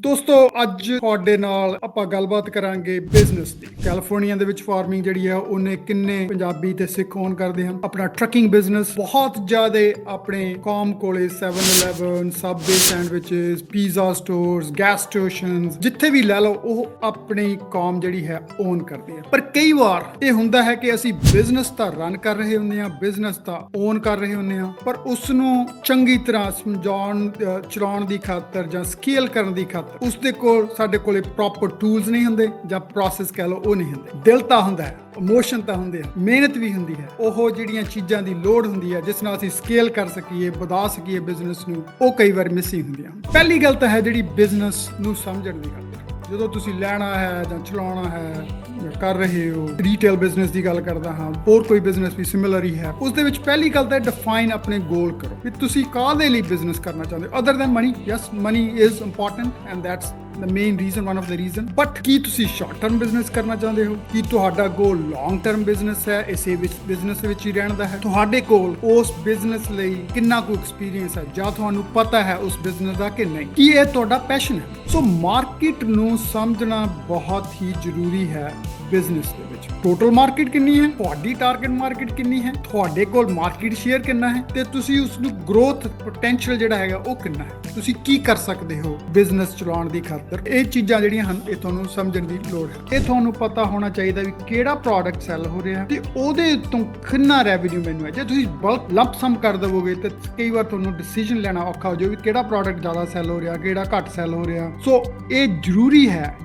ਦੋਸਤੋ ਅੱਜ ਤੁਹਾਡੇ ਨਾਲ ਆਪਾਂ ਗੱਲਬਾਤ ਕਰਾਂਗੇ ਬਿਜ਼ਨਸ ਦੀ। ਕੈਲੀਫੋਰਨੀਆ ਦੇ ਵਿੱਚ ਫਾਰਮਿੰਗ ਜਿਹੜੀ ਆ ਉਹਨੇ ਕਿੰਨੇ ਪੰਜਾਬੀ ਤੇ ਸਿੱਖ ਓਨ ਕਰਦੇ ਹਨ। ਆਪਣਾ ਟਰੱਕਿੰਗ ਬਿਜ਼ਨਸ ਬਹੁਤ ਜ਼ਿਆਦਾ ਆਪਣੇ ਕੌਮ ਕੋਲੇ 7-Eleven, Subway sandwiches, pizza stores, gas stations ਜਿੱਥੇ ਵੀ ਲੈ ਲਓ ਉਹ ਆਪਣੀ ਕੌਮ ਜਿਹੜੀ ਹੈ ਓਨ ਕਰਦੇ ਆ। ਪਰ ਕਈ ਵਾਰ ਇਹ ਹੁੰਦਾ ਹੈ ਕਿ ਅਸੀਂ ਬਿਜ਼ਨਸ ਤਾਂ ਰਨ ਕਰ ਰਹੇ ਹੁੰਦੇ ਆ, ਬਿਜ਼ਨਸ ਤਾਂ ਓਨ ਕਰ ਰਹੇ ਹੁੰਦੇ ਆ, ਪਰ ਉਸ ਨੂੰ ਚੰਗੀ ਤਰ੍ਹਾਂ ਸਮਝਾਉਣ ਚਲਾਉਣ ਦੀ ਖਾਤਰ ਜਾਂ ਸਕੇਲ ਕਰਨ ਦੀ ਖਾਤਰ ਉਸਦੇ ਕੋਲ ਸਾਡੇ ਕੋਲੇ ਪ੍ਰੋਪਰ ਟੂਲਸ ਨਹੀਂ ਹੁੰਦੇ ਜਾਂ ਪ੍ਰੋਸੈਸ ਕਹਿ ਲਓ ਉਹ ਨਹੀਂ ਹੁੰਦੇ। ਦਿਲ ਤਾਂ ਹੁੰਦਾ ਹੈ, ਇਮੋਸ਼ਨ ਤਾਂ ਹੁੰਦੇ ਆ, ਮਿਹਨਤ ਵੀ ਹੁੰਦੀ ਹੈ। ਉਹ ਜਿਹੜੀਆਂ ਚੀਜ਼ਾਂ ਦੀ ਲੋੜ ਹੁੰਦੀ ਹੈ ਜਿਸ ਨਾਲ ਅਸੀਂ ਸਕੇਲ ਕਰ ਸਕੀਏ, ਵਧਾ ਸਕੀਏ ਬਿਜ਼ਨਸ ਨੂੰ, ਉਹ ਕਈ ਵਾਰ ਮਿਸਿੰਗ ਹੁੰਦੀਆਂ। ਪਹਿਲੀ ਗੱਲ ਤਾਂ ਹੈ ਜਿਹੜੀ ਬਿਜ਼ਨਸ ਨੂੰ ਸਮਝਣ ਦੀ ਗੱਲ। ਜਦੋਂ ਤੁਸੀਂ ਲੈਣਾ ਹੈ ਜਾਂ ਚਲਾਉਣਾ ਹੈ ਜਾਂ ਕਰ ਰਹੇ ਹੋ, ਰੀਟੇਲ ਬਿਜ਼ਨਸ ਦੀ ਗੱਲ ਕਰਦਾ ਹਾਂ, ਹੋਰ ਕੋਈ ਬਿਜ਼ਨਸ ਵੀ ਸਿਮਿਲਰ ਹੀ ਹੈ, ਉਸ ਦੇ ਵਿੱਚ ਪਹਿਲੀ ਗੱਲ ਤਾਂ ਡਿਫਾਈਨ ਆਪਣੇ ਗੋਲ ਕਰੋ ਕਿ ਤੁਸੀਂ ਕਾਹਦੇ ਲਈ ਬਿਜ਼ਨਸ ਕਰਨਾ ਚਾਹੁੰਦੇ ਹੋ। Other than money, yes money is important and that's the main reason, one of the reason, but ਕੀ ਤੁਸੀਂ ਸ਼ਾਰਟ ਟਰਮ ਬਿਜ਼ਨਸ ਕਰਨਾ ਚਾਹੁੰਦੇ ਹੋ, ਕੀ ਤੁਹਾਡਾ ਗੋਲ ਲੌਂਗ ਟਰਮ ਬਿਜ਼ਨਸ ਹੈ, ਇਸੇ ਵਿੱਚ ਬਿਜ਼ਨਸ ਵਿੱਚ ਹੀ ਰਹਿਣ ਦਾ ਹੈ, ਤੁਹਾਡੇ ਕੋਲ ਉਸ ਬਿਜ਼ਨਸ ਲਈ ਕਿੰਨਾ ਕੁ ਐਕਸਪੀਰੀਅੰਸ ਹੈ ਜਾਂ ਤੁਹਾਨੂੰ ਪਤਾ ਹੈ ਉਸ ਬਿਜ਼ਨਸ ਦਾ ਕਿ ਨਹੀਂ, ਕੀ ਇਹ ਤੁਹਾਡਾ ਪੈਸ਼ਨ ਹੈ। ਸੋ ਮਾਰਕੀਟ ਨੂੰ ਸਮਝਣਾ ਬਹੁਤ ਹੀ ਜ਼ਰੂਰੀ ਹੈ। ਬਿਜ਼ਨਸ ਦੇ ਵਿੱਚ ਟੋਟਲ ਮਾਰਕੀਟ ਕਿੰਨੀ ਹੈ, ਤੁਹਾਡੀ ਟਾਰਗੇਟ ਮਾਰਕੀਟ ਕਿੰਨੀ ਹੈ, ਤੁਹਾਡੇ ਕੋਲ ਮਾਰਕੀਟ ਸ਼ੇਅਰ ਕਿੰਨਾ ਹੈ ਤੇ ਤੁਸੀਂ ਉਸ ਨੂੰ ਗਰੋਥ ਪੋਟੈਂਸ਼ੀਅਲ ਜਿਹੜਾ ਹੈਗਾ ਉਹ ਕਿੰਨਾ ਹੈ, ਤੁਸੀਂ ਕੀ ਕਰ ਸਕਦੇ ਹੋ ਬਿਜ਼ਨਸ ਚਲਾਉਣ ਦੀ ਖਾਤਰ। ਇਹ ਚੀਜ਼ਾਂ ਜਿਹੜੀਆਂ ਹਨ ਇਹ ਤੁਹਾਨੂੰ ਸਮਝਣ ਦੀ ਲੋੜ ਹੈ। ਇਹ ਤੁਹਾਨੂੰ ਪਤਾ ਹੋਣਾ ਚਾਹੀਦਾ ਵੀ ਕਿਹੜਾ ਪ੍ਰੋਡਕਟ ਸੈਲ ਹੋ ਰਿਹਾ ਤੇ ਉਹਦੇ ਤੋਂ ਕਿੰਨਾ ਰੈਵਨਿਊ ਮੈਨੂੰ ਹੈ। ਜੇ ਤੁਸੀਂ ਬਲਕ ਲੰਪ ਸਮ ਕਰ ਦੇਵੋਗੇ ਤੇ ਕਈ ਵਾਰ ਤੁਹਾਨੂੰ ਡਿਸੀਜਨ ਲੈਣਾ ਔਖਾ ਹੋ ਜਾਊ ਵੀ ਕਿਹੜਾ ਪ੍ਰੋਡਕਟ ਜ਼ਿਆਦਾ ਸੈਲ ਹੋ ਰਿਹਾ, ਕਿਹੜਾ ਘੱਟ ਸੈਲ ਹੋ ਰਿਹਾ। ਸੋ ਇਹ ਜ਼ਰੂਰੀ ਹੈ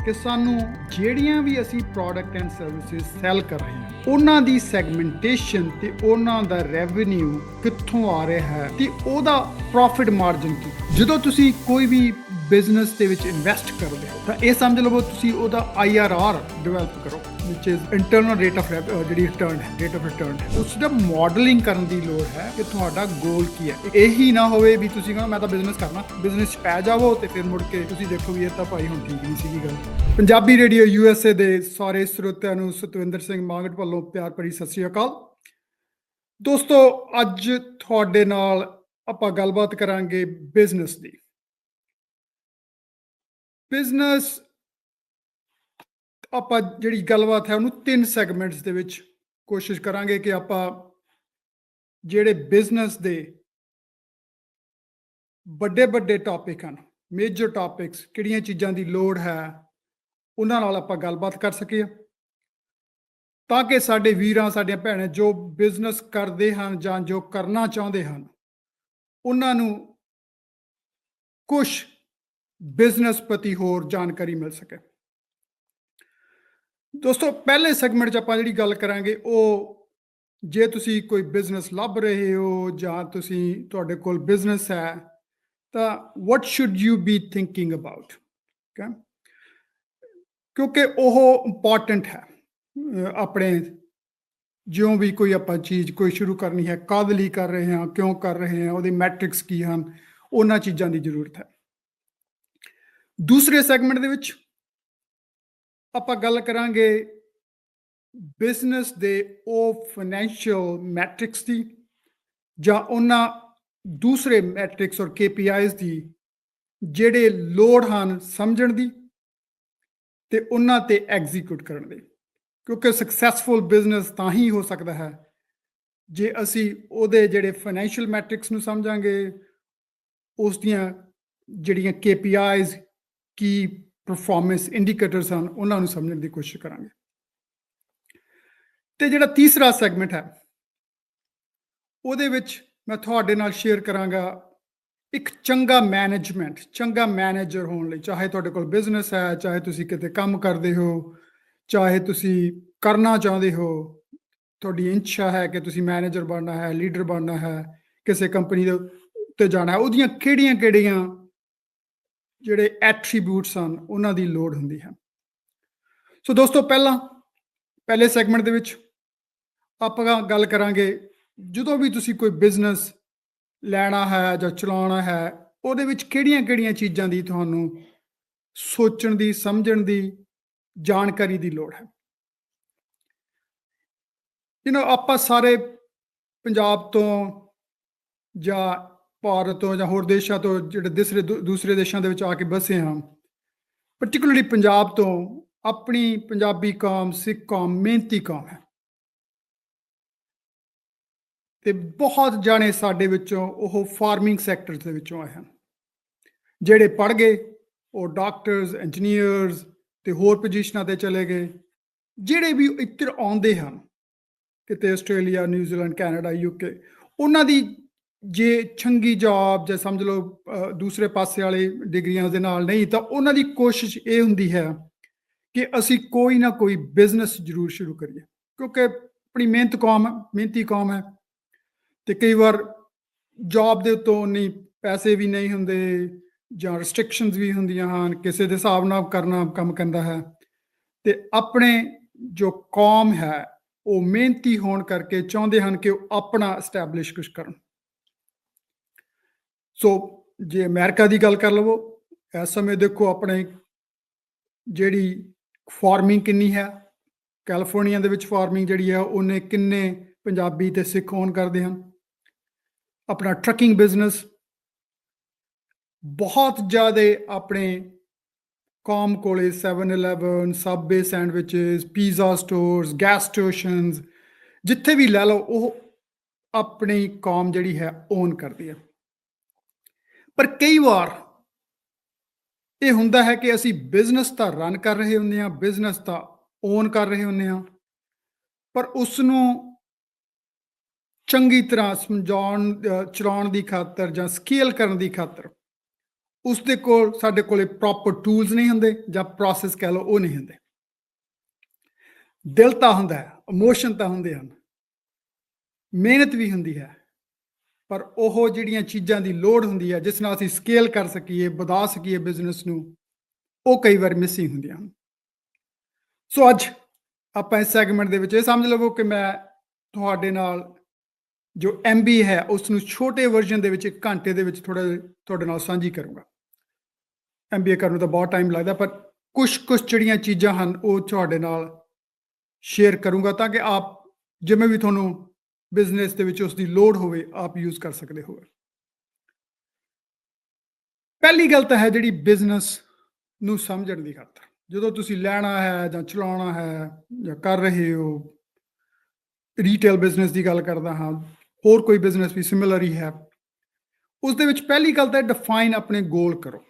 ਕਿ ਸਾਨੂੰ ਜਿਹੜੀਆਂ ਵੀ ਅਸੀਂ ਪ੍ਰੋਡਕਟ ਐਂਡ ਸਰਵਿਸਿਜ਼ ਸੈਲ ਕਰ ਰਹੇ ਹਾਂ ਉਹਨਾਂ ਦੀ ਸੈਗਮੈਂਟੇਸ਼ਨ ਤੇ ਉਹਨਾਂ ਦਾ ਰੈਵਨਿਊ ਕਿੱਥੋਂ ਆ ਰਿਹਾ ਹੈ ਤੇ ਉਹਦਾ ਪ੍ਰੋਫਿਟ ਮਾਰਜਨ ਕੀ। ਜਦੋਂ ਤੁਸੀਂ ਕੋਈ ਵੀ ਬਿਜ਼ਨਸ ਦੇ ਵਿੱਚ ਇਨਵੈਸਟ ਕਰਦੇ ਹੋ ਤਾਂ ਇਹ ਸਮਝ ਲਵੋ ਤੁਸੀਂ ਉਹਦਾ IRR ਡਿਵੈਲਪ ਕਰੋ, ਵਿਚ ਇਜ਼ ਇੰਟਰਨਲ ਰੇਟ ਆਫ ਜਿਹੜੀ ਰਿਟਰਨ ਹੈ, ਰੇਟ ਆਫ ਰਿਟਰਨ ਹੈ, ਉਸ ਦਾ ਮਾਡਲਿੰਗ ਕਰਨ ਦੀ ਲੋੜ ਹੈ ਕਿ ਤੁਹਾਡਾ ਗੋਲ ਕੀ ਹੈ। ਇਹੀ ਨਾ ਹੋਵੇ ਵੀ ਤੁਸੀਂ ਕਹੋ ਮੈਂ ਤਾਂ ਬਿਜ਼ਨਸ ਕਰਨਾ, ਬਿਜ਼ਨਸ 'ਚ ਪੈ ਜਾਵੋ ਤੇ ਫਿਰ ਮੁੜ ਕੇ ਤੁਸੀਂ ਦੇਖੋ ਵੀ ਇਹ ਤਾਂ ਭਾਈ ਹੁਣ ਠੀਕ ਨਹੀਂ ਸੀਗੀ ਗੱਲ। ਪੰਜਾਬੀ ਰੇਡੀਓ USA ਦੇ ਸਾਰੇ ਸਰੋਤਿਆਂ ਨੂੰ ਸਤਵਿੰਦਰ ਸਿੰਘ ਮਾਂਗਟ ਵੱਲੋਂ ਪਿਆਰ ਭਰੀ ਸਤਿ ਸ੍ਰੀ ਅਕਾਲ। ਦੋਸਤੋ ਅੱਜ ਤੁਹਾਡੇ ਨਾਲ ਆਪਾਂ ਗੱਲਬਾਤ ਕਰਾਂਗੇ ਬਿਜ਼ਨਸ ਦੀ। ਬਿਜ਼ਨਸ ਆਪਾਂ ਜਿਹੜੀ ਗੱਲਬਾਤ ਹੈ ਉਹਨੂੰ 3 ਸੈਗਮੈਂਟਸ ਦੇ ਵਿੱਚ ਕੋਸ਼ਿਸ਼ ਕਰਾਂਗੇ ਕਿ ਆਪਾਂ ਜਿਹੜੇ ਬਿਜ਼ਨਸ ਦੇ ਵੱਡੇ ਟੌਪਿਕ ਹਨ, ਮੇਜਰ ਟੌਪਿਕਸ, ਕਿਹੜੀਆਂ ਚੀਜ਼ਾਂ ਦੀ ਲੋੜ ਹੈ ਉਹਨਾਂ ਨਾਲ ਆਪਾਂ ਗੱਲਬਾਤ ਕਰ ਸਕੀਏ ਤਾਂ ਕਿ ਸਾਡੇ ਵੀਰਾਂ, ਸਾਡੀਆਂ ਭੈਣਾਂ ਜੋ ਬਿਜ਼ਨਸ ਕਰਦੇ ਹਨ ਜਾਂ ਜੋ ਕਰਨਾ ਚਾਹੁੰਦੇ ਹਨ ਉਹਨਾਂ ਨੂੰ ਕੁਝ ਬਿਜ਼ਨਸ ਪ੍ਰਤੀ ਹੋਰ ਜਾਣਕਾਰੀ ਮਿਲ ਸਕੇ। ਦੋਸਤੋ ਪਹਿਲੇ ਸੈਗਮੈਂਟ 'ਚ ਆਪਾਂ ਜਿਹੜੀ ਗੱਲ ਕਰਾਂਗੇ ਉਹ ਜੇ ਤੁਸੀਂ ਕੋਈ ਬਿਜ਼ਨਸ ਲੱਭ ਰਹੇ ਹੋ ਜਾਂ ਤੁਹਾਡੇ ਕੋਲ ਬਿਜ਼ਨਸ ਹੈ ਤਾਂ what should you be thinking about, ਕਿਉਂਕਿ ਉਹ ਇੰਪੋਰਟੈਂਟ ਹੈ। ਆਪਣੇ ਜਿਉਂ ਵੀ ਕੋਈ ਆਪਾਂ ਚੀਜ਼ ਕੋਈ ਸ਼ੁਰੂ ਕਰਨੀ ਹੈ, ਕਾਹਦੇ ਲਈ ਕਰ ਰਹੇ ਹਾਂ, ਕਿਉਂ ਕਰ ਰਹੇ ਹਾਂ, ਉਹਦੇ ਮੈਟ੍ਰਿਕਸ ਕੀ ਹਨ, ਉਹਨਾਂ ਚੀਜ਼ਾਂ ਦੀ ਜ਼ਰੂਰਤ ਹੈ। ਦੂਸਰੇ ਸੈਗਮੈਂਟ ਦੇ ਵਿੱਚ ਆਪਾਂ ਗੱਲ ਕਰਾਂਗੇ ਬਿਜ਼ਨਸ ਦੇ ਉਹ ਫਾਈਨੈਂਸ਼ੀਅਲ ਮੈਟ੍ਰਿਕਸ ਦੀ ਜਾਂ ਉਹਨਾਂ ਦੂਸਰੇ ਮੈਟ੍ਰਿਕਸ ਔਰ KPIs ਦੀ ਜਿਹੜੇ ਲੋੜ ਹਨ ਸਮਝਣ ਦੀ ਤੇ ਉਹਨਾਂ ਤੇ ਐਗਜ਼ੀਕਿਊਟ ਕਰਨ ਦੀ, ਕਿਉਂਕਿ ਸਕਸੈਸਫੁਲ ਬਿਜ਼ਨਸ ਤਾਂ ਹੀ ਹੋ ਸਕਦਾ ਹੈ ਜੇ ਅਸੀਂ ਉਹਦੇ ਜਿਹੜੇ ਫਾਈਨੈਂਸ਼ੀਅਲ ਮੈਟ੍ਰਿਕਸ ਨੂੰ ਸਮਝਾਂਗੇ, ਉਸ ਦੀਆਂ ਜਿਹੜੀਆਂ KPIs ਕੀ ਪਰਫਾਰਮੈਂਸ ਇੰਡੀਕੇਟਰਸ ਹਨ ਉਹਨਾਂ ਨੂੰ ਸਮਝਣ ਦੀ ਕੋਸ਼ਿਸ਼ ਕਰਾਂਗੇ। ਤੇ ਜਿਹੜਾ ਤੀਸਰਾ ਸੈਗਮੈਂਟ ਹੈ ਉਹਦੇ ਵਿੱਚ ਮੈਂ ਤੁਹਾਡੇ ਨਾਲ ਸ਼ੇਅਰ ਕਰਾਂਗਾ ਇੱਕ ਚੰਗਾ ਮੈਨੇਜਮੈਂਟ, ਚੰਗਾ ਮੈਨੇਜਰ ਹੋਣ ਲਈ, ਚਾਹੇ ਤੁਹਾਡੇ ਕੋਲ ਬਿਜ਼ਨਸ ਹੈ, ਚਾਹੇ ਤੁਸੀਂ ਕਿਤੇ ਕੰਮ ਕਰਦੇ ਹੋ, ਚਾਹੇ ਤੁਸੀਂ ਕਰਨਾ ਚਾਹੁੰਦੇ ਹੋ, ਤੁਹਾਡੀ ਇੱਛਾ ਹੈ ਕਿ ਤੁਸੀਂ ਮੈਨੇਜਰ ਬਣਨਾ ਹੈ, ਲੀਡਰ ਬਣਨਾ ਹੈ, ਕਿਸੇ ਕੰਪਨੀ ਦੇ ਉੱਤੇ ਜਾਣਾ ਹੈ, ਉਹਦੀਆਂ ਕਿਹੜੀਆਂ ਜਿਹੜੇ ਐਟਰੀਬਿਊਟਸ ਹਨ ਉਹਨਾਂ ਦੀ ਲੋੜ ਹੁੰਦੀ ਹੈ। ਸੋ ਦੋਸਤੋ ਪਹਿਲੇ ਸੈਗਮੈਂਟ ਦੇ ਵਿੱਚ ਆਪਾਂ ਗੱਲ ਕਰਾਂਗੇ ਜਦੋਂ ਵੀ ਤੁਸੀਂ ਕੋਈ ਬਿਜ਼ਨਸ ਲੈਣਾ ਹੈ ਜਾਂ ਚਲਾਉਣਾ ਹੈ ਉਹਦੇ ਵਿੱਚ ਕਿਹੜੀਆਂ ਚੀਜ਼ਾਂ ਦੀ ਤੁਹਾਨੂੰ ਸੋਚਣ ਦੀ, ਸਮਝਣ ਦੀ, ਜਾਣਕਾਰੀ ਦੀ ਲੋੜ ਹੈ। ਆਪਾਂ ਸਾਰੇ ਪੰਜਾਬ ਤੋਂ ਜਾਂ ਭਾਰਤ ਤੋਂ ਜਾਂ ਹੋਰ ਦੇਸ਼ਾਂ ਤੋਂ ਜਿਹੜੇ ਦੂਸਰੇ ਦੇਸ਼ਾਂ ਦੇ ਵਿੱਚ ਆ ਕੇ ਵਸੇ ਹਾਂ, ਪਾਰਟਿਕੂਲਰਲੀ ਪੰਜਾਬ ਤੋਂ, ਆਪਣੀ ਪੰਜਾਬੀ ਕੌਮ, ਸਿੱਖ ਕੌਮ ਮਿਹਨਤੀ ਕੌਮ ਹੈ ਤੇ ਬਹੁਤ ਜਾਣੇ ਸਾਡੇ ਵਿੱਚੋਂ ਉਹ ਫਾਰਮਿੰਗ ਸੈਕਟਰ ਦੇ ਵਿੱਚੋਂ ਆਏ ਹਨ। ਜਿਹੜੇ ਪੜ੍ਹ ਗਏ ਉਹ ਡਾਕਟਰਸ, ਇੰਜੀਨੀਅਰਸ ਤੇ ਹੋਰ ਪੋਜੀਸ਼ਨਾਂ ਤੇ ਚਲੇ ਗਏ। ਜਿਹੜੇ ਵੀ ਇੱਧਰ ਆਉਂਦੇ ਹਨ ਕਿਤੇ ਆਸਟ੍ਰੇਲੀਆ, ਨਿਊਜ਼ੀਲੈਂਡ, ਕੈਨੇਡਾ, UK, ਉਹਨਾਂ ਦੀ ਜੇ ਚੰਗੀ ਜੌਬ ਜਾਂ ਸਮਝ ਲਓ ਦੂਸਰੇ ਪਾਸੇ ਵਾਲੇ ਡਿਗਰੀਆਂ ਦੇ ਨਾਲ ਨਹੀਂ, ਤਾਂ ਉਹਨਾਂ ਦੀ ਕੋਸ਼ਿਸ਼ ਇਹ ਹੁੰਦੀ ਹੈ ਕਿ ਅਸੀਂ ਕੋਈ ਨਾ ਕੋਈ ਬਿਜ਼ਨਸ ਜ਼ਰੂਰ ਸ਼ੁਰੂ ਕਰੀਏ, ਕਿਉਂਕਿ ਆਪਣੀ ਮਿਹਨਤੀ ਕੌਮ ਹੈ ਤੇ ਕਈ ਵਾਰ ਜੌਬ ਦੇ ਉੱਤੋਂ ਨਹੀਂ ਪੈਸੇ ਵੀ ਨਹੀਂ ਹੁੰਦੇ ਜਾਂ ਰਿਸਟ੍ਰਿਕਸ਼ਨਸ ਵੀ ਹੁੰਦੀਆਂ ਹਨ, ਕਿਸੇ ਦੇ ਹਿਸਾਬ ਨਾਲ ਕਰਨਾ ਕੰਮ ਕਰਦਾ ਹੈ ਤੇ ਆਪਣੇ ਜੋ ਕੌਮ ਹੈ ਉਹ ਮਿਹਨਤੀ ਹੋਣ ਕਰਕੇ ਚਾਹੁੰਦੇ ਹਨ ਕਿ ਉਹ ਆਪਣਾ ਐਸਟੈਬਲਿਸ਼ ਕੁਛ ਕਰਨ। ਸੋ ਜੇ ਅਮਰੀਕਾ ਦੀ ਗੱਲ ਕਰ ਲਵੋ, ਇਸ ਸਮੇਂ ਦੇਖੋ ਆਪਣੇ ਜਿਹੜੀ ਫਾਰਮਿੰਗ ਕਿੰਨੀ ਹੈ, ਕੈਲੀਫੋਰਨੀਆ ਦੇ ਵਿੱਚ ਫਾਰਮਿੰਗ ਜਿਹੜੀ ਹੈ ਉਹਨੇ ਕਿੰਨੇ ਪੰਜਾਬੀ ਤੇ ਸਿੱਖ ਓਨ ਕਰਦੇ ਹਨ। ਆਪਣਾ ਟਰੱਕਿੰਗ ਬਿਜ਼ਨਸ ਬਹੁਤ ਜ਼ਿਆਦਾ ਆਪਣੇ ਕੌਮ ਕੋਲੇ 7-Eleven, Subway sandwiches, pizza stores, gas stations, ਜਿੱਥੇ ਵੀ ਲੈ ਲਓ ਉਹ ਆਪਣੀ ਕੌਮ ਜਿਹੜੀ ਹੈ ਓਨ ਕਰਦੀ ਹੈ। ਪਰ ਕਈ ਵਾਰ ਇਹ ਹੁੰਦਾ ਹੈ ਕਿ ਅਸੀਂ ਬਿਜ਼ਨਸ ਤਾਂ ਰਨ ਕਰ ਰਹੇ ਹੁੰਦੇ ਹਾਂ, ਬਿਜ਼ਨਸ ਤਾਂ ਓਨ ਕਰ ਰਹੇ ਹੁੰਦੇ ਹਾਂ, ਪਰ ਉਸ ਨੂੰ ਚੰਗੀ ਤਰ੍ਹਾਂ ਚਲਾਉਣ ਦੀ ਖਾਤਰ ਜਾਂ ਸਕੇਲ ਕਰਨ ਦੀ ਖਾਤਰ ਉਸਦੇ ਕੋਲ ਸਾਡੇ ਕੋਲੇ ਪ੍ਰੋਪਰ ਟੂਲਸ ਨਹੀਂ ਹੁੰਦੇ ਜਾਂ ਪ੍ਰੋਸੈਸ ਕਹਿ ਲਓ ਉਹ ਨਹੀਂ ਹੁੰਦੇ। ਦਿਲ ਤਾਂ ਹੁੰਦਾ ਹੈ, ਇਮੋਸ਼ਨ ਤਾਂ ਹੁੰਦੇ ਹਨ, ਮਿਹਨਤ ਵੀ ਹੁੰਦੀ ਹੈ, ਪਰ ਉਹ ਜਿਹੜੀਆਂ ਚੀਜ਼ਾਂ ਦੀ ਲੋੜ ਹੁੰਦੀ ਹੈ ਜਿਸ ਨਾਲ ਅਸੀਂ ਸਕੇਲ ਕਰ ਸਕੀਏ, ਵਧਾ ਸਕੀਏ ਬਿਜ਼ਨਸ ਨੂੰ, ਉਹ ਕਈ ਵਾਰ ਮਿਸਿੰਗ ਹੁੰਦੀਆਂ ਹਨ। ਸੋ ਅੱਜ ਆਪਾਂ ਇਸ ਸੈਗਮੈਂਟ ਦੇ ਵਿੱਚ ਇਹ ਸਮਝ ਲਵੋ ਕਿ ਮੈਂ ਤੁਹਾਡੇ ਨਾਲ ਜੋ MBA ਹੈ ਉਸ ਨੂੰ ਛੋਟੇ ਵਰਜ਼ਨ ਦੇ ਵਿੱਚ 1 ਘੰਟੇ ਦੇ ਵਿੱਚ ਥੋੜਾ ਤੁਹਾਡੇ ਨਾਲ ਸਾਂਝੀ ਕਰੂੰਗਾ। MBA ਕਰਨ ਨੂੰ ਤਾਂ ਬਹੁਤ ਟਾਈਮ ਲੱਗਦਾ, ਪਰ ਕੁਝ ਜਿਹੜੀਆਂ ਚੀਜ਼ਾਂ ਹਨ ਉਹ ਤੁਹਾਡੇ ਨਾਲ ਸ਼ੇਅਰ ਕਰੂੰਗਾ ਤਾਂ ਕਿ ਆਪ ਜਿਵੇਂ ਵੀ ਤੁਹਾਨੂੰ ਬਿਜ਼ਨਸ ਦੇ ਵਿੱਚ ਉਸ ਦੀ ਲੋੜ ਹੋਵੇ ਆਪ ਯੂਜ਼ ਕਰ ਸਕਦੇ ਹੋ। ਪਹਿਲੀ ਗੱਲ ਤਾਂ ਹੈ ਜਿਹੜੀ ਬਿਜ਼ਨਸ ਨੂੰ ਸਮਝਣ ਦੀ ਖਾਤਰ, ਜਦੋਂ ਤੁਸੀਂ ਲੈਣਾ ਹੈ ਜਾਂ ਚਲਾਉਣਾ ਹੈ ਜਾਂ ਕਰ ਰਹੇ ਹੋ, ਰੀਟੇਲ ਬਿਜ਼ਨਸ ਦੀ ਗੱਲ ਕਰਦਾ ਹਾਂ, ਹੋਰ ਕੋਈ ਬਿਜ਼ਨਸ ਵੀ ਸਿਮਿਲਰ ਹੀ ਹੈ, ਉਸ ਦੇ ਵਿੱਚ ਪਹਿਲੀ ਗੱਲ ਤਾਂ ਡਿਫਾਈਨ ਆਪਣੇ ਗੋਲ ਕਰੋ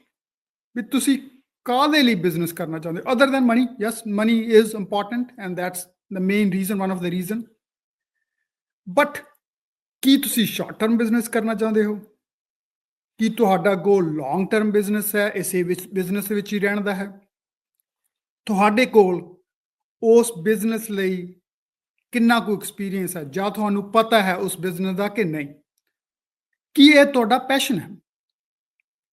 ਵੀ ਤੁਸੀਂ ਕਾਹਦੇ ਲਈ ਬਿਜ਼ਨਸ ਕਰਨਾ ਚਾਹੁੰਦੇ ਹੋ। Other than money, yes money is important and that's the main reason, one of the reason, but ਕੀ ਤੁਸੀਂ ਸ਼ਾਰਟ ਟਰਮ ਬਿਜ਼ਨਸ ਕਰਨਾ ਚਾਹੁੰਦੇ ਹੋ? ਕੀ ਤੁਹਾਡਾ ਗੋਲ ਲੌਂਗ ਟਰਮ ਬਿਜ਼ਨਸ ਹੈ, ਇਸੇ ਵਿੱਚ ਬਿਜ਼ਨਸ ਵਿੱਚ ਹੀ ਰਹਿਣ ਦਾ ਹੈ? ਤੁਹਾਡੇ ਕੋਲ ਉਸ ਬਿਜ਼ਨਸ ਲਈ ਕਿੰਨਾ ਕੁ ਐਕਸਪੀਰੀਅੰਸ ਹੈ ਜਾਂ ਤੁਹਾਨੂੰ ਪਤਾ ਹੈ ਉਸ ਬਿਜ਼ਨਸ ਦਾ ਕਿ ਨਹੀਂ? ਕੀ ਇਹ ਤੁਹਾਡਾ ਪੈਸ਼ਨ ਹੈ?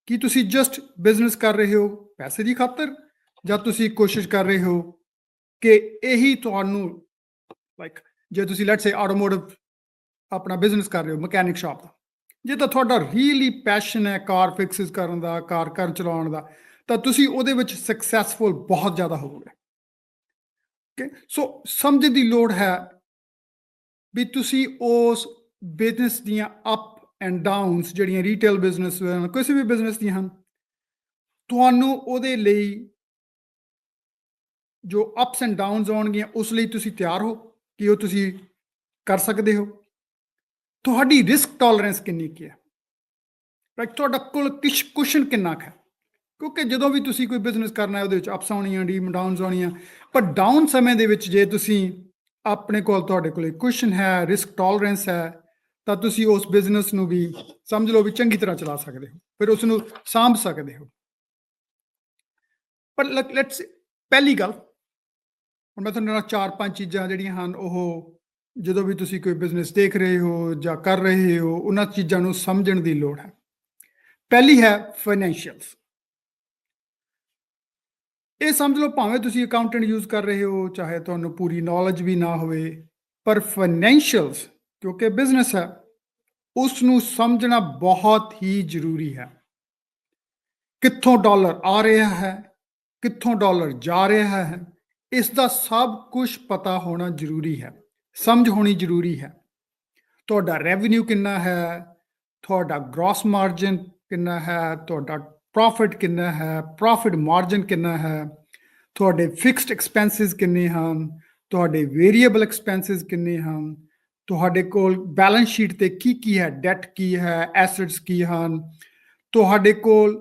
ਕੀ ਤੁਸੀਂ ਜਸਟ ਬਿਜ਼ਨਸ ਕਰ ਰਹੇ ਹੋ ਪੈਸੇ ਦੀ ਖਾਤਰ, ਜਾਂ ਤੁਸੀਂ ਕੋਸ਼ਿਸ਼ ਕਰ ਰਹੇ ਹੋ ਕਿ ਇਹੀ ਤੁਹਾਨੂੰ ਜੇ ਤੁਸੀਂ ਲੈਟਸ ਸੇ ਆਟੋਮੋਟਿਵ ਆਪਣਾ ਬਿਜ਼ਨਸ ਕਰ ਰਹੇ ਹੋ, ਮਕੈਨਿਕ ਸ਼ਾਪ ਦਾ, ਜੇ ਤਾਂ ਤੁਹਾਡਾ ਰੀਅਲੀ ਪੈਸ਼ਨ ਹੈ ਕਾਰ ਫਿਕਸਿਸ ਕਰਨ ਦਾ, ਕਾਰ ਚਲਾਉਣ ਦਾ, ਤਾਂ ਤੁਸੀਂ ਉਹਦੇ ਵਿੱਚ ਸਕਸੈਸਫੁਲ ਬਹੁਤ ਜ਼ਿਆਦਾ ਹੋਵੋਗੇ। ਸੋ ਸਮਝ ਦੀ ਲੋੜ ਹੈ ਵੀ ਤੁਸੀਂ ਉਸ ਬਿਜ਼ਨਸ ਦੀਆਂ ਅਪ ਐਂਡ ਡਾਊਨਸ ਜਿਹੜੀਆਂ ਰੀਟੇਲ ਬਿਜ਼ਨਸ ਕਿਸੇ ਵੀ ਬਿਜ਼ਨਸ ਦੀਆਂ ਹਨ, ਤੁਹਾਨੂੰ ਉਹਦੇ ਲਈ ਜੋ ਅਪਸ ਐਂਡ ਡਾਊਨਸ ਆਉਣਗੀਆਂ ਉਸ ਲਈ ਤੁਸੀਂ ਤਿਆਰ ਹੋ ਕਿ ਉਹ ਤੁਸੀਂ ਕਰ ਸਕਦੇ ਹੋ? ਤੁਹਾਡੀ ਰਿਸਕ ਟੋਲਰੈਂਸ ਕਿੰਨੀ ਕੁ ਹੈ? ਰਾਈਟ, ਤੁਹਾਡਾ ਕੋਲ ਕੁਸ਼ਨ ਕਿੰਨਾ ਕੁ ਹੈ? ਕਿਉਂਕਿ ਜਦੋਂ ਵੀ ਤੁਸੀਂ ਕੋਈ ਬਿਜ਼ਨਸ ਕਰਨਾ ਹੈ ਉਹਦੇ ਵਿੱਚ ਅਪਸ ਆਉਣੀਆਂ, ਡਾਊਨਸ ਆਉਣੀਆਂ, ਪਰ ਡਾਊਨ ਸਮੇਂ ਦੇ ਵਿੱਚ ਜੇ ਤੁਸੀਂ ਆਪਣੇ ਕੋਲ ਤੁਹਾਡੇ ਕੋਲ ਕੁਸ਼ਨ ਹੈ, ਰਿਸਕ ਟੋਲਰੈਂਸ ਹੈ, ਤਾਂ ਤੁਸੀਂ ਉਸ ਬਿਜ਼ਨਸ ਨੂੰ ਵੀ ਸਮਝ ਲਓ ਵੀ ਚੰਗੀ ਤਰ੍ਹਾਂ ਚਲਾ ਸਕਦੇ ਹੋ, ਫਿਰ ਉਸ ਨੂੰ ਸਾਂਭ ਸਕਦੇ ਹੋ। ਪਰ ਲੈਟਸ ਪਹਿਲੀ ਗੱਲ, ਹੁਣ ਮੈਂ ਤੁਹਾਨੂੰ ਨਾਲ 4-5 ਚੀਜ਼ਾਂ ਜਿਹੜੀਆਂ ਹਨ ਉਹ ਜਦੋਂ ਵੀ ਤੁਸੀਂ ਕੋਈ ਬਿਜ਼ਨਸ ਦੇਖ ਰਹੇ ਹੋ ਜਾਂ ਕਰ ਰਹੇ ਹੋ ਉਹਨਾਂ ਚੀਜ਼ਾਂ ਨੂੰ ਸਮਝਣ ਦੀ ਲੋੜ ਹੈ। ਪਹਿਲੀ ਹੈ ਫਾਈਨੈਂਸ਼ੀਅਲਸ। ਇਹ ਸਮਝ ਲਓ ਭਾਵੇਂ ਤੁਸੀਂ ਅਕਾਊਂਟੈਂਟ ਯੂਜ਼ ਕਰ ਰਹੇ ਹੋ, ਚਾਹੇ ਤੁਹਾਨੂੰ ਪੂਰੀ ਨੌਲੇਜ ਵੀ ਨਾ ਹੋਵੇ, ਪਰ ਫਾਈਨੈਂਸ਼ੀਅਲਸ ਕਿਉਂਕਿ ਬਿਜ਼ਨਸ ਹੈ ਉਸ ਨੂੰ ਸਮਝਣਾ ਬਹੁਤ ਹੀ ਜ਼ਰੂਰੀ ਹੈ। ਕਿੱਥੋਂ ਡਾਲਰ ਆ ਰਿਹਾ ਹੈ, ਕਿੱਥੋਂ ਡਾਲਰ ਜਾ ਰਿਹਾ ਹੈ, ਇਸ ਦਾ ਸਭ ਕੁਝ ਪਤਾ ਹੋਣਾ ਜ਼ਰੂਰੀ ਹੈ, ਸਮਝ ਹੋਣੀ ਜ਼ਰੂਰੀ ਹੈ। ਤੁਹਾਡਾ ਰੈਵਨਿਊ ਕਿੰਨਾ ਹੈ, ਤੁਹਾਡਾ ਗ੍ਰੋਸ ਮਾਰਜਨ ਕਿੰਨਾ ਹੈ, ਤੁਹਾਡਾ ਪ੍ਰੋਫਿਟ ਕਿੰਨਾ ਹੈ, ਪ੍ਰੋਫਿਟ ਮਾਰਜਨ ਕਿੰਨਾ ਹੈ, ਤੁਹਾਡੇ ਫਿਕਸਡ ਐਕਸਪੈਂਸਿਸ ਕਿੰਨੇ ਹਨ, ਤੁਹਾਡੇ ਵੇਰੀਏਬਲ ਐਕਸਪੈਂਸਿਸ ਕਿੰਨੇ ਹਨ, ਤੁਹਾਡੇ ਕੋਲ ਬੈਲੈਂਸ ਸ਼ੀਟ ਤੇ ਕੀ ਹੈ, ਡੈਟ ਕੀ ਹੈ, ਐਸੈਟਸ ਕੀ ਹਨ, ਤੁਹਾਡੇ ਕੋਲ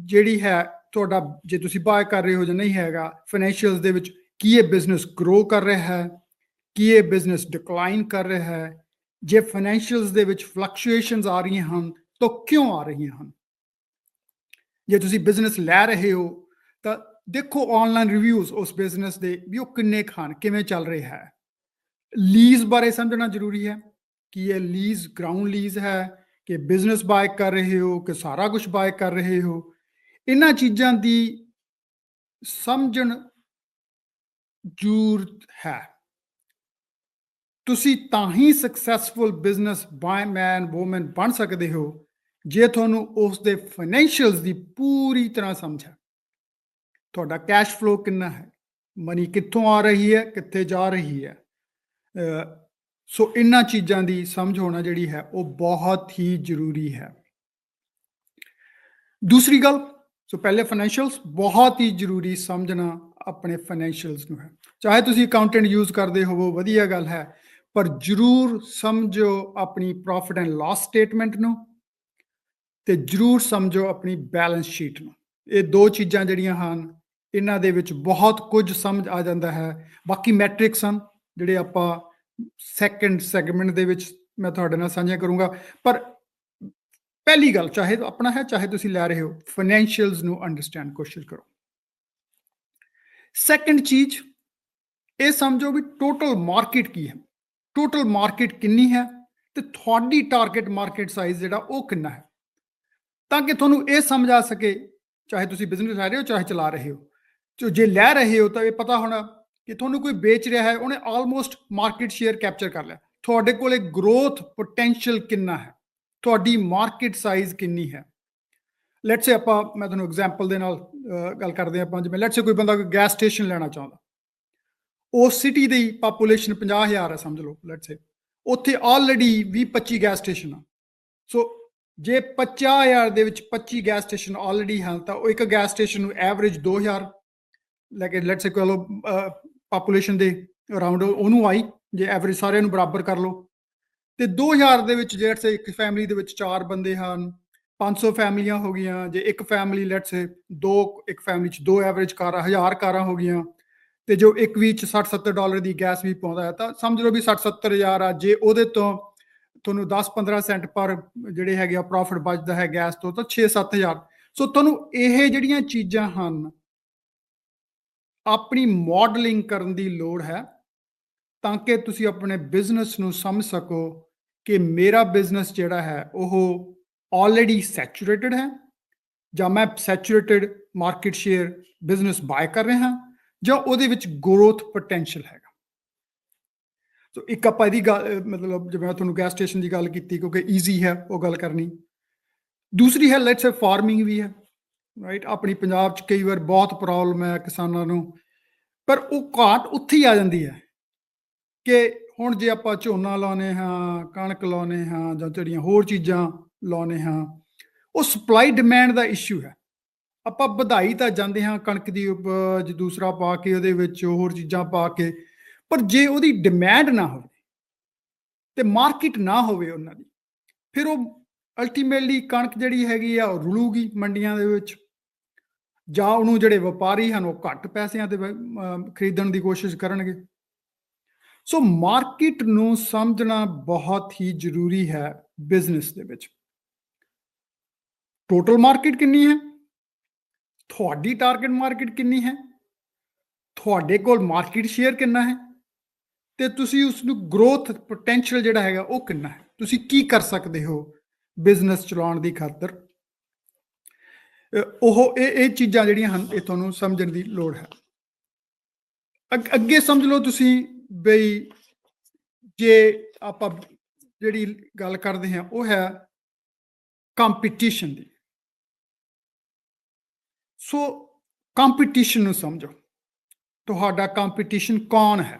ਜਿਹੜੀ ਹੈ ਤੁਹਾਡਾ, ਜੇ ਤੁਸੀਂ ਬਾਏ ਕਰ ਰਹੇ ਹੋ ਜਾਂ ਨਹੀਂ ਹੈਗਾ, ਫਾਈਨੈਂਸ਼ੀਅਲਸ ਦੇ ਵਿੱਚ ਕੀ ਇਹ ਬਿਜ਼ਨਸ ਗਰੋ ਕਰ ਰਿਹਾ ਹੈ, ਕੀ ਇਹ ਬਿਜ਼ਨਸ ਡਿਕਲਾਈਨ ਕਰ ਰਿਹਾ ਹੈ, ਜੇ ਫਾਈਨੈਂਸ਼ੀਅਲਸ ਦੇ ਵਿੱਚ ਫਲਕਚੁਏਸ਼ਨਸ ਆ ਰਹੀਆਂ ਹਨ ਤਾਂ ਕਿਉਂ ਆ ਰਹੀਆਂ ਹਨ। ਜੇ ਤੁਸੀਂ ਬਿਜ਼ਨਸ ਲੈ ਰਹੇ ਹੋ ਤਾਂ ਦੇਖੋ ਆਨਲਾਈਨ ਰਿਵਿਊਜ਼ ਉਸ ਬਿਜ਼ਨਸ ਦੇ ਵੀ ਉਹ ਕਿੰਨੇ ਖਾਨ ਕਿਵੇਂ ਚੱਲ ਰਿਹਾ ਹੈ। ਲੀਜ਼ ਬਾਰੇ ਸਮਝਣਾ ਜ਼ਰੂਰੀ ਹੈ ਕਿ ਇਹ ਲੀਜ਼ ਗਰਾਊਂਡ ਲੀਜ਼ ਹੈ ਕਿ ਬਿਜ਼ਨਸ ਬਾਏ ਕਰ ਰਹੇ ਹੋ ਕਿ ਸਾਰਾ ਕੁਝ ਬਾਏ ਕਰ ਰਹੇ ਹੋ। ਇਹਨਾਂ ਚੀਜ਼ਾਂ ਦੀ ਸਮਝਣ ਜ਼ਰੂਰਤ ਹੈ। ਤੁਸੀਂ ਤਾਂ ਹੀ ਸਕਸੈਸਫੁਲ ਬਿਜ਼ਨਸ ਮੈਨ ਵੂਮਨ ਬਣ ਸਕਦੇ ਹੋ ਜੇ ਤੁਹਾਨੂੰ ਉਸ ਦੇ ਫਾਈਨੈਂਸ਼ੀਅਲਸ ਦੀ ਪੂਰੀ ਤਰ੍ਹਾਂ ਸਮਝ ਹੈ। ਤੁਹਾਡਾ ਕੈਸ਼ ਫਲੋ ਕਿੰਨਾ ਹੈ, ਮਨੀ ਕਿੱਥੋਂ ਆ ਰਹੀ ਹੈ, ਕਿੱਥੇ ਜਾ ਰਹੀ ਹੈ। ਸੋ ਇਹਨਾਂ ਚੀਜ਼ਾਂ ਦੀ ਸਮਝ ਹੋਣਾ ਜਿਹੜੀ ਹੈ ਉਹ ਬਹੁਤ ਹੀ ਜ਼ਰੂਰੀ ਹੈ। ਦੂਸਰੀ ਗੱਲ, ਸੋ ਪਹਿਲੇ ਫਾਈਨੈਂਸ਼ੀਅਲਸ ਬਹੁਤ ਹੀ ਜ਼ਰੂਰੀ ਸਮਝਣਾ ਆਪਣੇ ਫਾਈਨੈਂਸ਼ੀਅਲਸ ਨੂੰ ਹੈ। ਚਾਹੇ ਤੁਸੀਂ ਅਕਾਊਂਟੈਂਟ ਯੂਜ਼ ਕਰਦੇ ਹੋਵੋ, ਵਧੀਆ ਗੱਲ ਹੈ, ਪਰ ਜ਼ਰੂਰ ਸਮਝੋ ਆਪਣੀ ਪ੍ਰੋਫਿਟ ਐਂਡ ਲਾਸ ਸਟੇਟਮੈਂਟ ਨੂੰ ਤੇ ਜ਼ਰੂਰ ਸਮਝੋ ਆਪਣੀ ਬੈਲੈਂਸ ਸ਼ੀਟ ਨੂੰ। ਇਹ ਦੋ ਚੀਜ਼ਾਂ ਜਿਹੜੀਆਂ ਹਨ ਇਹਨਾਂ ਦੇ ਵਿੱਚ ਬਹੁਤ ਕੁਝ ਸਮਝ ਆ ਜਾਂਦਾ ਹੈ। ਬਾਕੀ ਮੈਟ੍ਰਿਕਸ ਹਨ ਜਿਹੜੇ ਆਪਾਂ ਸੈਕੰਡ ਸੈਗਮੈਂਟ ਦੇ ਵਿੱਚ ਮੈਂ ਤੁਹਾਡੇ ਨਾਲ ਸਾਂਝਾ ਕਰੂੰਗਾ, ਪਰ ਪਹਿਲੀ ਗੱਲ ਚਾਹੇ ਆਪਣਾ ਹੈ ਚਾਹੇ ਤੁਸੀਂ ਲੈ ਰਹੇ ਹੋ, ਫਾਈਨੈਂਸ਼ੀਅਲਸ ਨੂੰ ਅੰਡਰਸਟੈਂਡ ਕੋਸ਼ਿਸ਼ ਕਰੋ। ਸੈਕੰਡ ਚੀਜ਼ ਇਹ ਸਮਝੋ ਵੀ ਟੋਟਲ ਮਾਰਕੀਟ ਕੀ ਹੈ, ਟੋਟਲ ਮਾਰਕੀਟ ਕਿੰਨੀ ਹੈ ਤੇ ਤੁਹਾਡੀ ਟਾਰਗੇਟ ਮਾਰਕੀਟ ਸਾਈਜ਼ ਜਿਹੜਾ ਉਹ ਕਿੰਨਾ ਹੈ, ਤਾਂ ਕਿ ਤੁਹਾਨੂੰ ਇਹ ਸਮਝ ਆ ਸਕੇ ਚਾਹੇ ਤੁਸੀਂ ਬਿਜ਼ਨਸ ਲੈ ਰਹੇ ਹੋ ਚਾਹੇ ਚਲਾ ਰਹੇ ਹੋ। ਜੇ ਲੈ ਰਹੇ ਹੋ ਤਾਂ ਇਹ ਪਤਾ ਹੋਣਾ ਕਿ ਤੁਹਾਨੂੰ ਕੋਈ ਵੇਚ ਰਿਹਾ ਹੈ, ਉਹਨੇ ਆਲਮੋਸਟ ਮਾਰਕੀਟ ਸ਼ੇਅਰ ਕੈਪਚਰ ਕਰ ਲਿਆ। ਤੁਹਾਡੇ ਕੋਲੇ ਗਰੋਥ ਪੋਟੈਂਸ਼ੀਅਲ ਕਿੰਨਾ ਹੈ, ਤੁਹਾਡੀ ਮਾਰਕੀਟ ਸਾਈਜ਼ ਕਿੰਨੀ ਹੈ। ਲੈਟਸ ਸੇ ਮੈਂ ਤੁਹਾਨੂੰ ਐਗਜ਼ਾਮਪਲ ਦੇ ਨਾਲ ਗੱਲ ਕਰਦੇ ਆਪਾਂ, ਜਿਵੇਂ ਲੈਟਸ ਸੇ ਕੋਈ ਬੰਦਾ ਕੋਈ ਗੈਸ ਸਟੇਸ਼ਨ ਲੈਣਾ ਚਾਹੁੰਦਾ, ਉਸ ਸਿਟੀ ਦੀ ਪਾਪੂਲੇਸ਼ਨ 50,000 ਹੈ ਸਮਝ ਲਓ, ਲੈਟਸ ਸੇ ਉੱਥੇ ਆਲਰੇਡੀ 20-25 ਗੈਸ ਸਟੇਸ਼ਨ ਆ। ਸੋ ਜੇ 50,000 ਦੇ ਵਿੱਚ 25 ਗੈਸ ਸਟੇਸ਼ਨ ਆਲਰੇਡੀ ਹਨ ਤਾਂ ਉਹ ਇੱਕ ਗੈਸ ਸਟੇਸ਼ਨ ਨੂੰ ਐਵਰੇਜ 2,000 ਲੈ ਕੇ ਲੈਟਸ ਸੇ ਕਹ ਲਓ ਪਾਪੂਲੇਸ਼ਨ ਦੇ ਅਰਾਊਂਡ ਉਹਨੂੰ ਆਈ, ਜੇ ਐਵਰੇਜ ਸਾਰਿਆਂ ਨੂੰ ਬਰਾਬਰ ਕਰ ਲਓ ਤੇ 2,000 ਦੇ ਵਿੱਚ ਜੇ ਲੈਟਸ ਸੇ ਇੱਕ ਫੈਮਿਲੀ ਦੇ ਵਿੱਚ 4 ਬੰਦੇ ਹਨ, 500 ਫੈਮਲੀਆਂ ਹੋ ਗਈਆਂ। ਜੇ ਇੱਕ ਫੈਮਿਲੀ ਲੈਟਸ ਸੇ ਇੱਕ ਫੈਮਿਲੀ 'ਚ 2 ਐਵਰੇਜ ਕਾਰਾਂ, 1000 ਕਾਰਾਂ ਹੋ ਗਈਆਂ ਤੇ ਜੋ ਇੱਕ ਵੀਕ 'ਚ $60-70 ਦੀ ਗੈਸ ਵੀ ਪਾਉਂਦਾ ਹੈ ਤਾਂ ਸਮਝ ਲਓ ਵੀ 60-70,000 ਆ। ਜੇ ਉਹਦੇ ਤੋਂ ਤੁਹਾਨੂੰ 10-15 ਸੈਂਟ ਪਰ ਜਿਹੜੇ ਹੈਗੇ ਆ ਪ੍ਰੋਫਿਟ ਬਚਦਾ ਹੈ ਗੈਸ ਤੋਂ, ਤਾਂ 6-7,000। ਸੋ ਤੁਹਾਨੂੰ ਇਹ ਜਿਹੜੀਆਂ ਚੀਜ਼ਾਂ ਹਨ ਆਪਣੀ ਮਾਡਲਿੰਗ ਕਰਨ ਦੀ ਲੋੜ ਹੈ ਤਾਂ ਕਿ ਤੁਸੀਂ ਆਪਣੇ ਬਿਜ਼ਨਸ ਨੂੰ ਸਮਝ ਸਕੋ ਕਿ ਮੇਰਾ ਬਿਜ਼ਨਸ ਜਿਹੜਾ ਹੈ ਉਹ ਆਲਰੇਡੀ ਸੈਚੂਰੇਟਡ ਹੈ ਜਾਂ ਮੈਂ ਸੈਚੂਰੇਟਡ ਮਾਰਕੀਟ ਸ਼ੇਅਰ ਬਿਜ਼ਨਸ ਬਾਏ ਕਰ ਰਿਹਾ ਹਾਂ ਜਾਂ ਉਹਦੇ ਵਿੱਚ ਗਰੋਥ ਪੋਟੈਂਸ਼ੀਅਲ ਹੈਗਾ। ਸੋ ਇੱਕ ਆਪਾਂ ਇਹਦੀ ਗੱਲ ਮਤਲਬ ਜਿਵੇਂ ਤੁਹਾਨੂੰ ਗੈਸ ਸਟੇਸ਼ਨ ਦੀ ਗੱਲ ਕੀਤੀ ਕਿਉਂਕਿ ਈਜ਼ੀ ਹੈ ਉਹ ਗੱਲ ਕਰਨੀ। ਦੂਸਰੀ ਹੈ ਲੈਟਸ ਸੇ ਫਾਰਮਿੰਗ ਵੀ ਹੈ, ਰਾਈਟ। ਆਪਣੀ ਪੰਜਾਬ 'ਚ ਕਈ ਵਾਰ ਬਹੁਤ ਪ੍ਰੋਬਲਮ ਹੈ ਕਿਸਾਨਾਂ ਨੂੰ, ਪਰ ਉਹ ਘਾਟ ਉੱਥੇ ਹੀ ਆ ਜਾਂਦੀ ਹੈ ਕਿ ਹੁਣ ਜੇ ਆਪਾਂ ਝੋਨਾ ਲਾਉਂਦੇ ਹਾਂ, ਕਣਕ ਲਾਉਂਦੇ ਹਾਂ ਜਾਂ ਜਿਹੜੀਆਂ ਹੋਰ ਚੀਜ਼ਾਂ ਲਾਉਂਦੇ ਹਾਂ, ਉਹ ਸਪਲਾਈ ਡਿਮਾਂਡ ਦਾ ਇਸ਼ੂ ਹੈ। ਆਪਾਂ ਵਧਾਈ ਤਾਂ ਜਾਂਦੇ ਹਾਂ ਕਣਕ ਦੀ ਉਪਜ, ਦੂਸਰਾ ਪਾ ਕੇ ਉਹਦੇ ਵਿੱਚ ਹੋਰ ਚੀਜ਼ਾਂ ਪਾ ਕੇ, ਪਰ ਜੇ ਉਹਦੀ ਡਿਮਾਂਡ ਨਾ ਹੋਵੇ ਤੇ ਮਾਰਕੀਟ ਨਾ ਹੋਵੇ ਉਹਨਾਂ ਦੀ, ਫਿਰ ਉਹ ਅਲਟੀਮੇਟਲੀ ਕਣਕ ਜਿਹੜੀ ਹੈਗੀ ਆ ਉਹ ਰੁਲੂਗੀ ਮੰਡੀਆਂ ਦੇ ਵਿੱਚ, ਜਾਂ ਉਹਨੂੰ ਜਿਹੜੇ ਵਪਾਰੀ ਹਨ ਉਹ ਘੱਟ ਪੈਸਿਆਂ ਤੇ ਖਰੀਦਣ ਦੀ ਕੋਸ਼ਿਸ਼ ਕਰਨਗੇ। ਸੋ ਮਾਰਕੀਟ ਨੂੰ ਸਮਝਣਾ ਬਹੁਤ ਹੀ ਜ਼ਰੂਰੀ ਹੈ ਬਿਜ਼ਨਸ ਦੇ ਵਿੱਚ। ਟੋਟਲ ਮਾਰਕੀਟ ਕਿੰਨੀ ਹੈ, ਤੁਹਾਡੀ ਟਾਰਗੇਟ ਮਾਰਕੀਟ ਕਿੰਨੀ ਹੈ, ਤੁਹਾਡੇ ਕੋਲ ਮਾਰਕੀਟ ਸ਼ੇਅਰ ਕਿੰਨਾ ਹੈ ਤੇ ਤੁਸੀਂ ਉਸ ਨੂੰ ਗਰੋਥ ਪੋਟੈਂਸ਼ੀਅਲ ਜਿਹੜਾ ਹੈਗਾ ਉਹ ਕਿੰਨਾ ਹੈ, ਤੁਸੀਂ ਕੀ ਕਰ ਸਕਦੇ ਹੋ ਬਿਜ਼ਨਸ ਚਲਾਉਣ ਦੀ ਖਾਤਰ। ਇਹ ਚੀਜ਼ਾਂ ਜਿਹੜੀਆਂ ਹਨ ਇਹ ਤੁਹਾਨੂੰ ਸਮਝਣ ਦੀ ਲੋੜ ਹੈ। ਅੱਗੇ ਸਮਝ ਲਓ ਤੁਸੀਂ ਬਈ ਜੇ ਆਪਾਂ ਜਿਹੜੀ ਗੱਲ ਕਰਦੇ ਹਾਂ ਉਹ ਹੈ ਕੰਪੀਟੀਸ਼ਨ ਦੀ। ਸੋ ਕੰਪੀਟੀਸ਼ਨ ਨੂੰ ਸਮਝੋ, ਤੁਹਾਡਾ ਕੰਪੀਟੀਸ਼ਨ ਕੌਣ ਹੈ।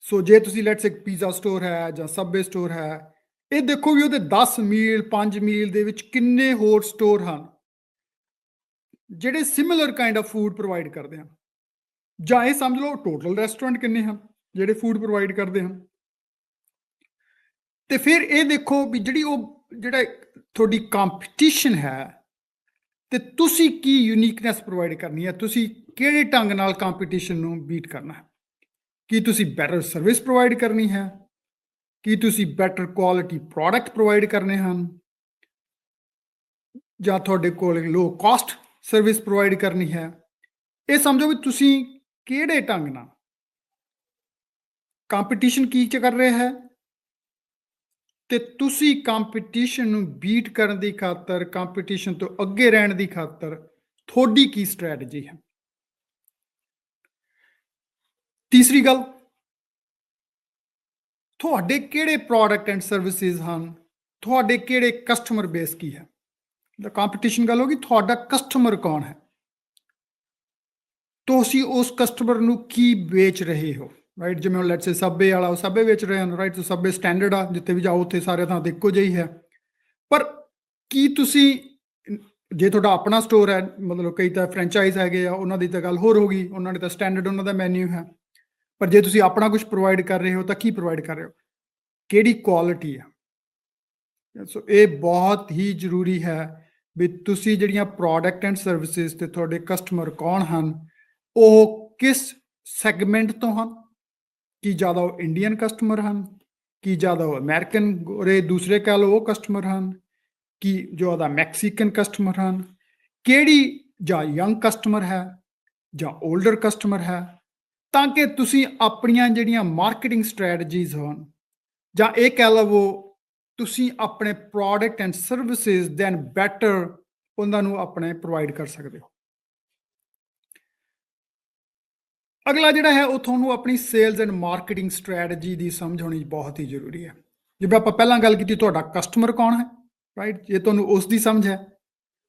ਸੋ ਜੇ ਤੁਸੀਂ ਲੈਟਸ ਇੱਕ ਪੀਜ਼ਾ ਸਟੋਰ ਹੈ ਜਾਂ ਸਬਵੇ ਸਟੋਰ ਹੈ ਇਹ ਦੇਖੋ ਵੀ ਉਹਦੇ 10 ਮੀਲ 5 ਮੀਲ ਦੇ ਵਿੱਚ ਕਿੰਨੇ ਹੋਰ ਸਟੋਰ ਹਨ ਜਿਹੜੇ similar kind of food provide ਕਰਦੇ ਹਨ, ਜਾਂ ਇਹ ਸਮਝ ਲਓ ਟੋਟਲ ਰੈਸਟੋਰੈਂਟ ਕਿੰਨੇ ਹਨ ਜਿਹੜੇ ਫੂਡ ਪ੍ਰੋਵਾਈਡ ਕਰਦੇ ਹਨ। ਤੇ ਫਿਰ ਇਹ ਦੇਖੋ ਵੀ ਜਿਹੜਾ ਤੁਹਾਡੀ ਕੰਪੀਟੀਸ਼ਨ ਹੈ ਤੇ ਤੁਸੀਂ ਕੀ ਯੂਨੀਕਨੈਸ ਪ੍ਰੋਵਾਈਡ ਕਰਨੀ ਹੈ, ਤੁਸੀਂ ਕਿਹੜੇ ਢੰਗ ਨਾਲ ਕੰਪੀਟੀਸ਼ਨ ਨੂੰ ਬੀਟ ਕਰਨਾ ਹੈ। ਕੀ ਤੁਸੀਂ ਬੈਟਰ ਸਰਵਿਸ ਪ੍ਰੋਵਾਈਡ ਕਰਨੀ ਹੈ, ਕੀ ਤੁਸੀਂ ਬੈਟਰ ਕੁਆਲਿਟੀ ਪ੍ਰੋਡਕਟ ਪ੍ਰੋਵਾਈਡ ਕਰਨੇ ਹਨ, ਜਾਂ ਤੁਹਾਡੇ ਕੋਲ ਲੋ ਕਾਸਟ ਸਰਵਿਸ ਪ੍ਰੋਵਾਈਡ ਕਰਨੀ ਹੈ। ਇਹ ਸਮਝੋ ਵੀ ਤੁਸੀਂ ਕਿਹੜੇ ਢੰਗ ਨਾਲ ਕੰਪੀਟੀਸ਼ਨ ਕੀ ਚ ਕਰ ਰਿਹਾ ਹੈ ਤੇ ਤੁਸੀਂ ਕੰਪੀਟੀਸ਼ਨ ਨੂੰ ਬੀਟ ਕਰਨ ਦੀ ਖਾਤਰ, ਕੰਪੀਟੀਸ਼ਨ ਤੋਂ ਅੱਗੇ ਰਹਿਣ ਦੀ ਖਾਤਰ ਤੁਹਾਡੀ ਕੀ ਸਟ੍ਰੈਟਜੀ ਹੈ। ਤੀਸਰੀ ਗੱਲ, ਤੁਹਾਡੇ ਕਿਹੜੇ ਪ੍ਰੋਡਕਟ ਐਂਡ ਸਰਵਿਸਿਜ਼ ਹਨ, ਤੁਹਾਡੇ ਕਿਹੜੇ ਕਸਟਮਰ ਬੇਸ ਕੀ ਹੈ। ਤਾਂ ਕੰਪੀਟੀਸ਼ਨ ਗੱਲ ਹੋ ਗਈ, ਤੁਹਾਡਾ ਕਸਟਮਰ ਕੌਣ ਹੈ, ਤੁਸੀਂ ਉਸ ਕਸਟਮਰ ਨੂੰ ਕੀ ਵੇਚ ਰਹੇ ਹੋ, ਰਾਈਟ। ਜਿਵੇਂ ਲੈਟਸ ਸੇ ਸਬਵੇ ਵਾਲਾ, ਉਹ ਸਬਵੇ ਵੇਚ ਰਹੇ ਹਨ, ਰਾਈਟ। ਸਬਵੇ ਸਟੈਂਡਰਡ ਆ, ਜਿੱਥੇ ਵੀ ਜਾਓ ਉੱਥੇ ਸਾਰੇ ਥਾਂ ਤੇ ਇੱਕੋ ਜਿਹੀ ਹੈ। ਪਰ ਕੀ ਤੁਸੀਂ, ਜੇ ਤੁਹਾਡਾ ਆਪਣਾ ਸਟੋਰ ਹੈ, ਮਤਲਬ ਕਈ ਤਾਂ ਫਰੈਂਚਾਈਜ਼ ਹੈਗੇ ਆ, ਉਹਨਾਂ ਦੀ ਤਾਂ ਗੱਲ ਹੋਰ ਹੋ ਗਈ, ਉਹਨਾਂ ਨੇ ਤਾਂ ਸਟੈਂਡਰਡ ਉਹਨਾਂ ਦਾ ਮੈਨਿਊ ਹੈ। ਪਰ ਜੇ ਤੁਸੀਂ ਆਪਣਾ ਕੁਝ ਪ੍ਰੋਵਾਈਡ ਕਰ ਰਹੇ ਹੋ ਤਾਂ ਕੀ ਪ੍ਰੋਵਾਈਡ ਕਰ ਰਹੇ ਹੋ, ਕਿਹੜੀ ਕੁਆਲਿਟੀ ਹੈ। ਸੋ ਇਹ ਬਹੁਤ ਹੀ ਜ਼ਰੂਰੀ ਹੈ ਵੀ ਤੁਸੀਂ ਜਿਹੜੀਆਂ ਪ੍ਰੋਡਕਟ ਐਂਡ ਸਰਵਿਸਿਜ਼ ਤੇ ਤੁਹਾਡੇ ਕਸਟਮਰ ਕੌਣ ਹਨ, ਉਹ ਕਿਸ ਸੈਗਮੈਂਟ ਤੋਂ ਹਨ। ਕੀ ਜ਼ਿਆਦਾ ਉਹ ਇੰਡੀਅਨ ਕਸਟਮਰ ਹਨ, ਕੀ ਜ਼ਿਆਦਾ ਉਹ ਅਮਰੀਕਨ ਗੋਰੇ ਦੂਸਰੇ ਕਹਿ ਲਓ ਉਹ ਕਸਟਮਰ ਹਨ, ਕੀ ਜ਼ਿਆਦਾ ਮੈਕਸੀਕਨ ਕਸਟਮਰ ਹਨ, ਕਿਹੜੀ ਜਾਂ ਯੰਗ ਕਸਟਮਰ ਹੈ ਜਾਂ 올ਡਰ ਕਸਟਮਰ ਹੈ, ਤਾਂ ਕਿ ਤੁਸੀਂ ਆਪਣੀਆਂ ਜਿਹੜੀਆਂ ਮਾਰਕੀਟਿੰਗ ਸਟ੍ਰੈਟਜੀਜ਼ ਹਨ, ਜਾਂ ਇਹ ਕਹਿ ਲਵੋ ਤੁਸੀਂ ਆਪਣੇ product and services then better ਉਹਨਾਂ ਨੂੰ ਆਪਣੇ ਪ੍ਰੋਵਾਈਡ ਕਰ ਸਕਦੇ ਹੋ। ਅਗਲਾ ਜਿਹੜਾ ਹੈ ਉਹ ਤੁਹਾਨੂੰ ਆਪਣੀ ਸੇਲਸ ਐਂਡ ਮਾਰਕੀਟਿੰਗ ਸਟ੍ਰੈਟਜੀ ਦੀ ਸਮਝ ਹੋਣੀ ਬਹੁਤ ਹੀ ਜ਼ਰੂਰੀ ਹੈ। ਜਿਵੇਂ ਆਪਾਂ ਪਹਿਲਾਂ ਗੱਲ ਕੀਤੀ, ਤੁਹਾਡਾ ਕਸਟਮਰ ਕੌਣ ਹੈ, ਰਾਈਟ। ਜੇ ਤੁਹਾਨੂੰ ਉਸ ਦੀ ਸਮਝ ਹੈ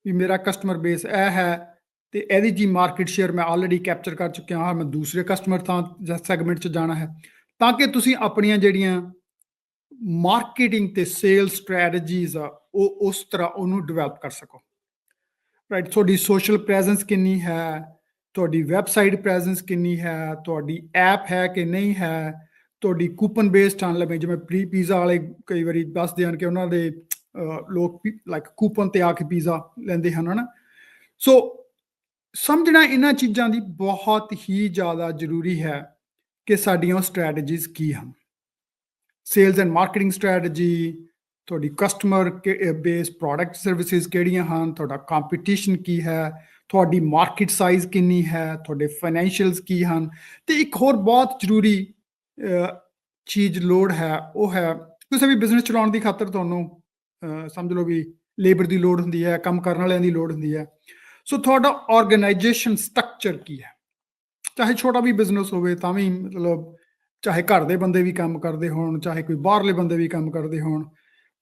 ਵੀ ਮੇਰਾ ਕਸਟਮਰ ਬੇਸ ਇਹ ਹੈ ਤੇ ਇਹਦੀ ਜੀ ਮਾਰਕੀਟ ਸ਼ੇਅਰ ਮੈਂ ਆਲਰੇਡੀ ਕੈਪਚਰ ਕਰ ਚੁੱਕਿਆ ਹਾਂ, ਮੈਂ ਦੂਸਰੇ ਕਸਟਮਰ ਥਾਂ ਜਾਂ ਸੈਗਮੈਂਟ 'ਚ ਜਾਣਾ ਹੈ, ਤਾਂ ਕਿ ਤੁਸੀਂ ਆਪਣੀਆਂ ਜਿਹੜੀਆਂ ਮਾਰਕੀਟਿੰਗ ਤੇ ਸੇਲ ਸਟ੍ਰੈਟਜੀਜ਼ ਆ ਉਹ ਉਸ ਤਰ੍ਹਾਂ ਉਹਨੂੰ ਡਿਵੈਲਪ ਕਰ ਸਕੋ, ਰਾਈਟ। ਤੁਹਾਡੀ ਸੋਸ਼ਲ ਪ੍ਰੈਜ਼ੈਂਸ ਕਿੰਨੀ ਹੈ, ਤੁਹਾਡੀ ਵੈਬਸਾਈਟ ਪ੍ਰੈਜ਼ੈਂਸ ਕਿੰਨੀ ਹੈ, ਤੁਹਾਡੀ ਐਪ ਹੈ ਕਿ ਨਹੀਂ ਹੈ, ਤੁਹਾਡੀ ਕੂਪਨ ਬੇਸਡ ਆਨ ਲਵੇ, ਜਿਵੇਂ ਪ੍ਰੀ ਪੀਜ਼ਾ ਵਾਲੇ ਕਈ ਵਾਰੀ ਦੱਸਦੇ ਹਨ ਕਿ ਉਹਨਾਂ ਦੇ ਲੋਕ ਲਾਈਕ ਕੂਪਨ ਤੇ ਆ ਕੇ ਪੀਜ਼ਾ ਲੈਂਦੇ ਹਨ, ਹਨਾ। ਸੋ ਸਮਝਣਾ ਇਹਨਾਂ ਚੀਜ਼ਾਂ ਦੀ ਬਹੁਤ ਹੀ ਜ਼ਿਆਦਾ ਜ਼ਰੂਰੀ ਹੈ ਕਿ ਸਾਡੀਆਂ ਸਟ੍ਰੈਟਜੀਜ਼ ਕੀ ਹਨ। ਸੇਲਸ ਐਂਡ ਮਾਰਕੀਟਿੰਗ ਸਟ੍ਰੈਟਜੀ, ਤੁਹਾਡੀ ਕਸਟਮਰ ਬੇਸ ਪ੍ਰੋਡਕਟ ਸਰਵਿਸਿਜ਼ ਕਿਹੜੀਆਂ ਹਨ, ਤੁਹਾਡਾ ਕੰਪੀਟੀਸ਼ਨ ਕੀ ਹੈ, ਤੁਹਾਡੀ ਮਾਰਕੀਟ ਸਾਈਜ਼ ਕਿੰਨੀ ਹੈ, ਤੁਹਾਡੇ ਫਾਈਨੈਂਸ਼ੀਅਲਸ ਕੀ ਹਨ। ਤੇ ਇੱਕ ਹੋਰ ਬਹੁਤ ਜ਼ਰੂਰੀ ਚੀਜ਼ ਲੋੜ ਹੈ, ਉਹ ਹੈ ਕਿਸੇ ਵੀ ਬਿਜ਼ਨਸ ਚਲਾਉਣ ਦੀ ਖਾਤਰ ਤੁਹਾਨੂੰ ਸਮਝ ਲਓ ਵੀ ਲੇਬਰ ਦੀ ਲੋੜ ਹੁੰਦੀ ਹੈ, ਕੰਮ ਕਰਨ ਵਾਲਿਆਂ ਦੀ ਲੋੜ ਹੁੰਦੀ ਹੈ। ਸੋ ਤੁਹਾਡਾ ਆਰਗੇਨਾਈਜੇਸ਼ਨ ਸਟਰਕਚਰ ਕੀ ਹੈ, ਚਾਹੇ ਛੋਟਾ ਵੀ ਬਿਜ਼ਨਸ ਹੋਵੇ ਤਾਂ ਵੀ, ਮਤਲਬ ਚਾਹੇ ਘਰ ਦੇ ਬੰਦੇ ਵੀ ਕੰਮ ਕਰਦੇ ਹੋਣ, ਚਾਹੇ ਕੋਈ ਬਾਹਰਲੇ ਬੰਦੇ ਵੀ ਕੰਮ ਕਰਦੇ ਹੋਣ,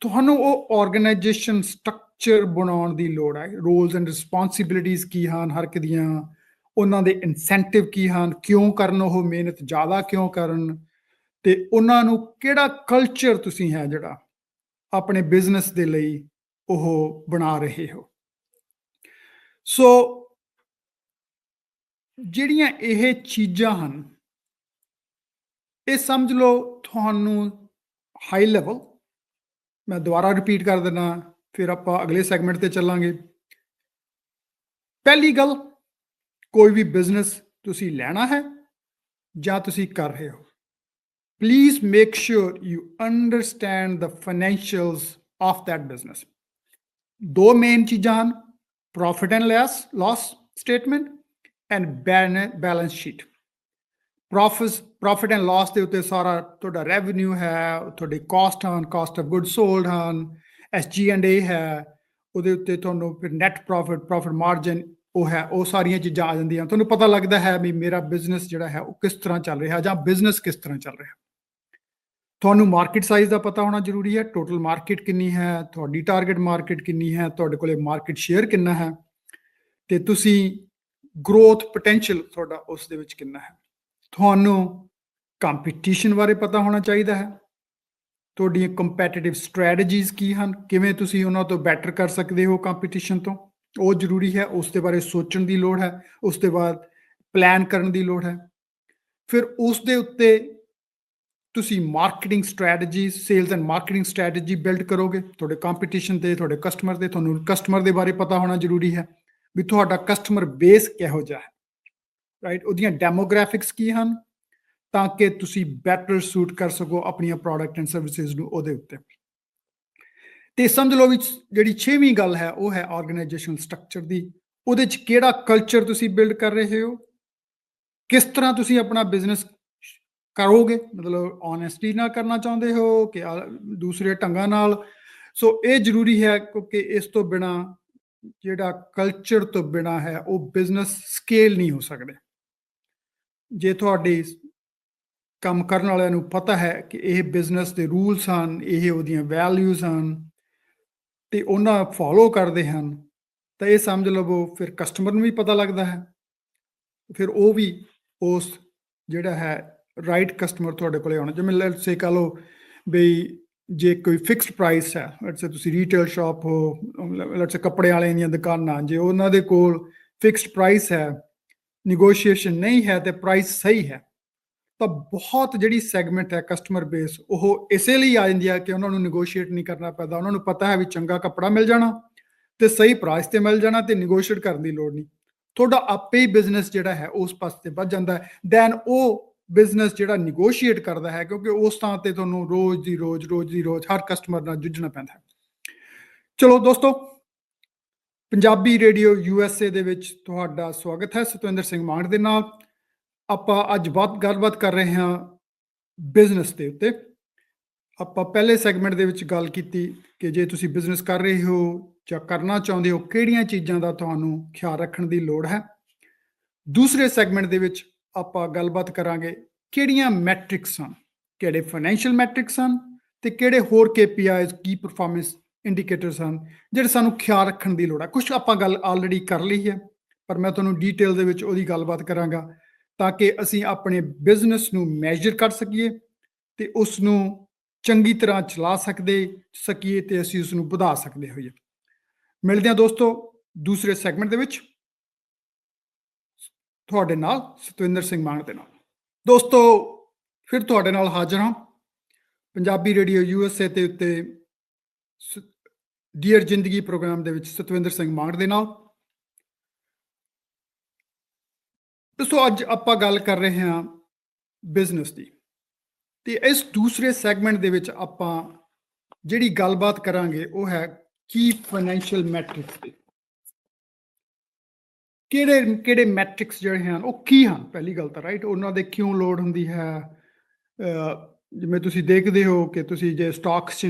ਤੁਹਾਨੂੰ ਉਹ ਆਰਗੇਨਾਈਜੇਸ਼ਨ ਸਟਰਕਚਰ ਬਣਾਉਣ ਦੀ ਲੋੜ ਹੈ। ਰੋਲਸ ਐਂਡ ਰਿਸਪੌਂਸਿਬਿਲਿਟੀਜ਼ ਕੀ ਹਨ ਹਰ ਇੱਕ ਦੀਆਂ, ਉਹਨਾਂ ਦੇ ਇਨਸੈਂਟਿਵ ਕੀ ਹਨ, ਕਿਉਂ ਕਰਨ ਉਹ ਮਿਹਨਤ ਜ਼ਿਆਦਾ ਕਿਉਂ ਕਰਨ, ਤੇ ਉਹਨਾਂ ਨੂੰ ਕਿਹੜਾ ਕਲਚਰ ਤੁਸੀਂ ਹੈ ਜਿਹੜਾ ਆਪਣੇ ਬਿਜ਼ਨਸ ਦੇ ਲਈ ਉਹ ਬਣਾ ਰਹੇ ਹੋ। ਸੋ ਜਿਹੜੀਆਂ ਇਹ ਚੀਜ਼ਾਂ ਹਨ, ਇਹ ਸਮਝ ਲਓ ਤੁਹਾਨੂੰ ਹਾਈ ਲੈਵਲ, ਮੈਂ ਦੁਬਾਰਾ ਰਿਪੀਟ ਕਰ ਦਿੰਦਾ, ਫਿਰ ਆਪਾਂ ਅਗਲੇ ਸੈਗਮੈਂਟ ਤੇ ਚੱਲਾਂਗੇ। ਪਹਿਲੀ ਗੱਲ, ਕੋਈ ਵੀ ਬਿਜ਼ਨਸ ਤੁਸੀਂ ਲੈਣਾ ਹੈ ਜਾਂ ਤੁਸੀਂ ਕਰ ਰਹੇ ਹੋ, please make sure you understand the financials of that business. ਦੋ ਮੇਨ ਚੀਜ਼ਾਂ ਹਨ, profit and loss statement and balance sheet. Profit and loss ਦੇ ਉੱਤੇ ਸਾਰਾ ਤੁਹਾਡਾ ਰੈਵਨਿਊ ਹੈ, ਤੁਹਾਡੇ ਕਾਸਟ ਹਨ, ਕਾਸਟ ਆਫ ਗੁੱਡ ਸੋਲਡ ਹਨ, SG&A ਹੈ, ਉਹਦੇ ਉੱਤੇ ਤੁਹਾਨੂੰ ਫਿਰ ਨੈਟ ਪ੍ਰੋਫਿਟ ਮਾਰਜਨ ਉਹ ਹੈ, ਉਹ ਸਾਰੀਆਂ ਚੀਜ਼ਾਂ ਆ ਜਾਂਦੀਆਂ। ਤੁਹਾਨੂੰ ਪਤਾ ਲੱਗਦਾ ਹੈ ਵੀ ਮੇਰਾ ਬਿਜ਼ਨਸ ਜਿਹੜਾ ਹੈ ਉਹ ਕਿਸ ਤਰ੍ਹਾਂ ਚੱਲ ਰਿਹਾ ਜਾਂ ਬਿਜ਼ਨਸ ਕਿਸ ਤਰ੍ਹਾਂ ਚੱਲ ਰਿਹਾ। ਤੁਹਾਨੂੰ ਮਾਰਕੀਟ ਸਾਈਜ਼ ਦਾ ਪਤਾ ਹੋਣਾ ਜ਼ਰੂਰੀ ਹੈ, ਟੋਟਲ ਮਾਰਕੀਟ ਕਿੰਨੀ ਹੈ, ਤੁਹਾਡੀ ਟਾਰਗੇਟ ਮਾਰਕੀਟ ਕਿੰਨੀ ਹੈ, ਤੁਹਾਡੇ ਕੋਲੇ ਮਾਰਕੀਟ ਸ਼ੇਅਰ ਕਿੰਨਾ ਹੈ, ਤੇ ਤੁਸੀਂ ਗਰੋਥ ਪੋਟੈਂਸ਼ੀਅਲ ਤੁਹਾਡਾ ਉਸ ਦੇ ਵਿੱਚ ਕਿੰਨਾ ਹੈ। ਤੁਹਾਨੂੰ ਕੰਪੀਟੀਸ਼ਨ ਬਾਰੇ ਪਤਾ ਹੋਣਾ ਚਾਹੀਦਾ ਹੈ, ਤੁਹਾਡੀਆਂ ਕੰਪੈਟੀਟਿਵ ਸਟ੍ਰੈਟਜੀਜ਼ ਕੀ ਹਨ, ਕਿਵੇਂ ਤੁਸੀਂ ਉਹਨਾਂ ਤੋਂ ਬੈਟਰ ਕਰ ਸਕਦੇ ਹੋ ਕੰਪੀਟੀਸ਼ਨ ਤੋਂ, ਉਹ ਜ਼ਰੂਰੀ ਹੈ। ਉਸ ਦੇ ਬਾਰੇ ਸੋਚਣ ਦੀ ਲੋੜ ਹੈ, ਉਸ ਤੋਂ ਬਾਅਦ ਪਲਾਨ ਕਰਨ ਦੀ ਲੋੜ ਹੈ। ਫਿਰ ਉਸ ਦੇ ਉੱਤੇ ਤੁਸੀਂ marketing strategy, sales and marketing strategy build ਕਰੋਗੇ। ਤੁਹਾਡੇ ਕੰਪੀਟੀਸ਼ਨ ਤੇ, ਤੁਹਾਡੇ ਕਸਟਮਰ ਤੇ, ਤੁਹਾਨੂੰ ਕਸਟਮਰ ਦੇ ਬਾਰੇ ਪਤਾ ਹੋਣਾ ਜ਼ਰੂਰੀ ਹੈ ਵੀ ਤੁਹਾਡਾ ਕਸਟਮਰ ਬੇਸ ਕਿਹੋ ਜਿਹਾ ਹੈ, ਰਾਈਟ, ਉਹਦੀਆਂ ਡੈਮੋਗ੍ਰਾਫਿਕਸ ਕੀ ਹਨ, ਤਾਂ ਕਿ ਤੁਸੀਂ ਬੈਟਰ ਸੂਟ ਕਰ ਸਕੋ ਆਪਣੀਆਂ ਪ੍ਰੋਡਕਟ ਐਂਡ ਸਰਵਿਸਿਜ਼ ਨੂੰ ਉਹਦੇ ਉੱਤੇ। ਤੇ ਸਮਝ ਲਓ ਵੀ ਜਿਹੜੀ 6ਵੀਂ ਗੱਲ ਹੈ ਉਹ ਹੈ ਆਰਗੇਨਾਈਜੇਸ਼ਨਲ ਸਟਰਕਚਰ ਦੀ। ਉਹਦੇ 'ਚ ਕਿਹੜਾ ਕਲਚਰ ਤੁਸੀਂ ਬਿਲਡ ਕਰ ਰਹੇ ਹੋ, ਕਿਸ ਤਰ੍ਹਾਂ ਤੁਸੀਂ ਆਪਣਾ ਬਿਜ਼ਨਸ ਕਰੋਗੇ, ਮਤਲਬ ਓਨੈਸਟੀ ਨਾਲ ਕਰਨਾ ਚਾਹੁੰਦੇ ਹੋ ਕਿ ਦੂਸਰੇ ਢੰਗਾਂ ਨਾਲ। ਸੋ ਇਹ ਜ਼ਰੂਰੀ ਹੈ, ਕਿਉਂਕਿ ਇਸ ਤੋਂ ਬਿਨਾ, ਜਿਹੜਾ ਕਲਚਰ ਤੋਂ ਬਿਨਾ ਹੈ, ਉਹ ਬਿਜ਼ਨਸ ਸਕੇਲ ਨਹੀਂ ਹੋ ਸਕਦੇ। ਜੇ ਤੁਹਾਡੇ ਕੰਮ ਕਰਨ ਵਾਲਿਆਂ ਨੂੰ ਪਤਾ ਹੈ ਕਿ ਇਹ ਬਿਜ਼ਨਸ ਦੇ ਰੂਲਸ ਹਨ, ਇਹ ਉਹਦੀਆਂ ਵੈਲਿਊਜ਼ ਹਨ ਤੇ ਉਹਨਾਂ ਫੋਲੋ ਕਰਦੇ ਹਨ, ਤਾਂ ਇਹ ਸਮਝ ਲਵੋ ਫਿਰ ਕਸਟਮਰ ਨੂੰ ਵੀ ਪਤਾ ਲੱਗਦਾ ਹੈ, ਫਿਰ ਉਹ ਵੀ ਉਸ ਜਿਹੜਾ ਹੈ ਰਾਈਟ ਕਸਟਮਰ ਤੁਹਾਡੇ ਕੋਲੇ ਆਉਣਾ। ਜਿਵੇਂ ਲੈਟਸ ਸੇ ਕਹ ਲਓ ਬਈ ਜੇ ਕੋਈ ਫਿਕਸਡ ਪ੍ਰਾਈਸ ਹੈ, ਲੈਟਸ ਸੇ ਤੁਸੀਂ ਰੀਟੇਲ ਸ਼ਾਪ ਹੋ, ਲੈਟਸ ਸੇ ਕੱਪੜੇ ਵਾਲਿਆਂ ਦੀਆਂ ਦੁਕਾਨਾਂ, ਜੇ ਉਹਨਾਂ ਦੇ ਕੋਲ ਫਿਕਸਡ ਪ੍ਰਾਈਸ ਹੈ, ਨੈਗੋਸ਼ੀਏਸ਼ਨ ਨਹੀਂ ਹੈ ਤੇ ਪ੍ਰਾਈਸ ਸਹੀ ਹੈ, ਤਾਂ ਬਹੁਤ ਜਿਹੜੀ ਸੈਗਮੈਂਟ ਹੈ ਕਸਟਮਰ ਬੇਸ, ਉਹ ਇਸੇ ਲਈ ਆ ਜਾਂਦੀ ਹੈ ਕਿ ਉਹਨਾਂ ਨੂੰ ਨੈਗੋਸ਼ੀਏਟ ਨਹੀਂ ਕਰਨਾ ਪੈਂਦਾ। ਉਹਨਾਂ ਨੂੰ ਪਤਾ ਹੈ ਵੀ ਚੰਗਾ ਕੱਪੜਾ ਮਿਲ ਜਾਣਾ ਤੇ ਸਹੀ ਪ੍ਰਾਈਸ ਤੇ ਮਿਲ ਜਾਣਾ ਤੇ ਨੈਗੋਸ਼ੀਏਟ ਕਰਨ ਦੀ ਲੋੜ ਨਹੀਂ। ਤੁਹਾਡਾ ਆਪੇ ਹੀ ਬਿਜ਼ਨਸ ਜਿਹੜਾ ਹੈ ਉਸ ਪਾਸੇ ਤੇ ਵੱਧ ਜਾਂਦਾ ਹੈ ਦੈਨ ਉਹ ਬਿਜ਼ਨਸ ਜਿਹੜਾ ਨੈਗੋਸ਼ੀਏਟ ਕਰਦਾ ਹੈ, ਕਿਉਂਕਿ ਉਸ ਥਾਂ ਤੇ ਤੁਹਾਨੂੰ ਰੋਜ਼ ਦੀ ਰੋਜ਼ ਹਰ ਕਸਟਮਰ ਨਾਲ ਜੂਝਣਾ ਪੈਂਦਾ ਹੈ। ਚਲੋ ਦੋਸਤੋ, ਪੰਜਾਬੀ ਰੇਡੀਓ USA ਦੇ ਵਿੱਚ ਤੁਹਾਡਾ ਸਵਾਗਤ ਹੈ। ਸਤਵਿੰਦਰ ਸਿੰਘ ਮਾਨ ਦੇ ਨਾਲ ਆਪਾਂ ਅੱਜ ਬਹੁਤ ਗੱਲਬਾਤ ਕਰ ਰਹੇ ਹਾਂ ਬਿਜ਼ਨਸ ਦੇ ਉੱਤੇ। ਆਪਾਂ ਪਹਿਲੇ ਸੈਗਮੈਂਟ ਦੇ ਵਿੱਚ ਗੱਲ ਕੀਤੀ ਕਿ ਜੇ ਤੁਸੀਂ ਬਿਜ਼ਨਸ ਕਰ ਰਹੇ ਹੋ ਜਾਂ ਕਰਨਾ ਚਾਹੁੰਦੇ ਹੋ, ਕਿਹੜੀਆਂ ਚੀਜ਼ਾਂ ਦਾ ਤੁਹਾਨੂੰ ਖਿਆਲ ਰੱਖਣ ਦੀ ਲੋੜ ਹੈ। ਦੂਸਰੇ ਸੈਗਮੈਂਟ ਦੇ ਵਿੱਚ ਆਪਾਂ ਗੱਲਬਾਤ ਕਰਾਂਗੇ ਕਿਹੜੀਆਂ ਮੈਟ੍ਰਿਕਸ ਹਨ, ਕਿਹੜੇ ਫਾਈਨੈਂਸ਼ੀਅਲ ਮੈਟ੍ਰਿਕਸ ਹਨ ਤੇ ਕਿਹੜੇ ਹੋਰ KPIs, ਕੀ ਪਰਫਾਰਮੈਂਸ ਇੰਡੀਕੇਟਰਸ ਹਨ ਜਿਹੜੇ ਸਾਨੂੰ ਖਿਆਲ ਰੱਖਣ ਦੀ ਲੋੜ ਹੈ। ਕੁਝ ਆਪਾਂ ਗੱਲ ਆਲਰੇਡੀ ਕਰ ਲਈ ਹੈ, ਪਰ ਮੈਂ ਤੁਹਾਨੂੰ ਡੀਟੇਲ ਦੇ ਵਿੱਚ ਉਹਦੀ ਗੱਲਬਾਤ ਕਰਾਂਗਾ ਤਾਂ ਕਿ ਅਸੀਂ ਆਪਣੇ ਬਿਜ਼ਨਸ ਨੂੰ ਮੈਜਰ ਕਰ ਸਕੀਏ ਤੇ ਉਸ ਨੂੰ ਚੰਗੀ ਤਰ੍ਹਾਂ ਚਲਾ ਸਕੀਏ ਤੇ ਅਸੀਂ ਉਸ ਨੂੰ ਵਧਾ ਸਕਦੇ ਹੋਈਏ। ਮਿਲਦੇ ਹਾਂ ਦੋਸਤੋ ਦੂਸਰੇ ਸੈਗਮੈਂਟ ਦੇ ਵਿੱਚ ਤੁਹਾਡੇ ਨਾਲ, ਸਤਵਿੰਦਰ ਸਿੰਘ ਮਾਨ ਦੇ ਨਾਲ। ਦੋਸਤੋ, ਫਿਰ ਤੁਹਾਡੇ ਨਾਲ ਹਾਜ਼ਰ ਹਾਂ ਪੰਜਾਬੀ ਰੇਡੀਓ USA ਤੇ ਉੱਤੇ ਡੀਅਰ ਜ਼ਿੰਦਗੀ ਪ੍ਰੋਗਰਾਮ ਦੇ ਵਿੱਚ ਸਤਵਿੰਦਰ ਸਿੰਘ ਮਾਨ ਦੇ ਨਾਲ। ਦੋਸਤੋ, ਅੱਜ ਆਪਾਂ ਗੱਲ ਕਰ ਰਹੇ ਹਾਂ ਬਿਜ਼ਨਸ ਦੀ, ਤੇ ਇਸ ਦੂਸਰੇ ਸੈਗਮੈਂਟ ਦੇ ਵਿੱਚ ਆਪਾਂ ਜਿਹੜੀ ਗੱਲਬਾਤ ਕਰਾਂਗੇ ਉਹ ਹੈ ਕੀ ਫਾਈਨੈਂਸ਼ੀਅਲ ਮੈਟ੍ਰਿਕਸ ਦੀ। ਕਿਹੜੇ ਮੈਟ੍ਰਿਕਸ ਜਿਹੜੇ ਹਨ ਉਹ ਕੀ ਹਨ, ਪਹਿਲੀ ਗੱਲ ਤਾਂ, ਰਾਈਟ, ਉਹਨਾਂ ਦੇ ਕਿਉਂ ਲੋੜ ਹੁੰਦੀ ਹੈ। ਜਿਵੇਂ ਤੁਸੀਂ ਦੇਖਦੇ ਹੋ ਕਿ ਤੁਸੀਂ ਜੇ ਸਟਾਕਸ 'ਚ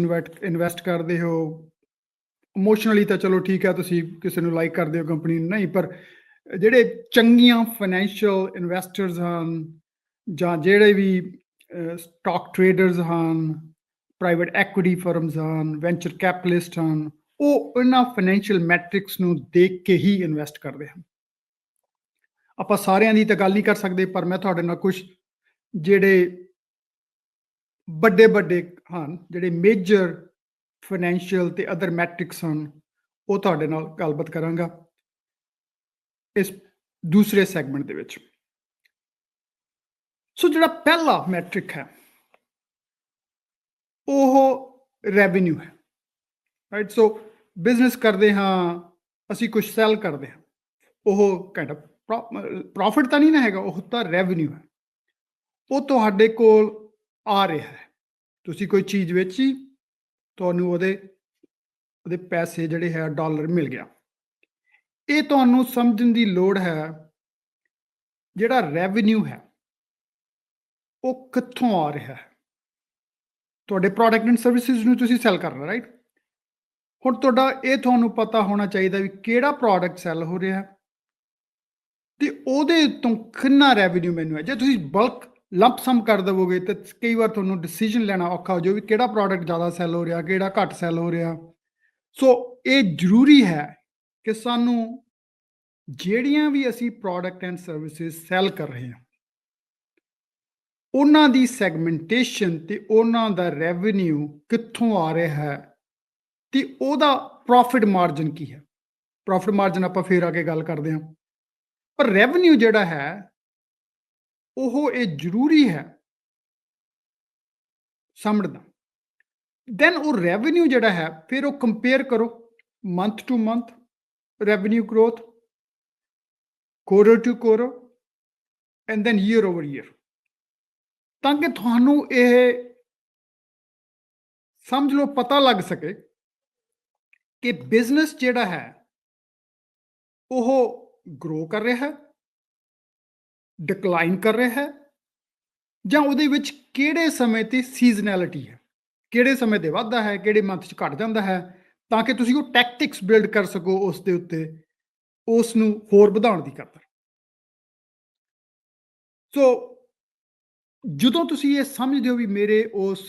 ਇਨਵੈਸਟ ਕਰਦੇ ਹੋ, ਇਮੋਸ਼ਨਲੀ ਤਾਂ ਚਲੋ ਠੀਕ ਹੈ, ਤੁਸੀਂ ਕਿਸੇ ਨੂੰ ਲਾਈਕ ਕਰਦੇ ਹੋ, ਕੰਪਨੀ ਨੂੰ ਨਹੀਂ, ਪਰ ਜਿਹੜੇ ਚੰਗੀਆਂ ਫਾਈਨੈਂਸ਼ੀਅਲ ਇਨਵੈਸਟਰਸ ਹਨ ਜਾਂ ਜਿਹੜੇ ਵੀ ਸਟਾਕ ਟ੍ਰੇਡਰਸ ਹਨ, ਪ੍ਰਾਈਵੇਟ ਐਕੁਇਟੀ ਫਰਮਸ ਹਨ, ਵੈਂਚਰ ਕੈਪੀਟਲਿਸਟ ਹਨ, ਉਹ ਇਹਨਾਂ ਫਾਈਨੈਂਸ਼ੀਅਲ ਮੈਟ੍ਰਿਕਸ ਨੂੰ ਦੇਖ ਕੇ ਹੀ ਇਨਵੈਸਟ ਕਰਦੇ ਹਨ। ਆਪਾਂ ਸਾਰਿਆਂ ਦੀ ਤਾਂ ਗੱਲ ਨਹੀਂ ਕਰ ਸਕਦੇ, ਪਰ ਮੈਂ ਤੁਹਾਡੇ ਨਾਲ ਕੁਝ ਜਿਹੜੇ ਵੱਡੇ ਹਨ, ਜਿਹੜੇ ਮੇਜਰ ਫਾਈਨੈਂਸ਼ੀਅਲ ਤੇ ਅਦਰ ਮੈਟ੍ਰਿਕਸ ਹਨ, ਉਹ ਤੁਹਾਡੇ ਨਾਲ ਗੱਲਬਾਤ ਕਰਾਂਗਾ ਇਸ ਦੂਸਰੇ ਸੈਗਮੈਂਟ ਦੇ ਵਿੱਚ। ਸੋ ਜਿਹੜਾ ਪਹਿਲਾ ਮੈਟ੍ਰਿਕ ਹੈ ਉਹ ਰੈਵਨਿਊ ਹੈ, ਰਾਈਟ। ਸੋ ਬਿਜ਼ਨਸ ਕਰਦੇ ਹਾਂ ਅਸੀਂ, ਕੁਝ ਸੈਲ ਕਰਦੇ ਹਾਂ, ਉਹ ਕਾਈਂਡ ਆਫ ਪ੍ਰੋਫਿਟ ਤਾਂ ਨਹੀਂ ਨਾ ਹੈਗਾ, ਉਹ ਤਾਂ ਰੈਵਨਿਊ ਹੈ। ਉਹ ਤੁਹਾਡੇ ਕੋਲ ਆ ਰਿਹਾ ਹੈ, ਤੁਸੀਂ ਕੋਈ ਚੀਜ਼ ਵੇਚੀ, ਤੁਹਾਨੂੰ ਉਹਦੇ ਪੈਸੇ ਜਿਹੜੇ ਹੈ ਡਾਲਰ ਮਿਲ ਗਿਆ। ਇਹ ਤੁਹਾਨੂੰ ਸਮਝਣ ਦੀ ਲੋੜ ਹੈ ਜਿਹੜਾ ਰੈਵਨਿਊ ਹੈ ਉਹ ਕਿੱਥੋਂ ਆ ਰਿਹਾ ਹੈ। ਤੁਹਾਡੇ ਪ੍ਰੋਡਕਟ ਐਂਡ ਸਰਵਿਸਿਜ਼ ਨੂੰ ਤੁਸੀਂ ਸੈਲ ਕਰਨਾ, ਰਾਈਟ। ਹੁਣ ਤੁਹਾਡਾ ਇਹ ਤੁਹਾਨੂੰ ਪਤਾ ਹੋਣਾ ਚਾਹੀਦਾ ਵੀ ਕਿਹੜਾ ਪ੍ਰੋਡਕਟ ਸੈਲ ਹੋ ਰਿਹਾ ਤੇ ਉਹਦੇ ਤੋਂ ਕਿੰਨਾ ਰੈਵਨਿਊ ਮੈਨੂੰ ਹੈ। ਜੇ ਤੁਸੀਂ ਬਲਕ ਲੰਪ ਸਮ ਕਰ ਦੇਵੋਗੇ ਤਾਂ ਕਈ ਵਾਰ ਤੁਹਾਨੂੰ ਡਿਸੀਜਨ ਲੈਣਾ ਔਖਾ ਹੋ ਜਾਊ ਵੀ ਕਿਹੜਾ ਪ੍ਰੋਡਕਟ ਜ਼ਿਆਦਾ ਸੈਲ ਹੋ ਰਿਹਾ, ਕਿਹੜਾ ਘੱਟ ਸੈਲ ਹੋ ਰਿਹਾ। ਸੋ ਇਹ ਜ਼ਰੂਰੀ ਹੈ ਕਿ ਸਾਨੂੰ ਜਿਹੜੀਆਂ ਵੀ ਅਸੀਂ ਪ੍ਰੋਡਕਟ ਐਂਡ ਸਰਵਿਸਿਜ਼ ਸੈਲ ਕਰ ਰਹੇ ਹਾਂ ਉਹਨਾਂ ਦੀ ਸੈਗਮੈਂਟੇਸ਼ਨ ਤੇ ਉਹਨਾਂ ਦਾ ਰੈਵਨਿਊ ਕਿੱਥੋਂ ਆ ਰਿਹਾ ਹੈ ਤੇ ਉਹਦਾ ਪ੍ਰੋਫਿਟ ਮਾਰਜਨ ਕੀ ਹੈ। ਪ੍ਰੋਫਿਟ ਮਾਰਜਨ ਆਪਾਂ ਫੇਰ ਆ ਕੇ ਗੱਲ ਕਰਦੇ ਹਾਂ, ਪਰ ਰੈਵਨਿਊ ਜਿਹੜਾ ਹੈ ਉਹ ਇਹ ਜ਼ਰੂਰੀ ਹੈ ਸਮਝਣਾ। ਦੈਨ ਉਹ ਰੈਵਨਿਊ ਜਿਹੜਾ ਹੈ ਫਿਰ ਉਹ ਕੰਪੇਅਰ ਕਰੋ month to month revenue growth, quarter to quarter and then year over year, ਤਾਂ ਕਿ ਤੁਹਾਨੂੰ ਇਹ ਸਮਝ ਲਓ ਪਤਾ ਲੱਗ ਸਕੇ ਕਿ ਬਿਜ਼ਨਸ ਜਿਹੜਾ ਹੈ ਉਹ ਗਰੋ ਕਰ ਰਿਹਾ ਹੈ, ਡਿਕਲਾਈਨ ਕਰ ਰਿਹਾ ਹੈ, ਜਾਂ ਉਹਦੇ ਵਿੱਚ ਕਿਹੜੇ ਸਮੇਂ ਤੇ ਸੀਜ਼ਨੈਲਿਟੀ ਹੈ, ਕਿਹੜੇ ਸਮੇਂ ਤੇ ਵੱਧਦਾ ਹੈ, ਕਿਹੜੇ ਮੰਥ 'ਚ ਘਟ ਜਾਂਦਾ ਹੈ, ਤਾਂ ਕਿ ਤੁਸੀਂ ਉਹ ਟੈਕਟਿਕਸ ਬਿਲਡ ਕਰ ਸਕੋ ਉਸ ਦੇ ਉੱਤੇ, ਉਸ ਨੂੰ ਹੋਰ ਵਧਾਉਣ ਦੀ ਖਾਤਰ। ਸੋ ਜਦੋਂ ਤੁਸੀਂ ਇਹ ਸਮਝਦੇ ਹੋ ਵੀ ਮੇਰੇ ਉਸ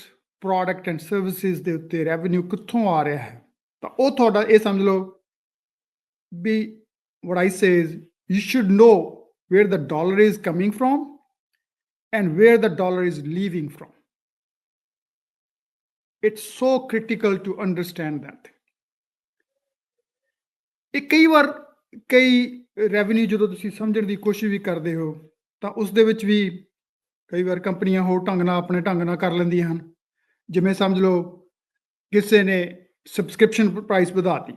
ਪ੍ਰੋਡਕਟ ਐਂਡ ਸਰਵਿਸਿਜ਼ ਦੇ ਉੱਤੇ ਰੈਵਨਿਊ ਕਿੱਥੋਂ ਆ ਰਿਹਾ ਹੈ, ਤਾਂ ਉਹ ਤੁਹਾਡਾ ਇਹ ਸਮਝ ਲਓ ਵੀ what I say is you should know where the dollar is coming from and where the dollar is leaving from. It's so critical to understand that. ਇਹ ਕਈ ਵਾਰ ਕਈ ਰੈਵਨਿਊ ਜਦੋਂ ਤੁਸੀਂ ਸਮਝਣ ਦੀ ਕੋਸ਼ਿਸ਼ ਵੀ ਕਰਦੇ ਹੋ ਤਾਂ ਉਸ ਦੇ ਵਿੱਚ ਵੀ ਕਈ ਵਾਰ ਕੰਪਨੀਆਂ ਹੋਰ ਢੰਗ ਨਾਲ ਆਪਣੇ ਢੰਗ ਨਾਲ ਕਰ ਲੈਂਦੀਆਂ ਹਨ। ਜਿਵੇਂ ਸਮਝ ਲਓ ਕਿਸੇ ਨੇ ਸਬਸਕ੍ਰਿਪਸ਼ਨ ਪ੍ਰਾਈਸ ਵਧਾਤੀ,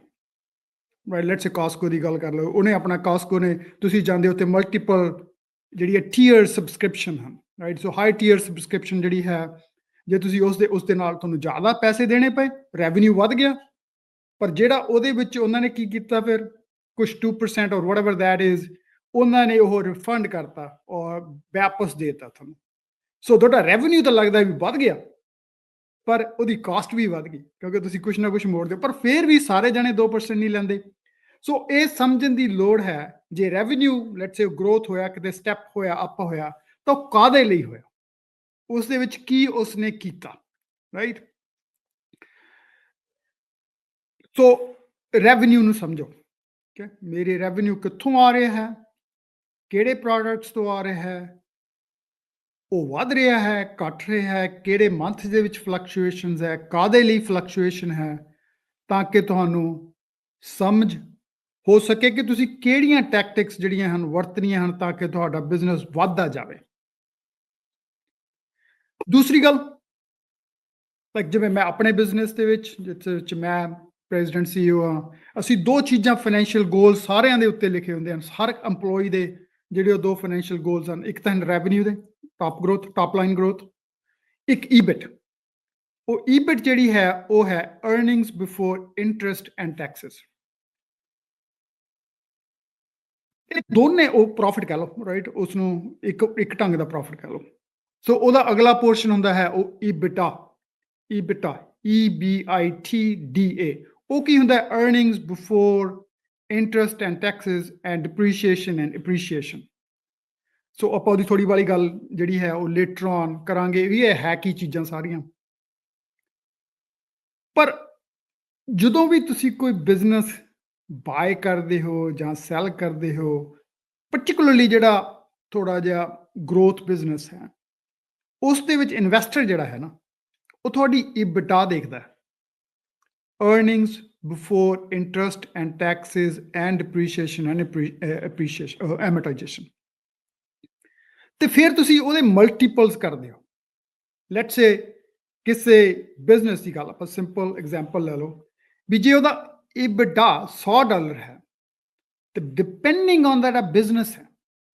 ਰਾਈਟ, ਲੈਟਸ ਸੇ ਕਾਸਕੋ ਦੀ ਗੱਲ ਕਰ ਲਓ, ਉਹਨੇ ਆਪਣਾ ਕਾਸਕੋ ਨੇ, ਤੁਸੀਂ ਜਾਂਦੇ ਹੋ ਤੇ ਮਲਟੀਪਲ ਜਿਹੜੀ ਹੈ ਟੀਅਰ ਸਬਸਕ੍ਰਿਪਸ਼ਨ ਹਨ, right. So high tier subscription ਜਿਹੜੀ ਹੈ, ਜੇ ਤੁਸੀਂ ਉਸ ਦੇ ਨਾਲ ਤੁਹਾਨੂੰ ਜ਼ਿਆਦਾ ਪੈਸੇ ਦੇਣੇ ਪਏ, ਰੈਵਨਿਊ ਵੱਧ ਗਿਆ, ਪਰ ਜਿਹੜਾ ਉਹਦੇ ਵਿੱਚ ਉਹਨਾਂ ਨੇ ਕੀ ਕੀਤਾ ਫਿਰ ਕੁਛ 2% ਔਰ ਵਟਐਵਰ ਦੈਟ ਇਜ਼, ਉਹਨਾਂ ਨੇ ਉਹ ਰਿਫੰਡ ਕਰਤਾ ਔਰ ਵਾਪਸ ਦੇ ਦਿੱਤਾ ਤੁਹਾਨੂੰ। ਸੋ ਤੁਹਾਡਾ ਰੈਵਨਿਊ ਤਾਂ ਲੱਗਦਾ ਵੀ ਵੱਧ ਗਿਆ, ਪਰ ਉਹਦੀ ਕਾਸਟ ਵੀ ਵੱਧ ਗਈ ਕਿਉਂਕਿ ਤੁਸੀਂ ਕੁਛ ਨਾ ਕੁਛ ਮੋੜਦੇ ਹੋ, ਪਰ ਫਿਰ ਵੀ ਸਾਰੇ ਜਣੇ 2% ਨਹੀਂ ਲੈਂਦੇ। ਸੋ ਇਹ ਸਮਝਣ ਦੀ ਲੋੜ ਹੈ, ਜੇ ਰੈਵਨਿਊ ਲੈਟਸ ਸੇ ਗਰੋਥ ਹੋਇਆ, ਕਿਤੇ ਸਟੈਪ ਹੋਇਆ, ਅਪ ਹੋਇਆ, ਤਾਂ ਉਹ ਕਾਹਦੇ ਲਈ ਹੋਇਆ, ਉਸ ਦੇ ਵਿੱਚ ਕੀ ਉਸਨੇ ਕੀਤਾ, ਰਾਈਟ। ਸੋ ਰੈਵਨਿਊ ਨੂੰ ਸਮਝੋ ਕਿ ਮੇਰੇ ਰੈਵਨਿਊ ਕਿੱਥੋਂ ਆ ਰਿਹਾ ਹੈ, ਕਿਹੜੇ ਪ੍ਰੋਡਕਟਸ ਤੋਂ ਆ ਰਿਹਾ ਹੈ, ਉਹ ਵੱਧ ਰਿਹਾ ਹੈ, ਘਟ ਰਿਹਾ ਹੈ, ਕਿਹੜੇ ਮੰਥ ਦੇ ਵਿੱਚ ਫਲਕਚੁਏਸ਼ਨਸ ਹੈ, ਕਾਹਦੇ ਲਈ ਫਲਕਚੁਏਸ਼ਨ ਹੈ, ਤਾਂ ਕਿ ਤੁਹਾਨੂੰ ਸਮਝ ਹੋ ਸਕੇ ਕਿ ਤੁਸੀਂ ਕਿਹੜੀਆਂ ਟੈਕਟਿਕਸ ਜਿਹੜੀਆਂ ਹਨ ਵਰਤਣੀਆਂ ਹਨ ਤਾਂ ਕਿ ਤੁਹਾਡਾ ਬਿਜ਼ਨਸ ਵੱਧਦਾ ਜਾਵੇ। ਦੂਸਰੀ ਗੱਲ, ਜਿਵੇਂ ਮੈਂ ਆਪਣੇ ਬਿਜ਼ਨਸ ਦੇ ਵਿੱਚ, ਜਿਸ ਵਿੱਚ ਮੈਂ ਪ੍ਰੈਜ਼ੀਡੈਂਟ CEO ਹਾਂ, ਅਸੀਂ ਦੋ ਚੀਜ਼ਾਂ ਫਾਈਨੈਂਸ਼ੀਅਲ ਗੋਲ ਸਾਰਿਆਂ ਦੇ ਉੱਤੇ ਲਿਖੇ ਹੁੰਦੇ ਹਨ, ਹਰ EMPLOYEE ਦੇ ਜਿਹੜੇ ਉਹ ਦੋ ਫਾਈਨੈਂਸ਼ੀਅਲ ਗੋਲਸ ਹਨ। ਇੱਕ ਤਾਂ ਰੈਵਨਿਊ ਦੇ top growth, top line growth, ਇੱਕ EBIT। ਉਹ EBIT ਜਿਹੜੀ ਹੈ ਉਹ ਹੈ earnings before interest and Texas. ਇਹ ਦੋਨੇ ਉਹ ਪ੍ਰੋਫਿਟ ਕਹਿ ਲਓ, ਰਾਈਟ, ਉਸ ਨੂੰ ਇੱਕ ਢੰਗ ਦਾ ਪ੍ਰੋਫਿਟ ਕਹਿ ਲਓ। ਸੋ ਉਹਦਾ ਅਗਲਾ ਪੋਰਸ਼ਨ ਹੁੰਦਾ ਹੈ ਉਹ EBITDA, EBITDA, EBITDA। ਉਹ ਕੀ ਹੁੰਦਾ ਹੈ? Earnings before interest and taxes and depreciation and appreciation. So ਆਪਾਂ ਉਹਦੀ ਥੋੜੀ ਵਾਲੀ ਗੱਲ ਜਿਹੜੀ ਹੈ ਉਹ ਲੇਟਰ ਔਨ ਕਰਾਂਗੇ ਵੀ ਇਹ ਹੈ ਕੀ ਚੀਜ਼ਾਂ ਸਾਰੀਆਂ। ਪਰ ਜਦੋਂ ਵੀ ਤੁਸੀਂ ਕੋਈ ਬਿਜ਼ਨਸ ਬਾਏ ਕਰਦੇ ਹੋ ਜਾਂ ਸੈਲ ਕਰਦੇ ਹੋ, ਪਾਰਟਿਕੂਲਰਲੀ ਜਿਹੜਾ ਥੋੜਾ ਜਿਹਾ ਗਰੋਥ ਬਿਜ਼ਨਸ ਹੈ, ਉਸ ਦੇ ਵਿੱਚ ਇਨਵੈਸਟਰ ਜਿਹੜਾ ਹੈ ਨਾ, ਉਹ ਤੁਹਾਡੀ EBITDA ਦੇਖਦਾ ਹੈ, earnings before interest and taxes and depreciation and appreciation, amortization. ਤੇ ਫਿਰ ਤੁਸੀਂ ਉਹਦੇ ਮਲਟੀਪਲਸ ਕਰਦੇ ਹੋ। ਲੈਟਸ ਸੇ ਕਿਸੇ ਬਿਜ਼ਨਸ ਦੀ ਗੱਲ ਆਪਾਂ ਸਿੰਪਲ ਐਗਜ਼ਾਮਪਲ ਲੈ ਲਓ ਵੀ ਜੇ ਉਹਦਾ EBITDA $100 ਹੈ, ਤੇ ਡਿਪੈਂਡਿੰਗ ਔਨ ਦੈਟ ਬਿਜ਼ਨਸ ਹੈ,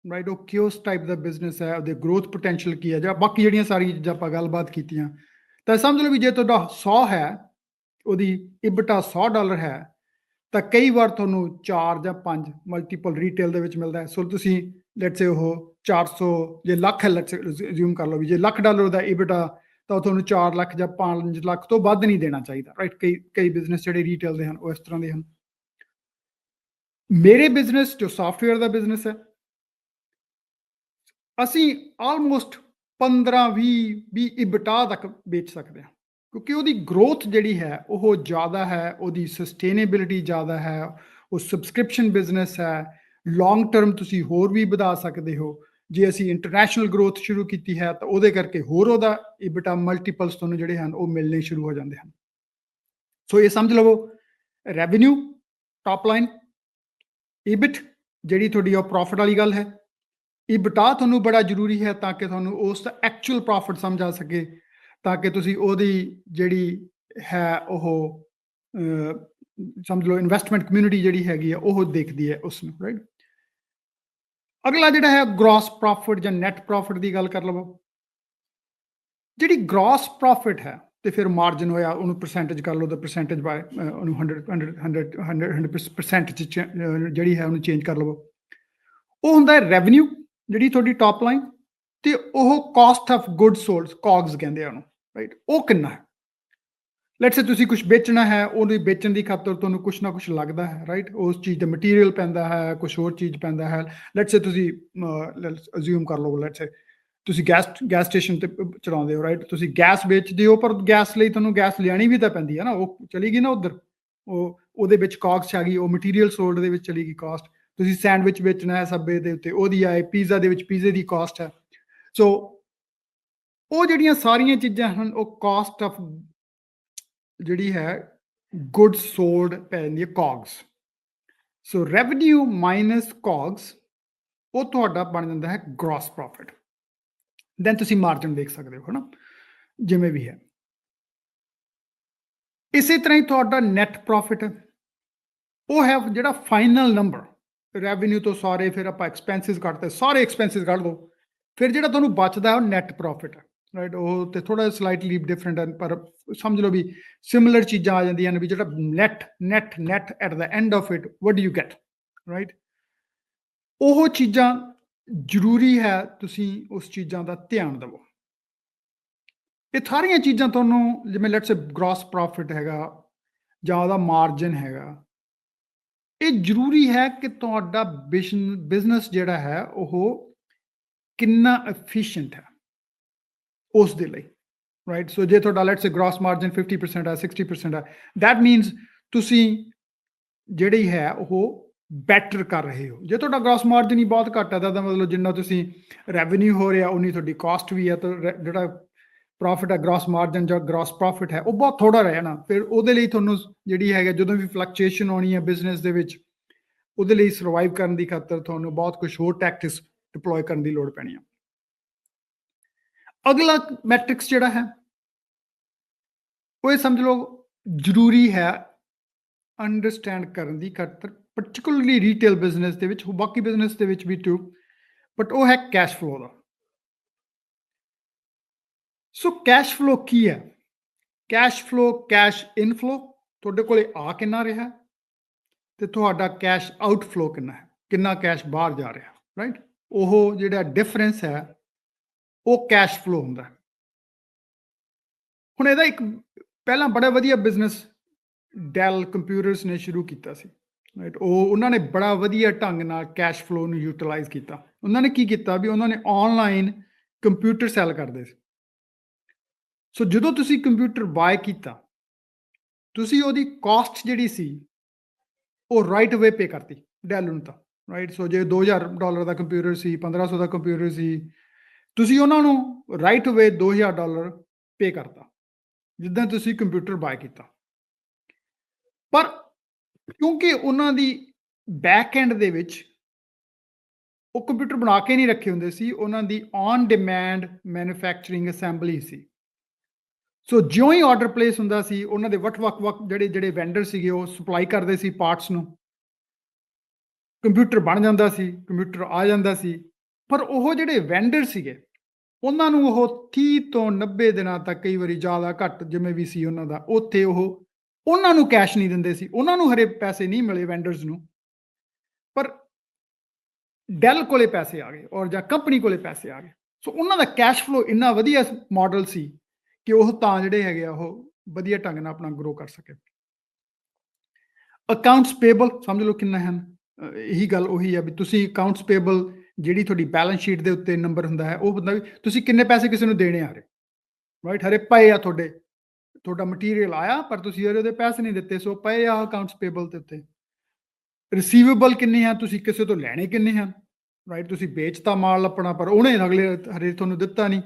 ਰਾਈਟ, ਉਹ ਕਿਸ ਟਾਈਪ ਦਾ ਬਿਜ਼ਨਸ ਹੈ, ਉਹਦੇ ਗਰੋਥ ਪੋਟੈਂਸ਼ੀਅਲ ਕੀ ਹੈ, ਜਾਂ ਬਾਕੀ ਜਿਹੜੀਆਂ ਸਾਰੀਆਂ ਚੀਜ਼ਾਂ ਆਪਾਂ ਗੱਲਬਾਤ ਕੀਤੀਆਂ, ਤਾਂ ਸਮਝ ਲਓ ਵੀ ਜੇ ਤੁਹਾਡਾ 100 ਹੈ, ਉਹਦੀ EBITDA $100 ਹੈ, ਤਾਂ ਕਈ ਵਾਰ ਤੁਹਾਨੂੰ 4 ਜਾਂ 5 ਮਲਟੀਪਲ ਰੀਟੇਲ ਦੇ ਵਿੱਚ ਮਿਲਦਾ ਹੈ। ਸੋ ਤੁਸੀਂ ਲੈਟਸ ਸੇ ਉਹ 400, ਜੇ ਲੱਖ ਹੈ, ਲੈਟਸ ਰਿਜ਼ਿਊਮ ਕਰ ਲਓ ਵੀ ਜੇ $1,00,000 ਦਾ EBITDA, ਤਾਂ ਤੁਹਾਨੂੰ 4 ਲੱਖ ਜਾਂ 5 ਲੱਖ ਤੋਂ ਵੱਧ ਨਹੀਂ ਦੇਣਾ ਚਾਹੀਦਾ, ਰਾਈਟ। ਕਈ ਬਿਜ਼ਨਸ ਜਿਹੜੇ ਰੀਟੇਲ ਦੇ ਹਨ ਉਹ ਇਸ ਤਰ੍ਹਾਂ ਦੇ ਹਨ। ਮੇਰੇ ਬਿਜ਼ਨਸ ਜੋ ਸਾਫਟਵੇਅਰ ਦਾ ਬਿਜ਼ਨਸ ਹੈ, ਅਸੀਂ ਆਲਮੋਸਟ 15-20 EBITDA ਤੱਕ ਵੇਚ ਸਕਦੇ ਹਾਂ, ਕਿਉਂਕਿ ਉਹਦੀ ਗਰੋਥ ਜਿਹੜੀ ਹੈ ਉਹ ਜ਼ਿਆਦਾ ਹੈ, ਉਹਦੀ ਸਸਟੇਨੇਬਿਲਿਟੀ ਜ਼ਿਆਦਾ ਹੈ, ਉਹ ਸਬਸਕ੍ਰਿਪਸ਼ਨ ਬਿਜ਼ਨਸ ਹੈ, ਲੌਂਗ ਟਰਮ ਤੁਸੀਂ ਹੋਰ ਵੀ ਵਧਾ ਸਕਦੇ ਹੋ। ਜੇ ਅਸੀਂ ਇੰਟਰਨੈਸ਼ਨਲ ਗਰੋਥ ਸ਼ੁਰੂ ਕੀਤੀ ਹੈ ਤਾਂ ਉਹਦੇ ਕਰਕੇ ਹੋਰ ਉਹਦਾ EBITDA ਮਲਟੀਪਲਸ ਤੁਹਾਨੂੰ ਜਿਹੜੇ ਹਨ ਉਹ ਮਿਲਣੇ ਸ਼ੁਰੂ ਹੋ ਜਾਂਦੇ ਹਨ। ਸੋ ਇਹ ਸਮਝ ਲਵੋ, ਰੈਵਨਿਊ, ਟਾਪ ਲਾਈਨ, EBIT ਜਿਹੜੀ ਤੁਹਾਡੀ ਉਹ ਪ੍ਰੋਫਿਟ ਵਾਲੀ ਗੱਲ ਹੈ। EBITDA ਤੁਹਾਨੂੰ ਬੜਾ ਜ਼ਰੂਰੀ ਹੈ ਤਾਂ ਕਿ ਤੁਹਾਨੂੰ ਉਸ ਦਾ ਐਕਚੁਅਲ ਪ੍ਰੋਫਿਟ ਸਮਝ ਆ ਸਕੇ, ਤਾਂ ਕਿ ਤੁਸੀਂ ਉਹਦੀ ਜਿਹੜੀ ਹੈ ਉਹ ਸਮਝ ਲਓ ਇਨਵੈਸਟਮੈਂਟ ਕਮਿਊਨਿਟੀ ਜਿਹੜੀ ਹੈਗੀ ਆ ਉਹ ਦੇਖਦੀ ਹੈ ਉਸ ਨੂੰ, ਰਾਈਟ। ਅਗਲਾ ਜਿਹੜਾ ਹੈ ਗ੍ਰੋਸ ਪ੍ਰੋਫਿਟ ਜਾਂ ਨੈਟ ਪ੍ਰੋਫਿਟ ਦੀ ਗੱਲ ਕਰ ਲਵੋ। ਜਿਹੜੀ ਗ੍ਰੋਸ ਪ੍ਰੋਫਿਟ ਹੈ ਤੇ ਫਿਰ ਮਾਰਜਨ ਹੋਇਆ ਉਹਨੂੰ ਪਰਸੈਂਟੇਜ ਕਰ ਲਓ ਤਾਂ ਪਰਸੈਂਟੇਜ ਬਾਏ ਉਹਨੂੰ 100% ਜਿਹੜੀ ਹੈ ਉਹਨੂੰ ਚੇਂਜ ਕਰ ਲਵੋ। ਉਹ ਹੁੰਦਾ ਹੈ ਰੈਵਨਿਊ ਜਿਹੜੀ ਤੁਹਾਡੀ ਟਾਪ ਲਾਈਨ, ਤੇ ਉਹ ਕਾਸਟ ਆਫ ਗੁੱਡ ਸੋਲਡ, ਕੌਗਸ ਕਹਿੰਦੇ ਆ ਉਹਨੂੰ, ਰਾਈਟ। ਉਹ ਕਿੰਨਾ ਹੈ? ਲੈਟਸ ਸੇ ਤੁਸੀਂ ਕੁਝ ਵੇਚਣਾ ਹੈ, ਉਹਨੂੰ ਵੇਚਣ ਦੀ ਖਾਤਰ ਤੁਹਾਨੂੰ ਕੁਝ ਨਾ ਕੁਝ ਲੱਗਦਾ ਹੈ, ਰਾਈਟ। ਉਸ ਚੀਜ਼ ਦਾ ਮਟੀਰੀਅਲ ਪੈਂਦਾ ਹੈ, ਕੁਝ ਹੋਰ ਚੀਜ਼ ਪੈਂਦਾ ਹੈ। ਲੈਟਸ ਸੇ ਤੁਸੀਂ ਅਜ਼ਿਊਮ ਕਰ ਲਓ, ਲੈਟਸ ਸੇ ਤੁਸੀਂ ਗੈਸ ਸਟੇਸ਼ਨ ਤੇ ਚਲਾਉਂਦੇ ਹੋ, ਰਾਈਟ। ਤੁਸੀਂ ਗੈਸ ਵੇਚਦੇ ਹੋ, ਪਰ ਗੈਸ ਲਈ ਤੁਹਾਨੂੰ ਗੈਸ ਲਿਆਣੀ ਵੀ ਤਾਂ ਪੈਂਦੀ ਹੈ ਨਾ, ਉਹ ਚਲੀ ਗਈ ਨਾ ਉੱਧਰ, ਉਹਦੇ ਵਿੱਚ ਕਾਸਟ ਆ ਗਈ, ਉਹ ਮਟੀਰੀਅਲ ਸੋਲਡ ਦੇ ਵਿੱਚ ਚਲੀ ਗਈ ਕਾਸਟ। ਤੁਸੀਂ ਸੈਂਡਵਿਚ ਵੇਚਣਾ ਹੈ ਸਬਵੇ ਦੇ ਉੱਤੇ, ਉਹਦੀ ਆਏ, ਪੀਜ਼ਾ ਦੇ ਵਿੱਚ ਪੀਜ਼ੇ ਦੀ ਕਾਸਟ ਹੈ। ਸੋ ਉਹ ਜਿਹੜੀਆਂ ਸਾਰੀਆਂ ਚੀਜ਼ਾਂ ਹਨ ਉਹ ਕਾਸਟ ਆਫ ਜਿਹੜੀ ਹੈ ਗੁੱਡ ਸੋਲਡ ਪੈ ਜਾਂਦੀ ਹੈ, ਕੌਗਸ। ਸੋ ਰੈਵਨਿਊ ਮਾਈਨਸ ਕੌਗਸ, ਉਹ ਤੁਹਾਡਾ ਬਣ ਜਾਂਦਾ ਹੈ ਗ੍ਰੋਸ ਪ੍ਰੋਫਿਟ। ਦੈਨ ਤੁਸੀਂ ਮਾਰਜਨ ਦੇਖ ਸਕਦੇ ਹੋ, ਹਨਾ, ਜਿਵੇਂ ਵੀ ਹੈ। ਇਸੇ ਤਰ੍ਹਾਂ ਹੀ ਤੁਹਾਡਾ ਨੈਟ ਪ੍ਰੋਫਿਟ ਹੈ, ਉਹ ਹੈ ਜਿਹੜਾ ਫਾਈਨਲ ਨੰਬਰ। ਰੈਵਨਿਊ ਤੋਂ ਸਾਰੇ ਫਿਰ ਆਪਾਂ ਐਕਸਪੈਂਸਿਸ ਕੱਢਦੇ, ਸਾਰੇ ਐਕਸਪੈਂਸਿਸ ਕੱਢ ਦੋ, ਫਿਰ ਜਿਹੜਾ ਤੁਹਾਨੂੰ ਬਚਦਾ ਉਹ ਨੈਟ ਪ੍ਰੋਫਿਟ ਹੈ, ਰਾਈਟ। ਉਹ ਤੇ ਥੋੜਾ ਸਲਾਈਟਲੀ ਡਿਫਰੈਂਟ ਹੈ, ਪਰ ਸਮਝ ਲਓ ਵੀ ਸਿਮਿਲਰ ਚੀਜ਼ਾਂ ਆ ਜਾਂਦੀਆਂ ਨੇ ਵੀ ਜਿਹੜਾ net at the end of it what do you get, right. ਉਹ ਚੀਜ਼ਾਂ ਜ਼ਰੂਰੀ ਹੈ, ਤੁਸੀਂ ਉਸ ਚੀਜ਼ਾਂ ਦਾ ਧਿਆਨ ਦੇਵੋ। ਇਹ ਸਾਰੀਆਂ ਚੀਜ਼ਾਂ ਤੁਹਾਨੂੰ, ਜਿਵੇਂ ਲੈਟਸ ਸੇ ਗ੍ਰੋਸ ਪ੍ਰੋਫਿਟ ਹੈਗਾ ਜਾਂ ਉਹਦਾ ਮਾਰਜਨ ਹੈਗਾ, ਇਹ ਜ਼ਰੂਰੀ ਹੈ ਕਿ ਤੁਹਾਡਾ ਬਿਜ਼ਨਸ ਜਿਹੜਾ ਹੈ ਉਹ ਕਿੰਨਾ ਐਫੀਸ਼ੀਐਂਟ ਹੈ ਉਸ ਦੇ ਲਈ, ਰਾਈਟ। ਸੋ ਜੇ ਤੁਹਾਡਾ ਲੈਟਸ ਸੇ ਗ੍ਰੋਸ ਮਾਰਜਨ 50% ਹੈ, 60% ਹੈ, ਦੈਟ ਮੀਨਸ ਤੁਸੀਂ ਜਿਹੜੀ ਹੈ ਉਹ ਬੈਟਰ ਕਰ ਰਹੇ ਹੋ। ਜੇ ਤੁਹਾਡਾ ਗ੍ਰੋਸ ਮਾਰਜਨ ਹੀ ਬਹੁਤ ਘੱਟ ਹੈ ਤਾਂ ਮਤਲਬ ਜਿੰਨਾ ਤੁਸੀਂ ਰੈਵਨਿਊ ਹੋ ਰਿਹਾ ਉਨੀ ਤੁਹਾਡੀ ਕਾਸਟ ਵੀ ਹੈ, ਤਾਂ ਜਿਹੜਾ ਪ੍ਰੋਫਿਟ ਹੈ, ਗ੍ਰੋਸ ਮਾਰਜਨ ਜਾਂ ਗ੍ਰੋਸ ਪ੍ਰੋਫਿਟ ਹੈ, ਉਹ ਬਹੁਤ ਥੋੜਾ ਰਹਿਣਾ। ਫਿਰ ਉਹਦੇ ਲਈ ਤੁਹਾਨੂੰ ਜਿਹੜੀ ਹੈਗਾ ਜਦੋਂ ਵੀ ਫਲਕਚੁਏਸ਼ਨ ਆਉਣੀ ਹੈ ਬਿਜ਼ਨਸ ਦੇ ਵਿੱਚ, ਉਹਦੇ ਲਈ ਸਰਵਾਈਵ ਕਰਨ ਦੀ ਖਾਤਰ ਤੁਹਾਨੂੰ ਬਹੁਤ ਕੁਝ ਹੋਰ ਟੈਕਟਿਕਸ ਡਿਪਲੋਏ ਕਰਨ ਦੀ ਲੋੜ ਪੈਣੀ ਹੈ। ਅਗਲਾ ਮੈਟ੍ਰਿਕਸ ਜਿਹੜਾ ਹੈ ਉਹ ਇਹ ਸਮਝ ਲਓ ਜ਼ਰੂਰੀ ਹੈ ਅੰਡਰਸਟੈਂਡ ਕਰਨ ਦੀ ਖਾਤਰ, ਪਾਰਟਿਕੂਲਰਲੀ ਰੀਟੇਲ ਬਿਜ਼ਨਸ ਦੇ ਵਿੱਚ, ਬਾਕੀ ਬਿਜ਼ਨਸ ਦੇ ਵਿੱਚ ਵੀ ਟੂ, ਬਟ ਉਹ ਹੈ ਕੈਸ਼ ਫਲੋ ਦਾ। ਸੋ ਕੈਸ਼ ਫਲੋ ਕੀ ਹੈ? ਕੈਸ਼ ਫਲੋ, ਕੈਸ਼ ਇਨਫਲੋ, ਤੁਹਾਡੇ ਕੋਲੇ ਆ ਕਿੰਨਾ ਰਿਹਾ ਤੇ ਤੁਹਾਡਾ ਕੈਸ਼ ਆਊਟਫਲੋ ਕਿੰਨਾ ਹੈ, ਕਿੰਨਾ ਕੈਸ਼ ਬਾਹਰ ਜਾ ਰਿਹਾ, ਰਾਈਟ। ਉਹ ਜਿਹੜਾ ਡਿਫਰੈਂਸ ਹੈ ਉਹ ਕੈਸ਼ ਫਲੋ ਹੁੰਦਾ। ਹੁਣ ਇਹਦਾ ਇੱਕ ਪਹਿਲਾਂ ਬੜਾ ਵਧੀਆ ਬਿਜ਼ਨਸ ਡੈਲ ਕੰਪਿਊਟਰਸ ਨੇ ਸ਼ੁਰੂ ਕੀਤਾ ਸੀ, ਰਾਈਟ। ਉਹਨਾਂ ਨੇ ਬੜਾ ਵਧੀਆ ਢੰਗ ਨਾਲ ਕੈਸ਼ ਫਲੋ ਨੂੰ ਯੂਟਿਲਾਈਜ਼ ਕੀਤਾ। ਉਹਨਾਂ ਨੇ ਕੀ ਕੀਤਾ ਵੀ ਉਹਨਾਂ ਨੇ ਆਨਲਾਈਨ ਕੰਪਿਊਟਰ ਸੈਲ ਕਰਦੇ ਸੀ। ਸੋ ਜਦੋਂ ਤੁਸੀਂ ਕੰਪਿਊਟਰ ਬਾਏ ਕੀਤਾ, ਤੁਸੀਂ ਉਹਦੀ ਕਾਸਟ ਜਿਹੜੀ ਸੀ ਉਹ ਰਾਈਟ ਅਵੇ ਪੇ ਕਰਤੀ ਡੈਲ ਨੂੰ ਤਾਂ, ਰਾਈਟ। ਸੋ ਜੇ $2000 ਦਾ ਕੰਪਿਊਟਰ ਸੀ, 1500 ਦਾ ਕੰਪਿਊਟਰ ਸੀ, ਤੁਸੀਂ ਉਹਨਾਂ ਨੂੰ ਰਾਈਟ ਅਵੇ $2000 ਪੇ ਕਰਤਾ ਜਿੱਦਾਂ ਤੁਸੀਂ ਕੰਪਿਊਟਰ ਬਾਏ ਕੀਤਾ। ਪਰ ਕਿਉਂਕਿ ਉਹਨਾਂ ਦੀ ਬੈਕ ਐਂਡ ਦੇ ਵਿੱਚ ਉਹ ਕੰਪਿਊਟਰ ਬਣਾ ਕੇ ਨਹੀਂ ਰੱਖੇ ਹੁੰਦੇ ਸੀ, ਉਹਨਾਂ ਦੀ ਔਨ ਡਿਮਾਂਡ ਮੈਨੂਫੈਕਚਰਿੰਗ ਅਸੈਂਬਲੀ ਸੀ। ਸੋ ਜਿਉਂ ਹੀ ਆਰਡਰ ਪਲੇਸ ਹੁੰਦਾ ਸੀ, ਉਹਨਾਂ ਦੇ ਵੱਖ ਜਿਹੜੇ ਵੈਂਡਰ ਸੀਗੇ ਉਹ ਸਪਲਾਈ ਕਰਦੇ ਸੀ ਪਾਰਟਸ ਨੂੰ, ਕੰਪਿਊਟਰ ਬਣ ਜਾਂਦਾ ਸੀ, ਕੰਪਿਊਟਰ ਆ ਜਾਂਦਾ ਸੀ। ਪਰ ਉਹ ਜਿਹੜੇ ਵੈਂਡਰ ਸੀਗੇ ਉਹਨਾਂ ਨੂੰ ਉਹ 30 ਤੋਂ 90 ਦਿਨਾਂ ਤੱਕ, ਕਈ ਵਾਰੀ ਜ਼ਿਆਦਾ ਘੱਟ ਜਿਵੇਂ ਵੀ ਸੀ ਉਹਨਾਂ ਦਾ, ਉੱਥੇ ਉਹਨਾਂ ਨੂੰ ਕੈਸ਼ ਨਹੀਂ ਦਿੰਦੇ ਸੀ। ਉਹਨਾਂ ਨੂੰ ਹਰੇ ਪੈਸੇ ਨਹੀਂ ਮਿਲੇ ਵੈਂਡਰਸ ਨੂੰ, ਪਰ ਡੈਲ ਕੋਲੇ ਪੈਸੇ ਆ ਗਏ ਔਰ ਜਾਂ ਕੰਪਨੀ ਕੋਲੇ ਪੈਸੇ ਆ ਗਏ। ਸੋ ਉਹਨਾਂ ਦਾ ਕੈਸ਼ ਫਲੋ ਇੰਨਾ ਵਧੀਆ ਮਾਡਲ ਸੀ ਕਿ ਉਹ ਤਾਂ ਜਿਹੜੇ ਹੈਗੇ ਆ ਉਹ ਵਧੀਆ ਢੰਗ ਨਾਲ ਆਪਣਾ ਗਰੋ ਕਰ ਸਕੇ। ਅਕਾਊਂਟਸ ਪੇਬਲ ਸਮਝ ਲਓ ਕਿੰਨਾ ਹਨ। ਇਹੀ ਗੱਲ ਉਹੀ ਹੈ ਵੀ ਤੁਸੀਂ ਅਕਾਊਂਟਸ ਪੇਬਲ ਜਿਹੜੀ ਤੁਹਾਡੀ ਬੈਲੈਂਸ ਸ਼ੀਟ ਦੇ ਉੱਤੇ ਨੰਬਰ ਹੁੰਦਾ ਹੈ, ਉਹ ਹੁੰਦਾ ਵੀ ਤੁਸੀਂ ਕਿੰਨੇ ਪੈਸੇ ਕਿਸੇ ਨੂੰ ਦੇਣੇ ਆ ਰਹੇ, ਰਾਈਟ। ਹਰੇ ਪਏ ਆ ਤੁਹਾਡਾ ਮਟੀਰੀਅਲ ਆਇਆ ਪਰ ਤੁਸੀਂ ਉਹਦੇ ਪੈਸੇ ਨਹੀਂ ਦਿੱਤੇ, ਸੋ ਪਏ ਆ ਅਕਾਊਂਟਸ ਪੇਬਲ ਦੇ ਉੱਤੇ। ਰਿਸੀਵੇਬਲ ਕਿੰਨੇ ਹਨ, ਤੁਸੀਂ ਕਿਸੇ ਤੋਂ ਲੈਣੇ ਕਿੰਨੇ ਹਨ, ਰਾਈਟ? ਤੁਸੀਂ ਵੇਚਤਾ ਮਾਲ ਆਪਣਾ, ਪਰ ਉਹਨੇ ਅਗਲੇ ਹਰੇ ਤੁਹਾਨੂੰ ਦਿੱਤਾ ਨਹੀਂ।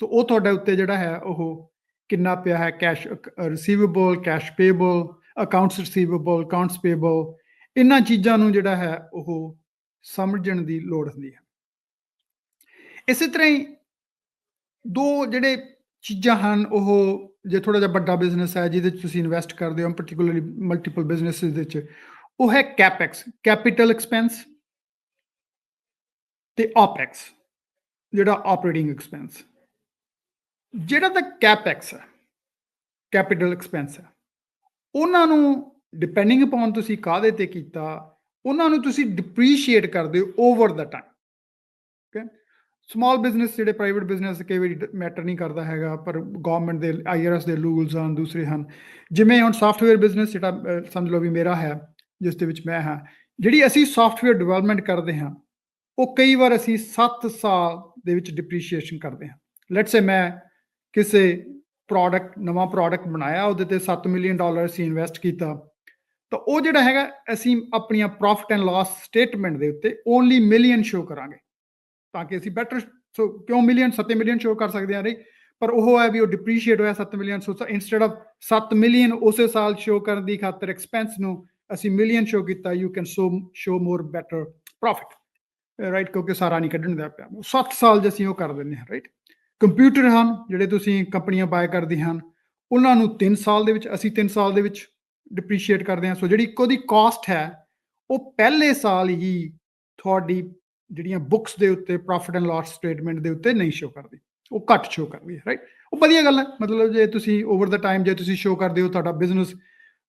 ਸੋ ਉਹ ਤੁਹਾਡੇ ਉੱਤੇ ਜਿਹੜਾ ਹੈ ਉਹ ਕਿੰਨਾ ਪਿਆ ਹੈ, cash receivable, cash Pebble, accounts receivable, accounts Pebble, ਇਹਨਾਂ ਚੀਜ਼ਾਂ ਨੂੰ ਜਿਹੜਾ ਹੈ ਉਹ ਸਮਝਣ ਦੀ ਲੋੜ ਹੁੰਦੀ ਹੈ। ਇਸੇ ਤਰ੍ਹਾਂ ਹੀ ਦੋ ਜਿਹੜੇ ਚੀਜ਼ਾਂ ਹਨ, ਉਹ ਜੇ ਥੋੜਾ ਜਿਹਾ ਵੱਡਾ ਬਿਜ਼ਨਸ ਹੈ ਜਿਹਦੇ 'ਚ ਤੁਸੀਂ ਇਨਵੈਸਟ ਕਰਦੇ ਹੋ, ਪਾਰਟਿਕੂਲਰਲੀ ਮਲਟੀਪਲ ਬਿਜ਼ਨਸਿਸ ਦੇ ਵਿੱਚ, ਉਹ ਹੈ ਕੈਪੈਕਸ, ਕੈਪੀਟਲ ਐਕਸਪੈਂਸ, ਤੇ ਓਪੈਕਸ, ਜਿਹੜਾ ਆਪਰੇਟਿੰਗ ਐਕਸਪੈਂਸ। ਜਿਹੜਾ ਤਾਂ ਕੈਪੈਕਸ ਹੈ, ਕੈਪੀਟਲ ਐਕਸਪੈਂਸ ਹੈ, ਉਹਨਾਂ ਨੂੰ ਡਿਪੈਂਡਿੰਗ ਅਪੋਨ ਤੁਸੀਂ ਕਾਹਦੇ ਤੇ ਕੀਤਾ, ਉਹਨਾਂ ਨੂੰ ਤੁਸੀਂ ਡਿਪਰੀਸ਼ੀਏਟ ਕਰਦੇ ਹੋ ਓਵਰ ਦਾ ਟਾਈਮ। ਓਕੇ, ਸਮਾਲ ਬਿਜ਼ਨਸ ਜਿਹੜੇ ਪ੍ਰਾਈਵੇਟ ਬਿਜ਼ਨਸ ਕਈ ਵਾਰੀ ਮੈਟਰ ਨਹੀਂ ਕਰਦਾ ਹੈਗਾ, ਪਰ ਗਵਰਨਮੈਂਟ ਦੇ IRS ਦੇ ਰੂਲਸ ਹਨ, ਦੂਸਰੇ ਹਨ। ਜਿਵੇਂ ਹੁਣ ਸਾਫਟਵੇਅਰ ਬਿਜ਼ਨਸ ਜਿਹੜਾ ਸਮਝ ਲਓ ਵੀ ਮੇਰਾ ਹੈ, ਜਿਸ ਦੇ ਵਿੱਚ ਮੈਂ ਹਾਂ, ਜਿਹੜੀ ਅਸੀਂ ਸਾਫਟਵੇਅਰ ਡਿਵੈਲਪਮੈਂਟ ਕਰਦੇ ਹਾਂ, ਉਹ ਕਈ ਵਾਰ ਅਸੀਂ 7 ਸਾਲ ਦੇ ਵਿੱਚ ਡਿਪਰੀਸ਼ੀਏਸ਼ਨ ਕਰਦੇ ਹਾਂ। ਲੈਟਸ ਸੇ ਮੈਂ ਕਿਸੇ ਨਵਾਂ ਪ੍ਰੋਡਕਟ ਬਣਾਇਆ, ਉਹਦੇ ਤੇ $7 ਮਿਲੀਅਨ ਅਸੀਂ ਇਨਵੈਸਟ ਕੀਤਾ, ਤਾਂ ਉਹ ਜਿਹੜਾ ਹੈਗਾ ਅਸੀਂ ਆਪਣੀਆਂ ਪ੍ਰੋਫਿਟ ਐਂਡ ਲਾਸ ਸਟੇਟਮੈਂਟ ਦੇ ਉੱਤੇ ਓਨਲੀ ਮਿਲੀਅਨ ਸ਼ੋ ਕਰਾਂਗੇ, ਤਾਂ ਕਿ ਅਸੀਂ ਬੈਟਰ, ਸੋ ਕਿਉਂ ਮਿਲੀਅਨ, 7 ਮਿਲੀਅਨ ਸ਼ੋ ਕਰ ਸਕਦੇ ਹਾਂ, ਪਰ ਉਹ ਹੈ ਵੀ ਉਹ ਡਿਪਰੀਸ਼ੀਏਟ ਹੋਇਆ 7 million. So instead of 7 million ਉਸੇ ਸਾਲ ਸ਼ੋ ਕਰਨ ਦੀ ਖਾਤਰ ਐਕਸਪੈਂਸ ਨੂੰ ਅਸੀਂ ਮਿਲੀਅਨ ਸ਼ੋ ਕੀਤਾ, you can show more better profit, right? ਕਿਉਂਕਿ ਸਾਰਾ ਨਹੀਂ ਕੱਢਣ ਦਾ ਪਿਆ, 7 ਸਾਲ 'ਚ ਅਸੀਂ ਉਹ ਕਰ ਦਿੰਦੇ ਹਾਂ, ਰਾਈਟ? ਕੰਪਿਊਟਰ ਹਨ ਜਿਹੜੇ ਤੁਸੀਂ ਕੰਪਨੀਆਂ ਬਾਏ ਕਰਦੀਆਂ ਹਨ, ਉਹਨਾਂ ਨੂੰ 3 ਸਾਲ ਦੇ ਵਿੱਚ, ਅਸੀਂ 3 ਸਾਲ ਦੇ ਵਿੱਚ ਡਿਪਰੀਸ਼ੀਏਟ ਕਰਦੇ ਹਾਂ। ਸੋ ਜਿਹੜੀ ਉਹਦੀ ਕਾਸਟ ਹੈ, ਉਹ ਪਹਿਲੇ ਸਾਲ ਹੀ ਤੁਹਾਡੀ ਜਿਹੜੀਆਂ ਬੁੱਕਸ ਦੇ ਉੱਤੇ ਪ੍ਰੋਫਿਟ ਐਂਡ ਲਾਸ ਸਟੇਟਮੈਂਟ ਦੇ ਉੱਤੇ ਨਹੀਂ ਸ਼ੋ ਕਰਦੀ, ਉਹ ਘੱਟ ਸ਼ੋ ਕਰਦੀ ਹੈ, ਰਾਈਟ? ਉਹ ਵਧੀਆ ਗੱਲ ਹੈ। ਮਤਲਬ ਜੇ ਤੁਸੀਂ ਓਵਰ ਦਾ ਟਾਈਮ ਜੇ ਤੁਸੀਂ ਸ਼ੋ ਕਰਦੇ ਹੋ, ਤੁਹਾਡਾ ਬਿਜ਼ਨਸ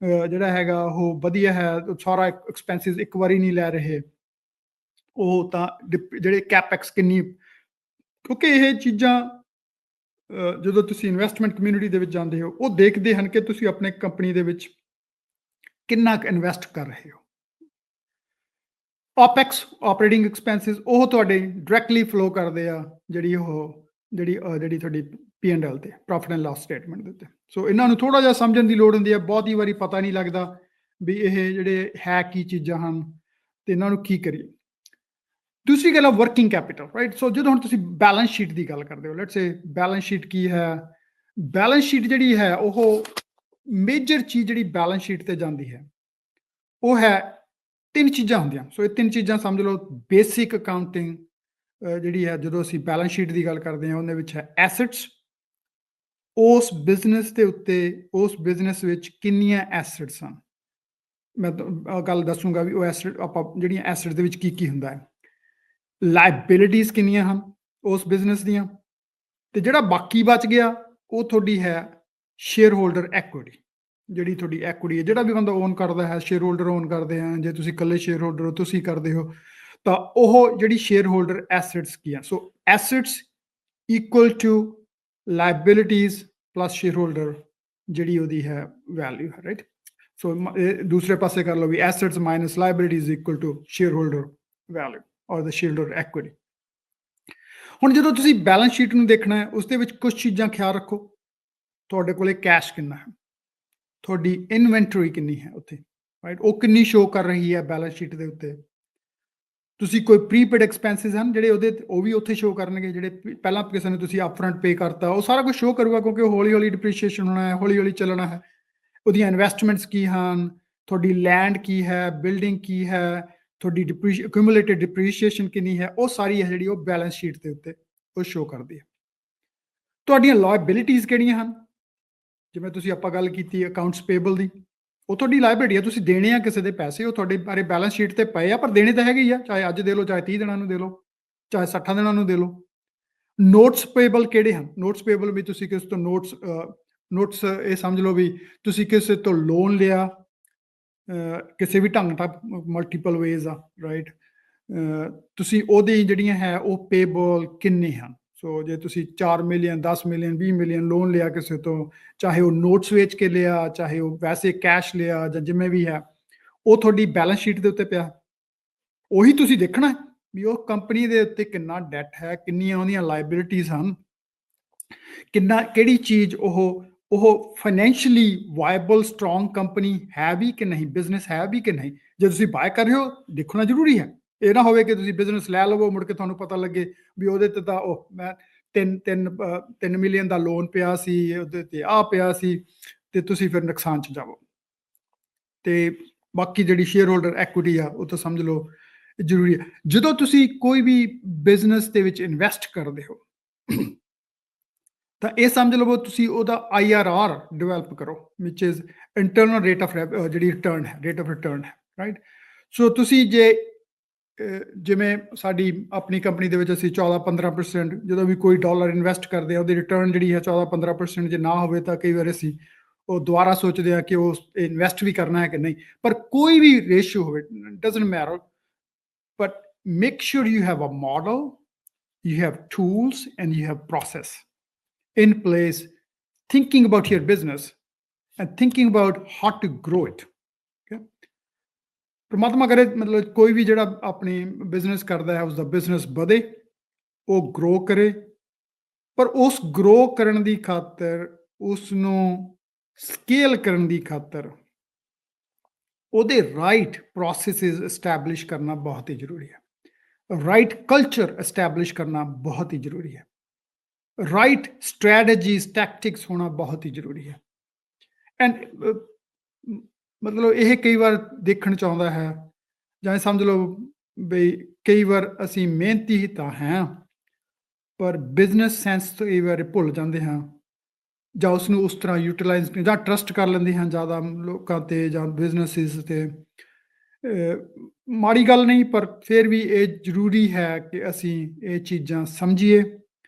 ਜਿਹੜਾ ਹੈਗਾ ਉਹ ਵਧੀਆ ਹੈ, ਸਾਰਾ ਐਕਸਪੈਂਸਿਸ ਇੱਕ ਵਾਰੀ ਨਹੀਂ ਲੈ ਰਹੇ, ਉਹ ਤਾਂ ਜਿਹੜੇ ਕੈਪੈਕਸ ਕਿੰਨੀ, ਕਿਉਂਕਿ ਇਹ ਚੀਜ਼ਾਂ ਜਦੋਂ ਤੁਸੀਂ ਇਨਵੈਸਟਮੈਂਟ ਕਮਿਊਨਿਟੀ ਦੇ ਵਿੱਚ ਜਾਂਦੇ ਹੋ, ਉਹ ਦੇਖਦੇ ਹਨ ਕਿ ਤੁਸੀਂ ਆਪਣੇ ਕੰਪਨੀ ਦੇ ਵਿੱਚ ਕਿੰਨਾ ਕੁ ਇਨਵੈਸਟ ਕਰ ਰਹੇ ਹੋ। ਓਪੈਕਸ, ਆਪਰੇਟਿੰਗ ਐਕਸਪੈਂਸਿਸ, ਉਹ ਤੁਹਾਡੇ ਡਾਇਰੈਕਟਲੀ ਫਲੋ ਕਰਦੇ ਆ ਜਿਹੜੀ ਤੁਹਾਡੀ P&L ਤੇ, ਪ੍ਰੋਫਿਟ ਐਂਡ ਲਾਸ ਸਟੇਟਮੈਂਟ ਦੇ ਉੱਤੇ। ਸੋ ਇਹਨਾਂ ਨੂੰ ਥੋੜਾ ਜਿਹਾ ਸਮਝਣ ਦੀ ਲੋੜ ਹੁੰਦੀ ਹੈ, ਬਹੁਤੀ ਵਾਰੀ ਪਤਾ ਨਹੀਂ ਲੱਗਦਾ ਵੀ ਇਹ ਜਿਹੜੇ ਹੈ ਕੀ ਚੀਜ਼ਾਂ ਹਨ ਤੇ ਇਹਨਾਂ ਨੂੰ ਕੀ ਕਰੀਏ। ਦੂਸਰੀ ਗੱਲ ਹੈ ਵਰਕਿੰਗ ਕੈਪੀਟਲ, ਰਾਈਟ? ਸੋ ਜਦੋਂ ਹੁਣ ਤੁਸੀਂ ਬੈਲੈਂਸ ਸ਼ੀਟ ਦੀ ਗੱਲ ਕਰਦੇ ਹੋ, ਲੈਟਸ ਸੇ ਬੈਲੈਂਸ ਸ਼ੀਟ ਕੀ ਹੈ? ਬੈਲੈਂਸ ਸ਼ੀਟ ਜਿਹੜੀ ਹੈ, ਉਹ ਮੇਜਰ ਚੀਜ਼ ਜਿਹੜੀ ਬੈਲੈਂਸ ਸ਼ੀਟ ਤੇ ਜਾਂਦੀ ਹੈ, ਉਹ ਹੈ 3 ਚੀਜ਼ਾਂ ਹੁੰਦੀਆਂ। ਸੋ ਇਹ 3 ਚੀਜ਼ਾਂ ਸਮਝ ਲਓ। ਬੇਸਿਕ ਅਕਾਊਂਟਿੰਗ ਜਿਹੜੀ ਹੈ, ਜਦੋਂ ਅਸੀਂ ਬੈਲੈਂਸ ਸ਼ੀਟ ਦੀ ਗੱਲ ਕਰਦੇ ਹਾਂ, ਉਹਦੇ ਵਿੱਚ ਹੈ ਐਸੈਟਸ, ਉਸ ਬਿਜ਼ਨਸ ਦੇ ਉੱਤੇ, ਉਸ ਬਿਜ਼ਨਸ ਵਿੱਚ ਕਿੰਨੀਆਂ ਐਸੈਟਸ ਹਨ। ਮੈਂ ਗੱਲ ਦੱਸੂਗਾ ਵੀ ਉਹ ਐਸੈਟ, ਆਪਾਂ ਜਿਹੜੀਆਂ ਐਸੈਟ ਦੇ ਵਿੱਚ ਕੀ ਕੀ ਹੁੰਦਾ ਹੈ। ਲਾਇਬਿਲਿਟੀਜ਼ ਕਿੰਨੀਆਂ ਹਨ ਉਸ ਬਿਜ਼ਨਸ ਦੀਆਂ, ਤੇ ਜਿਹੜਾ ਬਾਕੀ ਬਚ ਗਿਆ ਉਹ ਤੁਹਾਡੀ ਹੈ ਸ਼ੇਅਰ ਹੋਲਡਰ ਐਕੁਇਟੀ। ਜਿਹੜੀ ਤੁਹਾਡੀ ਐਕੁਇਟੀ ਹੈ, ਜਿਹੜਾ ਵੀ ਬੰਦਾ ਓਨ ਕਰਦਾ ਹੈ, ਸ਼ੇਅਰ ਹੋਲਡਰ ਓਨ ਕਰਦੇ ਆ, ਜੇ ਤੁਸੀਂ ਇਕੱਲੇ ਸ਼ੇਅਰ ਹੋਲਡਰ ਹੋ, ਤੁਸੀਂ ਕਰਦੇ ਹੋ, ਤਾਂ ਉਹ ਜਿਹੜੀ ਸ਼ੇਅਰ ਹੋਲਡਰ ਐਸੈਟਸ ਕੀ ਆ। So assets equal to liabilities plus shareholder ਜਿਹੜੀ ਉਹਦੀ ਹੈ ਵੈਲਿਊ ਹੈ, ਰਾਈਟ? ਸੋ ਦੂਸਰੇ ਪਾਸੇ ਕਰ ਲਓ ਵੀ assets minus liabilities equal to shareholder value ਔਰ ਦਾ ਸ਼ੇਅਰ ਹੋਲਡਰ ਐਕੁਇਟੀ। ਹੁਣ ਜਦੋਂ ਤੁਸੀਂ ਬੈਲੈਂਸ ਸ਼ੀਟ ਨੂੰ ਦੇਖਣਾ ਹੈ, ਉਸ ਦੇ ਵਿੱਚ ਕੁਝ ਚੀਜ਼ਾਂ ਖਿਆਲ ਰੱਖੋ। ਤੁਹਾਡੇ ਕੋਲੇ ਕੈਸ਼ ਕਿੰਨਾ ਹੈ, ਤੁਹਾਡੀ ਇਨਵੈਂਟਰੀ ਕਿੰਨੀ ਹੈ ਉੱਥੇ, ਰਾਈਟ? ਉਹ ਕਿੰਨੀ ਸ਼ੋ ਕਰ ਰਹੀ ਹੈ ਬੈਲੈਂਸ ਸ਼ੀਟ ਦੇ ਉੱਤੇ। ਤੁਸੀਂ ਕੋਈ ਪ੍ਰੀਪੇਡ ਐਕਸਪੈਂਸਿਸ ਹਨ ਜਿਹੜੇ ਉਹ ਵੀ ਉੱਥੇ ਸ਼ੋ ਕਰਨਗੇ, ਜਿਹੜੇ ਪਹਿਲਾਂ ਕਿਸੇ ਨੂੰ ਤੁਸੀਂ ਅਪਫਰੰਟ ਪੇ ਕਰਤਾ, ਉਹ ਸਾਰਾ ਕੁਝ ਸ਼ੋ ਕਰੂਗਾ, ਕਿਉਂਕਿ ਉਹ ਹੌਲੀ ਹੌਲੀ ਡਿਪਰੀਸ਼ੀਏਸ਼ਨ ਹੋਣਾ ਹੈ, ਹੌਲੀ ਹੌਲੀ ਚੱਲਣਾ ਹੈ। ਉਹਦੀਆਂ ਇਨਵੈਸਟਮੈਂਟਸ ਕੀ ਹਨ, ਤੁਹਾਡੀ ਲੈਂਡ ਕੀ ਹੈ, ਬਿਲਡਿੰਗ ਕੀ ਹੈ, ਤੁਹਾਡੀ ਐਕੂਮੂਲੇਟਿਡ ਡਿਪਰੀਸ਼ੀਏਸ਼ਨ ਕਿੰਨੀ ਹੈ, ਉਹ ਸਾਰੀ ਹੈ ਜਿਹੜੀ ਉਹ ਬੈਲੈਂਸ ਸ਼ੀਟ ਦੇ ਉੱਤੇ ਉਹ ਸ਼ੋ ਕਰਦੀ ਹੈ। ਤੁਹਾਡੀਆਂ ਲਾਇਬਿਲਿਟੀਜ਼ ਕਿਹੜੀਆਂ ਹਨ? ਜਿਵੇਂ ਤੁਸੀਂ ਆਪਾਂ ਗੱਲ ਕੀਤੀ ਅਕਾਊਂਟਸ ਪੇਬਲ ਦੀ, ਉਹ ਤੁਹਾਡੀ ਲਾਇਬਿਲਿਟੀ ਹੈ, ਤੁਸੀਂ ਦੇਣੇ ਆ ਕਿਸੇ ਦੇ ਪੈਸੇ, ਉਹ ਤੁਹਾਡੇ ਬਾਰੇ ਬੈਲੈਂਸ ਸ਼ੀਟ ਤੇ ਪਏ ਆ, ਪਰ ਦੇਣੇ ਤਾਂ ਹੈਗੇ ਹੀ ਆ, ਚਾਹੇ ਅੱਜ ਦੇ ਲਓ, ਚਾਹੇ 30 ਦਿਨਾਂ ਨੂੰ ਦੇ ਲਓ, ਚਾਹੇ 60 ਦਿਨਾਂ ਨੂੰ ਦੇ ਲਓ। ਨੋਟਸ ਪੇਬਲ ਕਿਹੜੇ ਹਨ? ਨੋਟਸ ਪੇਬਲ ਵੀ ਤੁਸੀਂ ਕਿਸੇ ਤੋਂ ਨੋਟਸ ਇਹ ਸਮਝ ਲਓ ਵੀ ਤੁਸੀਂ ਕਿਸੇ ਤੋਂ ਲੋਨ ਲਿਆ, ਕਿਸੇ ਵੀ ਢੰਗ ਨਾਲ, ਮਲਟੀਪਲ ਵੇਜ਼ ਆ, ਰਾਈਟ? ਤੁਸੀਂ ਉਹਦੀ ਜਿਹੜੀਆਂ ਹੈ ਉਹ ਪੇਬਲ ਕਿੰਨੇ ਹਨ। ਸੋ ਜੇ ਤੁਸੀਂ 4 ਮਿਲੀਅਨ, 10 ਮਿਲੀਅਨ, 20 ਮਿਲੀਅਨ ਲੋਨ ਲਿਆ ਕਿਸੇ ਤੋਂ, ਚਾਹੇ ਉਹ ਨੋਟਸ ਵੇਚ ਕੇ ਲਿਆ, ਚਾਹੇ ਉਹ ਵੈਸੇ ਕੈਸ਼ ਲਿਆ, ਜਾਂ ਜਿਵੇਂ ਵੀ ਹੈ, ਉਹ ਤੁਹਾਡੀ ਬੈਲੈਂਸ ਸ਼ੀਟ ਦੇ ਉੱਤੇ ਪਿਆ। ਉਹੀ ਤੁਸੀਂ ਦੇਖਣਾ ਵੀ ਉਹ ਕੰਪਨੀ ਦੇ ਉੱਤੇ ਕਿੰਨਾ ਡੈਟ ਹੈ, ਕਿੰਨੀਆਂ ਉਹਦੀਆਂ ਲਾਇਬਿਲਿਟੀਜ਼ ਹਨ, ਕਿਹੜੀ ਚੀਜ਼ ਉਹ ਫਾਈਨੈਂਸ਼ੀਅਲੀ ਵਾਇਬਲ ਸਟਰੋਂਗ ਕੰਪਨੀ ਹੈ ਵੀ ਕਿ ਨਹੀਂ, ਬਿਜ਼ਨਸ ਹੈ ਵੀ ਕਿ ਨਹੀਂ। ਜੇ ਤੁਸੀਂ ਬਾਏ ਕਰ ਰਹੇ ਹੋ, ਦੇਖਣਾ ਜ਼ਰੂਰੀ ਹੈ, ਇਹ ਨਾ ਹੋਵੇ ਕਿ ਤੁਸੀਂ ਬਿਜ਼ਨਸ ਲੈ ਲਵੋ, ਮੁੜ ਕੇ ਤੁਹਾਨੂੰ ਪਤਾ ਲੱਗੇ ਵੀ ਉਹਦੇ ਤੇ ਤਾਂ ਮੈਂ 3 ਮਿਲੀਅਨ ਦਾ ਲੋਨ ਪਿਆ ਸੀ, ਉਹਦੇ ਤੇ ਆ ਪਿਆ ਸੀ, ਤੇ ਤੁਸੀਂ ਫਿਰ ਨੁਕਸਾਨ 'ਚ ਜਾਵੋ। ਤੇ ਬਾਕੀ ਜਿਹੜੀ ਸ਼ੇਅਰ ਹੋਲਡਰ ਐਕੁਇਟੀ ਆ, ਉਹ ਤਾਂ ਸਮਝ ਲਓ ਜ਼ਰੂਰੀ ਹੈ। ਜਦੋਂ ਤੁਸੀਂ ਕੋਈ ਵੀ ਬਿਜ਼ਨਸ ਦੇ ਵਿੱਚ ਇਨਵੈਸਟ ਕਰਦੇ ਹੋ ਤਾਂ ਇਹ ਸਮਝ ਲਵੋ ਤੁਸੀਂ ਉਹਦਾ IRR ਡਿਵੈਲਪ ਕਰੋ, ਵਿਚ ਇਜ਼ ਇੰਟਰਨਲ ਰੇਟ ਆਫ ਜਿਹੜੀ ਰਿਟਰਨ ਹੈ, ਰੇਟ ਆਫ ਰਿਟਰਨ ਹੈ, ਰਾਈਟ। ਸੋ ਤੁਸੀਂ ਜੇ ਜਿਵੇਂ ਸਾਡੀ ਆਪਣੀ ਕੰਪਨੀ ਦੇ ਵਿੱਚ ਅਸੀਂ 14-15% ਜਦੋਂ ਵੀ ਕੋਈ ਡਾਲਰ ਇਨਵੈਸਟ ਕਰਦੇ ਆ, ਉਹਦੀ ਰਿਟਰਨ ਜਿਹੜੀ ਹੈ 14-15% ਜੇ ਨਾ ਹੋਵੇ ਤਾਂ ਕਈ ਵਾਰ ਅਸੀਂ ਉਹ ਦੁਬਾਰਾ ਸੋਚਦੇ ਆ ਕਿ ਉਹ ਇਨਵੈਸਟ ਵੀ ਕਰਨਾ ਹੈ ਕਿ ਨਹੀਂ। ਪਰ ਕੋਈ ਵੀ ਰੇਸ਼ੀਓ ਹੋਵੇ, doesn't matter, but make sure you have a model, you have tools, and you have process in place, thinking about your business and thinking about how to grow it. Okay? ਪਰਮਾਤਮਾ ਕਰੇ ਮਤਲਬ ਕੋਈ ਵੀ ਜਿਹੜਾ ਆਪਣੀ business ਕਰਦਾ ਹੈ ਉਸਦਾ business ਵਧੇ, ਉਹ ਗਰੋ ਕਰੇ, ਪਰ ਉਸ ਗਰੋ ਕਰਨ ਦੀ ਖਾਤਰ, ਉਸ ਨੂੰ ਸਕੇਲ ਕਰਨ ਦੀ ਖਾਤਰ ਉਹਦੇ ਰਾਈਟ ਪ੍ਰੋਸੈਸਿਸ ਐਸਟੈਬਲਿਸ਼ ਕਰਨਾ ਬਹੁਤ ਹੀ ਜ਼ਰੂਰੀ ਹੈ। ਰਾਈਟ ਕਲਚਰ ਐਸਟੈਬਲਿਸ਼ ਕਰਨਾ ਬਹੁਤ ਹੀ ਜ਼ਰੂਰੀ ਹੈ। ਰਾਈਟ ਸਟ੍ਰੈਟਜੀਜ਼, ਟੈਕਟਿਕਸ ਹੋਣਾ ਬਹੁਤ ਹੀ ਜ਼ਰੂਰੀ ਹੈ। ਐਂਡ ਮਤਲਬ ਇਹ ਕਈ ਵਾਰ ਦੇਖਣ 'ਚ ਆਉਂਦਾ ਹੈ, ਜਾਂ ਸਮਝ ਲਓ ਬਈ ਕਈ ਵਾਰ ਅਸੀਂ ਮਿਹਨਤੀ ਹੀ ਤਾਂ ਹੈ, ਪਰ ਬਿਜ਼ਨਸ ਸੈਂਸ ਤੋਂ ਕਈ ਵਾਰ ਭੁੱਲ ਜਾਂਦੇ ਹਾਂ, ਜਾਂ ਉਸ ਨੂੰ ਉਸ ਤਰ੍ਹਾਂ ਯੂਟੀਲਾਈਜ਼ ਜਾਂ ਟਰਸਟ ਕਰ ਲੈਂਦੇ ਹਾਂ ਜ਼ਿਆਦਾ ਲੋਕਾਂ 'ਤੇ ਜਾਂ ਬਿਜ਼ਨਸਿਸ 'ਤੇ। ਮਾੜੀ ਗੱਲ ਨਹੀਂ, ਪਰ ਫਿਰ ਵੀ ਇਹ ਜ਼ਰੂਰੀ ਹੈ ਕਿ ਅਸੀਂ ਇਹ ਚੀਜ਼ਾਂ ਸਮਝੀਏ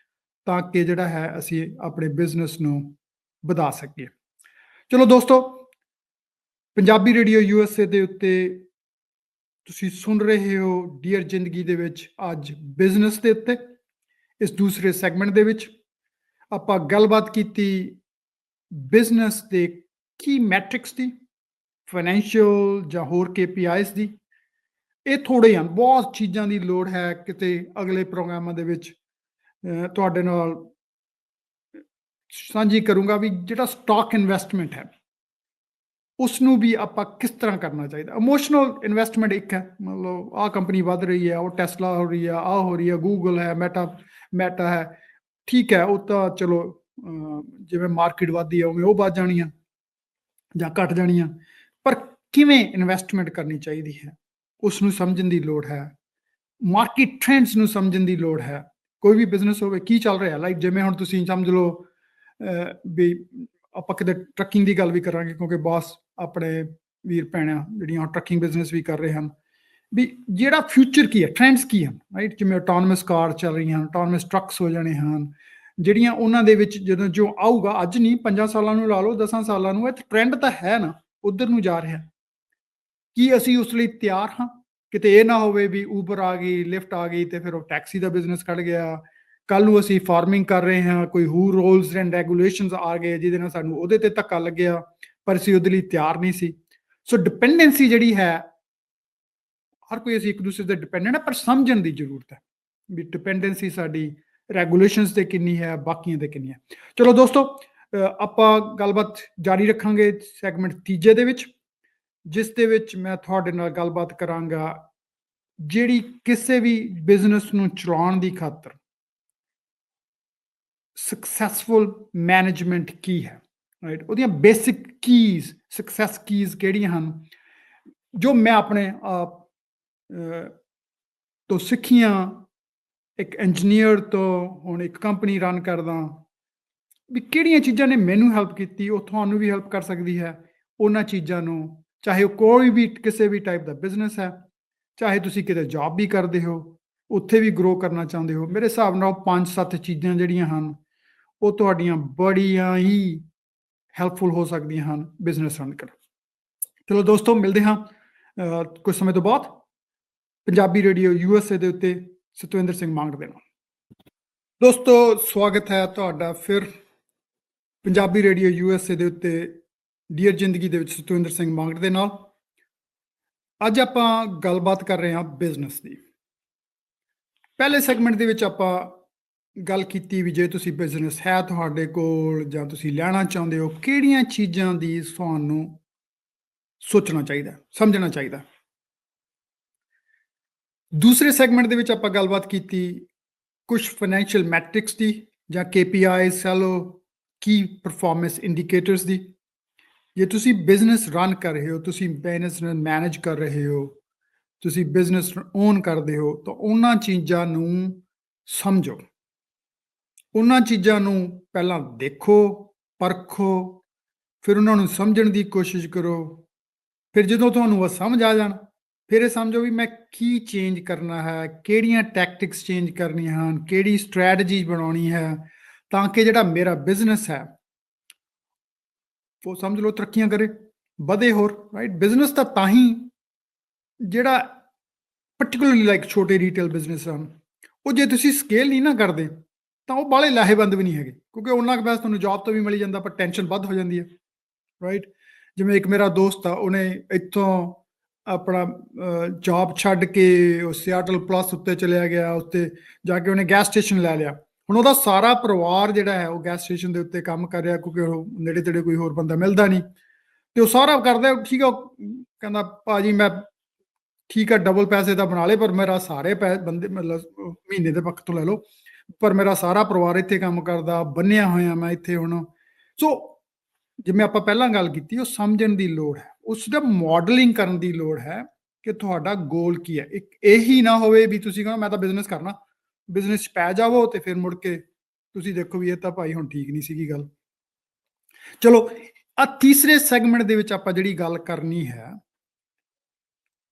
ਤਾਂ ਕਿ ਜਿਹੜਾ ਹੈ ਅਸੀਂ ਆਪਣੇ ਬਿਜ਼ਨਸ ਨੂੰ ਵਧਾ ਸਕੀਏ। ਚਲੋ ਦੋਸਤੋ, ਪੰਜਾਬੀ ਰੇਡੀਓ USA ਦੇ ਉੱਤੇ ਤੁਸੀਂ ਸੁਣ ਰਹੇ ਹੋ ਡੀਅਰ ਜ਼ਿੰਦਗੀ ਦੇ ਵਿੱਚ ਅੱਜ ਬਿਜ਼ਨਸ ਦੇ ਉੱਤੇ। ਇਸ ਦੂਸਰੇ ਸੈਗਮੈਂਟ ਦੇ ਵਿੱਚ ਆਪਾਂ ਗੱਲਬਾਤ ਕੀਤੀ ਬਿਜ਼ਨਸ ਦੇ ਕੀ ਮੈਟ੍ਰਿਕਸ ਦੀ, ਫਾਈਨੈਂਸ਼ੀਅਲ ਜਾਂ ਹੋਰ KPIs ਦੀ। ਇਹ ਥੋੜ੍ਹੇ ਹਨ, ਬਹੁਤ ਚੀਜ਼ਾਂ ਦੀ ਲੋੜ ਹੈ, ਕਿਤੇ ਅਗਲੇ ਪ੍ਰੋਗਰਾਮਾਂ ਦੇ ਵਿੱਚ ਤੁਹਾਡੇ ਨਾਲ ਸਾਂਝੀ ਕਰੂੰਗਾ ਵੀ ਜਿਹੜਾ ਸਟਾਕ ਇਨਵੈਸਟਮੈਂਟ ਹੈ ਉਸ ਨੂੰ ਵੀ ਆਪਾਂ ਕਿਸ ਤਰ੍ਹਾਂ ਕਰਨਾ ਚਾਹੀਦਾ। ਇਮੋਸ਼ਨਲ ਇਨਵੈਸਟਮੈਂਟ ਇੱਕ ਹੈ, ਮਤਲਬ ਆਹ ਕੰਪਨੀ ਵੱਧ ਰਹੀ ਹੈ, ਉਹ ਟੈਸਲਾ ਹੋ ਰਹੀ ਆ, ਆਹ ਹੋ ਰਹੀ ਹੈ, ਗੂਗਲ ਹੈ, ਮੈਟਾ ਹੈ, ਠੀਕ ਹੈ, ਉਹ ਤਾਂ ਚਲੋ ਜਿਵੇਂ ਮਾਰਕੀਟ ਵੱਧਦੀ ਹੈ ਉਵੇਂ ਉਹ ਵੱਧ ਜਾਣੀਆਂ ਜਾਂ ਘਟ ਜਾਣੀਆਂ, ਪਰ ਕਿਵੇਂ ਇਨਵੈਸਟਮੈਂਟ ਕਰਨੀ ਚਾਹੀਦੀ ਹੈ ਉਸ ਨੂੰ ਸਮਝਣ ਦੀ ਲੋੜ ਹੈ। ਮਾਰਕੀਟ ਟ੍ਰੈਂਡਸ ਨੂੰ ਸਮਝਣ ਦੀ ਲੋੜ ਹੈ। ਕੋਈ ਵੀ ਬਿਜ਼ਨਸ ਹੋਵੇ, ਕੀ ਚੱਲ ਰਿਹਾ, ਲਾਈਕ ਜਿਵੇਂ ਹੁਣ ਤੁਸੀਂ ਸਮਝ ਲਓ ਵੀ ਆਪਾਂ ਕਿਤੇ ਟਰੱਕਿੰਗ ਦੀ ਗੱਲ ਵੀ ਕਰਾਂਗੇ, ਕਿਉਂਕਿ ਬਾਸ ਆਪਣੇ ਵੀਰ ਭੈਣਾਂ ਜਿਹੜੀਆਂ ਟਰੱਕਿੰਗ ਬਿਜ਼ਨਸ ਵੀ ਕਰ ਰਹੇ ਹਨ, ਵੀ ਜਿਹੜਾ ਫਿਊਚਰ ਕੀ ਹੈ, ਟ੍ਰੈਂਡਸ ਕੀ ਹਨ, ਰਾਈਟ। ਜਿਵੇਂ ਆਟੋਨਮਸ ਕਾਰ ਚੱਲ ਰਹੀਆਂ ਹਨ, ਆਟੋਨਮਸ ਟਰੱਕਸ ਹੋ ਜਾਣੇ ਹਨ, ਜਿਹੜੀਆਂ ਉਹਨਾਂ ਦੇ ਵਿੱਚ ਜਦੋਂ ਜੋ ਆਊਗਾ, ਅੱਜ ਨਹੀਂ 5 ਸਾਲਾਂ ਨੂੰ ਲਾ ਲਓ, 10 ਸਾਲਾਂ ਨੂੰ, ਇਹ ਟ੍ਰੈਂਡ ਤਾਂ ਹੈ ਨਾ, ਉੱਧਰ ਨੂੰ ਜਾ ਰਿਹਾ। ਕੀ ਅਸੀਂ ਉਸ ਲਈ ਤਿਆਰ ਹਾਂ? ਕਿਤੇ ਇਹ ਨਾ ਹੋਵੇ ਵੀ ਊਬਰ ਆ ਗਈ, ਲਿਫਟ ਆ ਗਈ ਤੇ ਫਿਰ ਉਹ ਟੈਕਸੀ ਦਾ ਬਿਜ਼ਨਸ ਕੱਢ ਗਿਆ। ਕੱਲ ਨੂੰ ਅਸੀਂ ਫਾਰਮਿੰਗ ਕਰ ਰਹੇ ਹਾਂ, ਕੋਈ ਹੋਰ ਰੂਲਸ ਐਂਡ ਰੈਗੂਲੇਸ਼ਨਸ ਆ ਗਏ ਜਿਹਦੇ ਨਾਲ ਸਾਨੂੰ ਉਹਦੇ ਤੇ ਧੱਕਾ ਲੱਗਿਆ, ਪਰ ਅਸੀਂ ਉਹਦੇ ਲਈ ਤਿਆਰ ਨਹੀਂ ਸੀ। ਸੋ ਡਿਪੈਂਡੈਂਸੀ ਜਿਹੜੀ ਹੈ, ਹਰ ਕੋਈ ਅਸੀਂ ਇੱਕ ਦੂਸਰੇ ਤੇ ਡਿਪੈਂਡੈਂਟ ਹੈ, ਪਰ ਸਮਝਣ ਦੀ ਜ਼ਰੂਰਤ ਹੈ ਵੀ ਡਿਪੈਂਡੈਂਸੀ ਸਾਡੀ ਰੈਗੂਲੇਸ਼ਨਸ ਤੇ ਕਿੰਨੀ ਹੈ, ਬਾਕੀਆਂ ਤੇ ਕਿੰਨੀ ਹੈ। ਚਲੋ ਦੋਸਤੋ, ਆਪਾਂ ਗੱਲਬਾਤ ਜਾਰੀ ਰੱਖਾਂਗੇ ਸੈਗਮੈਂਟ ਤੀਜੇ ਦੇ ਵਿੱਚ, ਜਿਸ ਦੇ ਵਿੱਚ ਮੈਂ ਤੁਹਾਡੇ ਨਾਲ ਗੱਲਬਾਤ ਕਰਾਂਗਾ ਜਿਹੜੀ ਕਿਸੇ ਵੀ ਬਿਜ਼ਨਸ ਨੂੰ ਚਲਾਉਣ ਦੀ ਖਾਤਰ ਸਕਸੈਸਫੁਲ ਮੈਨੇਜਮੈਂਟ ਕੀ ਹੈ, ਰਾਈਟ। ਉਹਦੀਆਂ ਬੇਸਿਕ ਕੀਜ਼, ਸਕਸੈਸ ਕੀਜ਼ ਕਿਹੜੀਆਂ ਹਨ, ਜੋ ਮੈਂ ਆਪਣੇ ਆਪ ਤੋਂ ਸਿੱਖੀਆਂ, ਇੱਕ ਇੰਜੀਨੀਅਰ ਤੋਂ ਹੁਣ ਇੱਕ ਕੰਪਨੀ ਰਨ ਕਰਦਾ, ਵੀ ਕਿਹੜੀਆਂ ਚੀਜ਼ਾਂ ਨੇ ਮੈਨੂੰ ਹੈਲਪ ਕੀਤੀ, ਉਹ ਤੁਹਾਨੂੰ ਵੀ ਹੈਲਪ ਕਰ ਸਕਦੀ ਹੈ। ਉਹਨਾਂ ਚੀਜ਼ਾਂ ਨੂੰ, ਚਾਹੇ ਉਹ ਕੋਈ ਵੀ ਕਿਸੇ ਵੀ ਟਾਈਪ ਦਾ ਬਿਜ਼ਨਸ ਹੈ, ਚਾਹੇ ਤੁਸੀਂ ਕਿਤੇ ਜੌਬ ਵੀ ਕਰਦੇ ਹੋ, ਉੱਥੇ ਵੀ ਗਰੋ ਕਰਨਾ ਚਾਹੁੰਦੇ ਹੋ, ਮੇਰੇ ਹਿਸਾਬ ਨਾਲ 5-7 ਚੀਜ਼ਾਂ ਜਿਹੜੀਆਂ ਹਨ ਉਹ ਤੁਹਾਡੀਆਂ ਬੜੀਆਂ ਹੀ ਹੈਲਪਫੁਲ ਹੋ ਸਕਦੀਆਂ ਹਨ ਬਿਜ਼ਨਸ ਰਨ ਕਰਨ। ਚਲੋ ਦੋਸਤੋ, ਮਿਲਦੇ ਹਾਂ ਕੁਝ ਸਮੇਂ ਤੋਂ ਬਾਅਦ ਪੰਜਾਬੀ ਰੇਡੀਓ USA ਦੇ ਉੱਤੇ ਸਤਵਿੰਦਰ ਸਿੰਘ ਮੰਗੜ ਦੇ ਨਾਲ। ਦੋਸਤੋ, ਸਵਾਗਤ ਹੈ ਤੁਹਾਡਾ ਫਿਰ ਪੰਜਾਬੀ ਰੇਡੀਓ USA ਦੇ ਉੱਤੇ ਡੀਅਰ ਜ਼ਿੰਦਗੀ ਦੇ ਵਿੱਚ ਸਤਵਿੰਦਰ ਸਿੰਘ ਮੰਗੜ ਦੇ ਨਾਲ। ਅੱਜ ਆਪਾਂ ਗੱਲਬਾਤ ਕਰ ਰਹੇ ਹਾਂ ਬਿਜ਼ਨਸ ਦੀ। ਪਹਿਲੇ ਸੈਗਮੈਂਟ ਦੇ ਵਿੱਚ ਆਪਾਂ ਗੱਲ ਕੀਤੀ ਵੀ ਜੇ ਤੁਸੀਂ ਬਿਜ਼ਨਸ ਹੈ ਤੁਹਾਡੇ ਕੋਲ ਜਾਂ ਤੁਸੀਂ ਲੈਣਾ ਚਾਹੁੰਦੇ ਹੋ, ਕਿਹੜੀਆਂ ਚੀਜ਼ਾਂ ਦੀ ਤੁਹਾਨੂੰ ਸੋਚਣਾ ਚਾਹੀਦਾ, ਸਮਝਣਾ ਚਾਹੀਦਾ। ਦੂਸਰੇ ਸੈਗਮੈਂਟ ਦੇ ਵਿੱਚ ਆਪਾਂ ਗੱਲਬਾਤ ਕੀਤੀ ਕੁਝ ਫਾਈਨੈਂਸ਼ੀਅਲ ਮੈਟ੍ਰਿਕਸ ਦੀ ਜਾਂ KPIs ਕਹ ਲਓ, ਕੀ ਪਰਫਾਰਮੈਂਸ ਇੰਡੀਕੇਟਰਸ ਦੀ। ਜੇ ਤੁਸੀਂ ਬਿਜ਼ਨਸ ਰਨ ਕਰ ਰਹੇ ਹੋ, ਤੁਸੀਂ ਬਿਜ਼ਨਸ ਨੂੰ ਮੈਨੇਜ ਕਰ ਰਹੇ ਹੋ, ਤੁਸੀਂ ਬਿਜ਼ਨਸ ਓਨ ਕਰਦੇ ਹੋ, ਤਾਂ ਉਹਨਾਂ ਚੀਜ਼ਾਂ ਨੂੰ ਸਮਝੋ। ਉਹਨਾਂ ਚੀਜ਼ਾਂ ਨੂੰ ਪਹਿਲਾਂ ਦੇਖੋ, ਪਰਖੋ, ਫਿਰ ਉਹਨਾਂ ਨੂੰ ਸਮਝਣ ਦੀ ਕੋਸ਼ਿਸ਼ ਕਰੋ। ਫਿਰ ਜਦੋਂ ਤੁਹਾਨੂੰ ਉਹ ਸਮਝ ਆ ਜਾਣ, ਫਿਰ ਇਹ ਸਮਝੋ ਵੀ ਮੈਂ ਕੀ ਚੇਂਜ ਕਰਨਾ ਹੈ, ਕਿਹੜੀਆਂ ਟੈਕਟਿਕਸ ਚੇਂਜ ਕਰਨੀਆਂ ਹਨ, ਕਿਹੜੀ ਸਟ੍ਰੈਟਜੀ ਬਣਾਉਣੀ ਹੈ, ਤਾਂ ਕਿ ਜਿਹੜਾ ਮੇਰਾ ਬਿਜ਼ਨਸ ਹੈ ਉਹ ਸਮਝ ਲਓ ਤਰੱਕੀਆਂ ਕਰੇ, ਵਧੇ ਹੋਰ, ਰਾਈਟ। ਬਿਜ਼ਨਸ ਤਾਂ ਹੀ ਜਿਹੜਾ ਪਾਰਟਿਕੂਲਰਲੀ ਲਾਈਕ ਛੋਟੇ ਰੀਟੇਲ ਬਿਜ਼ਨਸ ਹਨ, ਉਹ ਜੇ ਤੁਸੀਂ ਸਕੇਲ ਨਹੀਂ ਨਾ ਕਰਦੇ ਤਾਂ ਉਹ ਬਾਹਲੇ ਲਾਹੇਵੰਦ ਵੀ ਨਹੀਂ ਹੈਗੇ, ਕਿਉਂਕਿ ਉਹਨਾਂ ਕੁ ਪੈਸਾ ਤੁਹਾਨੂੰ ਜੌਬ ਤੋਂ ਵੀ ਮਿਲ ਜਾਂਦਾ, ਪਰ ਟੈਨਸ਼ਨ ਵੱਧ ਹੋ ਜਾਂਦੀ ਹੈ, ਰਾਈਟ। ਜਿਵੇਂ ਇੱਕ ਮੇਰਾ ਦੋਸਤ ਆ, ਉਹਨੇ ਇੱਥੋਂ ਆਪਣਾ ਜੌਬ ਛੱਡ ਕੇ ਉਹ ਸਿਆਟਲ ਪਲੱਸ ਉੱਤੇ ਚਲਿਆ ਗਿਆ, ਉੱਤੇ ਜਾ ਕੇ ਉਹਨੇ ਗੈਸ ਸਟੇਸ਼ਨ ਲੈ ਲਿਆ। ਹੁਣ ਉਹਦਾ ਸਾਰਾ ਪਰਿਵਾਰ ਜਿਹੜਾ ਹੈ ਉਹ ਗੈਸ ਸਟੇਸ਼ਨ ਦੇ ਉੱਤੇ ਕੰਮ ਕਰ ਰਿਹਾ, ਕਿਉਂਕਿ ਉਹ ਨੇੜੇ ਤੇੜੇ ਕੋਈ ਹੋਰ ਬੰਦਾ ਮਿਲਦਾ ਨਹੀਂ, ਤੇ ਉਹ ਸਾਰਾ ਕਰਦਾ ਠੀਕ ਆ। ਉਹ ਕਹਿੰਦਾ ਭਾਜੀ ਮੈਂ ਠੀਕ ਆ, ਡਬਲ ਪੈਸੇ ਤਾਂ ਬਣਾ ਲਏ, ਪਰ ਮੇਰਾ ਸਾਰੇ ਬੰਦੇ ਮਤਲਬ ਮਹੀਨੇ ਦੇ ਪੱਖ ਤੋਂ ਲੈ ਲਓ, ਪਰ ਮੇਰਾ ਸਾਰਾ ਪਰਿਵਾਰ ਇੱਥੇ ਕੰਮ ਕਰਦਾ, ਬੰਨਿਆ ਹੋਇਆ ਮੈਂ ਇੱਥੇ ਹੁਣ। ਸੋ ਜਿਵੇਂ ਆਪਾਂ ਪਹਿਲਾਂ ਗੱਲ ਕੀਤੀ, ਉਹ ਸਮਝਣ ਦੀ ਲੋੜ ਹੈ, ਉਸ ਦਾ ਮਾਡਲਿੰਗ ਕਰਨ ਦੀ ਲੋੜ ਹੈ ਕਿ ਤੁਹਾਡਾ ਗੋਲ ਕੀ ਹੈ। ਇੱਕ ਇਹੀ ਨਾ ਹੋਵੇ ਵੀ ਤੁਸੀਂ ਕਹੋ ਮੈਂ ਤਾਂ ਬਿਜ਼ਨਸ ਕਰਨਾ, ਬਿਜ਼ਨਸ 'ਚ ਪੈ ਜਾਵੋ ਤੇ ਫਿਰ ਮੁੜ ਕੇ ਤੁਸੀਂ ਦੇਖੋ ਵੀ ਇਹ ਤਾਂ ਭਾਈ ਹੁਣ ਠੀਕ ਨਹੀਂ ਸੀਗੀ ਗੱਲ। ਚਲੋ, ਆ ਤੀਸਰੇ ਸੈਗਮੈਂਟ ਦੇ ਵਿੱਚ ਆਪਾਂ ਜਿਹੜੀ ਗੱਲ ਕਰਨੀ ਹੈ,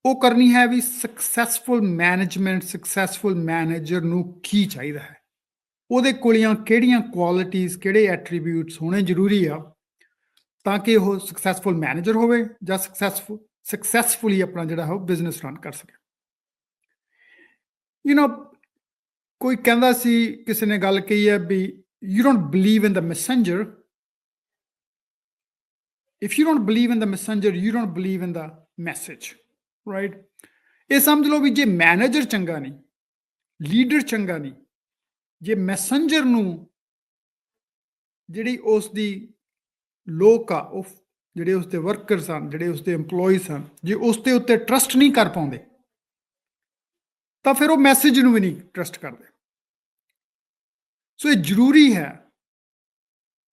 ਉਹ ਕਰਨੀ ਹੈ ਵੀ ਸਕਸੈਸਫੁਲ ਮੈਨੇਜਮੈਂਟ, ਸਕਸੈਸਫੁਲ ਮੈਨੇਜਰ ਨੂੰ ਕੀ ਚਾਹੀਦਾ ਹੈ, ਉਹਦੇ ਕੋਲੀਆਂ ਕਿਹੜੀਆਂ ਕੁਆਲਿਟੀਜ਼, ਕਿਹੜੇ ਐਟਰੀਬਿਊਟਸ ਹੋਣੇ ਜ਼ਰੂਰੀ ਆ, ਤਾਂ ਕਿ ਉਹ ਸਕਸੈਸਫੁਲ ਮੈਨੇਜਰ ਹੋਵੇ ਜਾਂ ਸਕਸੈਸਫੁਲੀ ਆਪਣਾ ਜਿਹੜਾ ਹੈ ਉਹ ਬਿਜ਼ਨਸ ਰਨ ਕਰ ਸਕੇ। ਕੋਈ ਕਹਿੰਦਾ ਸੀ, ਕਿਸੇ ਨੇ ਗੱਲ ਕਹੀ ਹੈ ਵੀ you don't believe in the messenger, if you don't believe in the messenger you don't believe in the message, right. ਇਹ ਸਮਝ ਲਓ ਵੀ ਜੇ ਮੈਨੇਜਰ ਚੰਗਾ ਨਹੀਂ, ਲੀਡਰ ਚੰਗਾ ਨਹੀਂ, ਜੇ ਮੈਸੇਂਜਰ ਨੂੰ ਜਿਹੜੀ ਉਸ ਦੀ ਲੋਕ ਆ, ਉਹ ਜਿਹੜੇ ਉਸਦੇ ਵਰਕਰਸ ਹਨ, ਜਿਹੜੇ ਉਸਦੇ EMPLOYEES ਹਨ, ਜੇ ਉਸ ਦੇ ਉੱਤੇ ਟਰਸਟ ਨਹੀਂ ਕਰ ਪਾਉਂਦੇ, ਤਾਂ ਫਿਰ ਉਹ ਮੈਸੇਜ ਨੂੰ ਵੀ ਨਹੀਂ ਟਰਸਟ ਕਰਦੇ। ਸੋ ਇਹ ਜ਼ਰੂਰੀ ਹੈ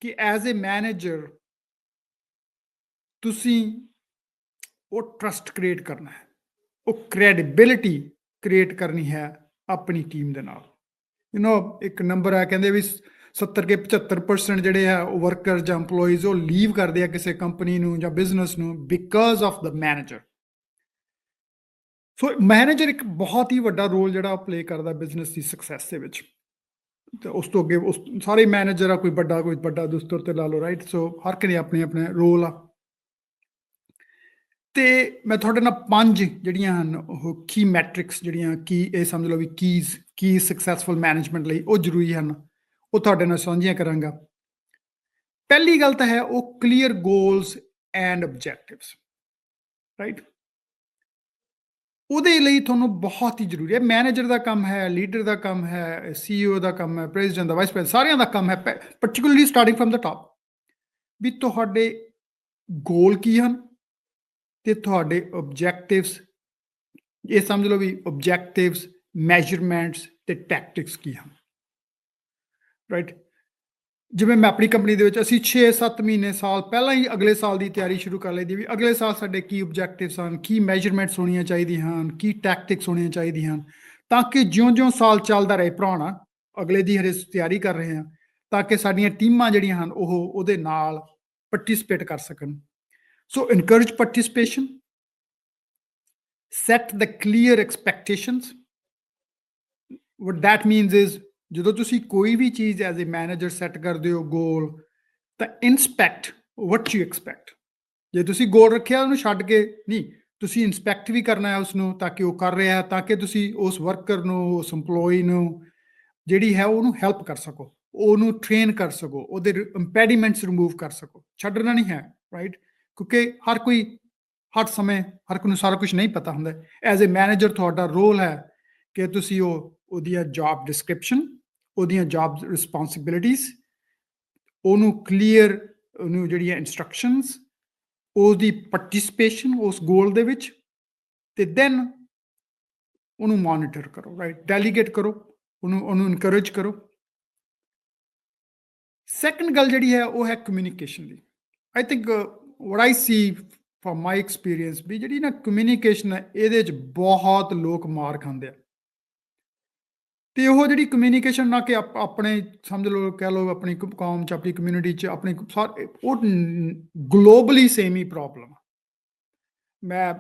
ਕਿ ਐਜ਼ ਏ ਮੈਨੇਜਰ ਤੁਸੀਂ ਉਹ ਟਰਸਟ ਕ੍ਰੀਏਟ ਕਰਨਾ ਹੈ, ਉਹ ਕ੍ਰੈਡੀਬਿਲਿਟੀ ਕ੍ਰੀਏਟ ਕਰਨੀ ਹੈ ਆਪਣੀ ਟੀਮ ਦੇ ਨਾਲ। ਇੱਕ ਨੰਬਰ ਹੈ, ਕਹਿੰਦੇ ਵੀ 70 ਕੇ 75% ਜਿਹੜੇ ਆ ਉਹ ਵਰਕਰ ਜਾਂ EMPLOYEES ਉਹ ਲੀਵ ਕਰਦੇ ਆ ਕਿਸੇ ਕੰਪਨੀ ਨੂੰ ਜਾਂ ਬਿਜ਼ਨਸ ਨੂੰ because of the manager. So manager ਇੱਕ ਬਹੁਤ ਹੀ ਵੱਡਾ ਰੋਲ ਜਿਹੜਾ ਪਲੇ ਕਰਦਾ ਬਿਜ਼ਨਸ ਦੀ ਸਕਸੈਸ ਦੇ ਵਿੱਚ। ਤੇ ਉਸ ਤੋਂ ਅੱਗੇ ਉਸ ਸਾਰੇ ਮੈਨੇਜਰ ਆ, ਕੋਈ ਵੱਡਾ ਦੁਸਤਰ ਤੇ ਲਾ ਲਓ, ਰਾਈਟ। ਸੋ ਹਰ ਕਿਸੇ ਆਪਣੇ ਆਪਣੇ ਰੋਲ ਆ। ਤੇ ਮੈਂ ਤੁਹਾਡੇ ਨਾਲ 5 ਜਿਹੜੀਆਂ ਹਨ ਉਹ ਕੀ ਮੈਟ੍ਰਿਕਸ, ਜਿਹੜੀਆਂ ਕੀ ਇਹ ਸਮਝ ਲਓ ਵੀ ਕੀ ਸਕਸੈਸਫੁਲ ਮੈਨੇਜਮੈਂਟ ਲਈ ਉਹ ਜ਼ਰੂਰੀ ਹਨ, ਉਹ ਤੁਹਾਡੇ ਨਾਲ ਸਾਂਝੀਆਂ ਕਰਾਂਗਾ। ਪਹਿਲੀ ਗੱਲ ਤਾਂ ਹੈ ਉਹ clear goals and objectives, right. ਉਹਦੇ ਲਈ ਤੁਹਾਨੂੰ ਬਹੁਤ ਹੀ ਜ਼ਰੂਰੀ ਹੈ, ਮੈਨੇਜਰ ਦਾ ਕੰਮ ਹੈ, ਲੀਡਰ ਦਾ ਕੰਮ ਹੈ, CEO ਦਾ ਕੰਮ ਹੈ, ਪ੍ਰੈਜ਼ੀਡੈਂਟ ਦਾ, ਵਾਈਸ ਪ੍ਰੈਜ਼ੀਡੈਂਟ, ਸਾਰਿਆਂ ਦਾ ਕੰਮ ਹੈ, particularly starting from the top, ਵੀ ਤੁਹਾਡੇ ਗੋਲ ਕੀ ਹਨ ਤੇ ਤੁਹਾਡੇ ਆਬਜੈਕਟਿਵਸ, ਇਹ ਸਮਝ ਲਓ ਵੀ ਆਬਜੈਕਟਿਵਸ, ਮੈਜਰਮੈਂਟਸ ਤੇ ਟੈਕਟਿਕਸ ਕੀ ਹਨ, ਰਾਈਟ। ਜਿਵੇਂ ਮੈਂ ਆਪਣੀ ਕੰਪਨੀ ਦੇ ਵਿੱਚ ਅਸੀਂ 6-7 ਮਹੀਨੇ, ਸਾਲ ਪਹਿਲਾਂ ਹੀ ਅਗਲੇ ਸਾਲ ਦੀ ਤਿਆਰੀ ਸ਼ੁਰੂ ਕਰ ਲਈਦੀ ਵੀ ਅਗਲੇ ਸਾਲ ਸਾਡੇ ਕੀ ਆਬਜੈਕਟਿਵਸ ਹਨ, ਕੀ ਮੈਜਰਮੈਂਟਸ ਹੋਣੀਆਂ ਚਾਹੀਦੀਆਂ ਹਨ, ਕੀ ਟੈਕਟਿਕਸ ਹੋਣੀਆਂ ਚਾਹੀਦੀਆਂ ਹਨ, ਤਾਂ ਕਿ ਜਿਉਂ-ਜਿਉਂ ਸਾਲ ਚੱਲਦਾ ਰਹੇ ਪੁਰਾਣਾ, ਅਗਲੇ ਦੀ ਹਰੇ ਤਿਆਰੀ ਕਰ ਰਹੇ ਹਾਂ, ਤਾਂ ਕਿ ਸਾਡੀਆਂ ਟੀਮਾਂ ਜਿਹੜੀਆਂ ਹਨ ਉਹ ਉਹਦੇ ਨਾਲ ਪਾਰਟਿਸਿਪੇਟ ਕਰ ਸਕਣ। ਸੋ encourage participation, set the clear expectations. What that means is ਜਦੋਂ ਤੁਸੀਂ ਕੋਈ ਵੀ ਚੀਜ਼ ਐਜ਼ ਏ ਮੈਨੇਜਰ ਸੈੱਟ ਕਰਦੇ ਹੋ ਗੋਲ, ਤਾਂ ਇਨਸਪੈਕਟ what you expect। ਜੇ ਤੁਸੀਂ ਗੋਲ ਰੱਖਿਆ ਉਹਨੂੰ ਛੱਡ ਕੇ ਨਹੀਂ, ਤੁਸੀਂ ਇਨਸਪੈਕਟ ਵੀ ਕਰਨਾ ਹੈ ਉਸਨੂੰ, ਤਾਂ ਕਿ ਉਹ ਕਰ ਰਿਹਾ, ਤਾਂ ਕਿ ਤੁਸੀਂ ਉਸ ਵਰਕਰ ਨੂੰ, ਉਸ EMPLOYEE ਨੂੰ ਜਿਹੜੀ ਹੈ ਉਹਨੂੰ ਹੈਲਪ ਕਰ ਸਕੋ, ਉਹਨੂੰ ਟ੍ਰੇਨ ਕਰ ਸਕੋ, ਉਹਦੇ ਇੰਪੈਡੀਮੈਂਟਸ ਰਿਮੂਵ ਕਰ ਸਕੋ। ਛੱਡਣਾ ਨਹੀਂ ਹੈ, ਰਾਈਟ, ਕਿਉਂਕਿ ਹਰ ਸਮੇਂ ਹਰ ਕੋਈ ਨੂੰ ਸਾਰਾ ਕੁਝ ਨਹੀਂ ਪਤਾ ਹੁੰਦਾ। ਐਜ਼ ਏ ਮੈਨੇਜਰ ਤੁਹਾਡਾ ਰੋਲ ਹੈ ਕਿ ਤੁਸੀਂ ਉਹਦੀਆਂ ਜੌਬ ਡਿਸਕ੍ਰਿਪਸ਼ਨ, ਉਹਦੀਆਂ ਜੌਬ ਰਿਸਪੌਂਸਿਬਿਲਿਟੀਜ਼, ਉਹਨੂੰ ਕਲੀਅਰ, ਉਹਨੂੰ ਜਿਹੜੀਆਂ ਇੰਸਟਰਕਸ਼ਨਸ, ਉਹਦੀ ਪਾਰਟਿਸਿਪੇਸ਼ਨ ਉਸ ਗੋਲ ਦੇ ਵਿੱਚ, ਤੇ ਦੈਨ ਉਹਨੂੰ ਮੋਨੀਟਰ ਕਰੋ, ਰਾਈਟ, ਡੈਲੀਗੇਟ ਕਰੋ, ਉਹਨੂੰ ਇਨਕਰੇਜ ਕਰੋ। ਸੈਕੰਡ ਗੱਲ ਜਿਹੜੀ ਹੈ ਉਹ ਹੈ ਕਮਿਊਨੀਕੇਸ਼ਨ ਦੀ। I think what I see from my experience ਵੀ ਜਿਹੜੀ ਨਾ ਕਮਿਊਨੀਕੇਸ਼ਨ ਹੈ ਇਹਦੇ 'ਚ ਬਹੁਤ ਲੋਕ ਮਾਰ ਖਾਂਦੇ ਆ। ਤੇ ਉਹ ਜਿਹੜੀ ਕਮਿਊਨੀਕੇਸ਼ਨ ਨਾ ਕਿ ਆਪਣੇ ਸਮਝ ਲਓ, ਕਹਿ ਲਓ ਆਪਣੀ ਕੌਮ 'ਚ, ਆਪਣੀ ਕਮਿਊਨਿਟੀ 'ਚ, ਆਪਣੀ ਉਹ ਗਲੋਬਲੀ ਸੇਮ ਹੀ ਪ੍ਰੋਬਲਮ। ਮੈਂ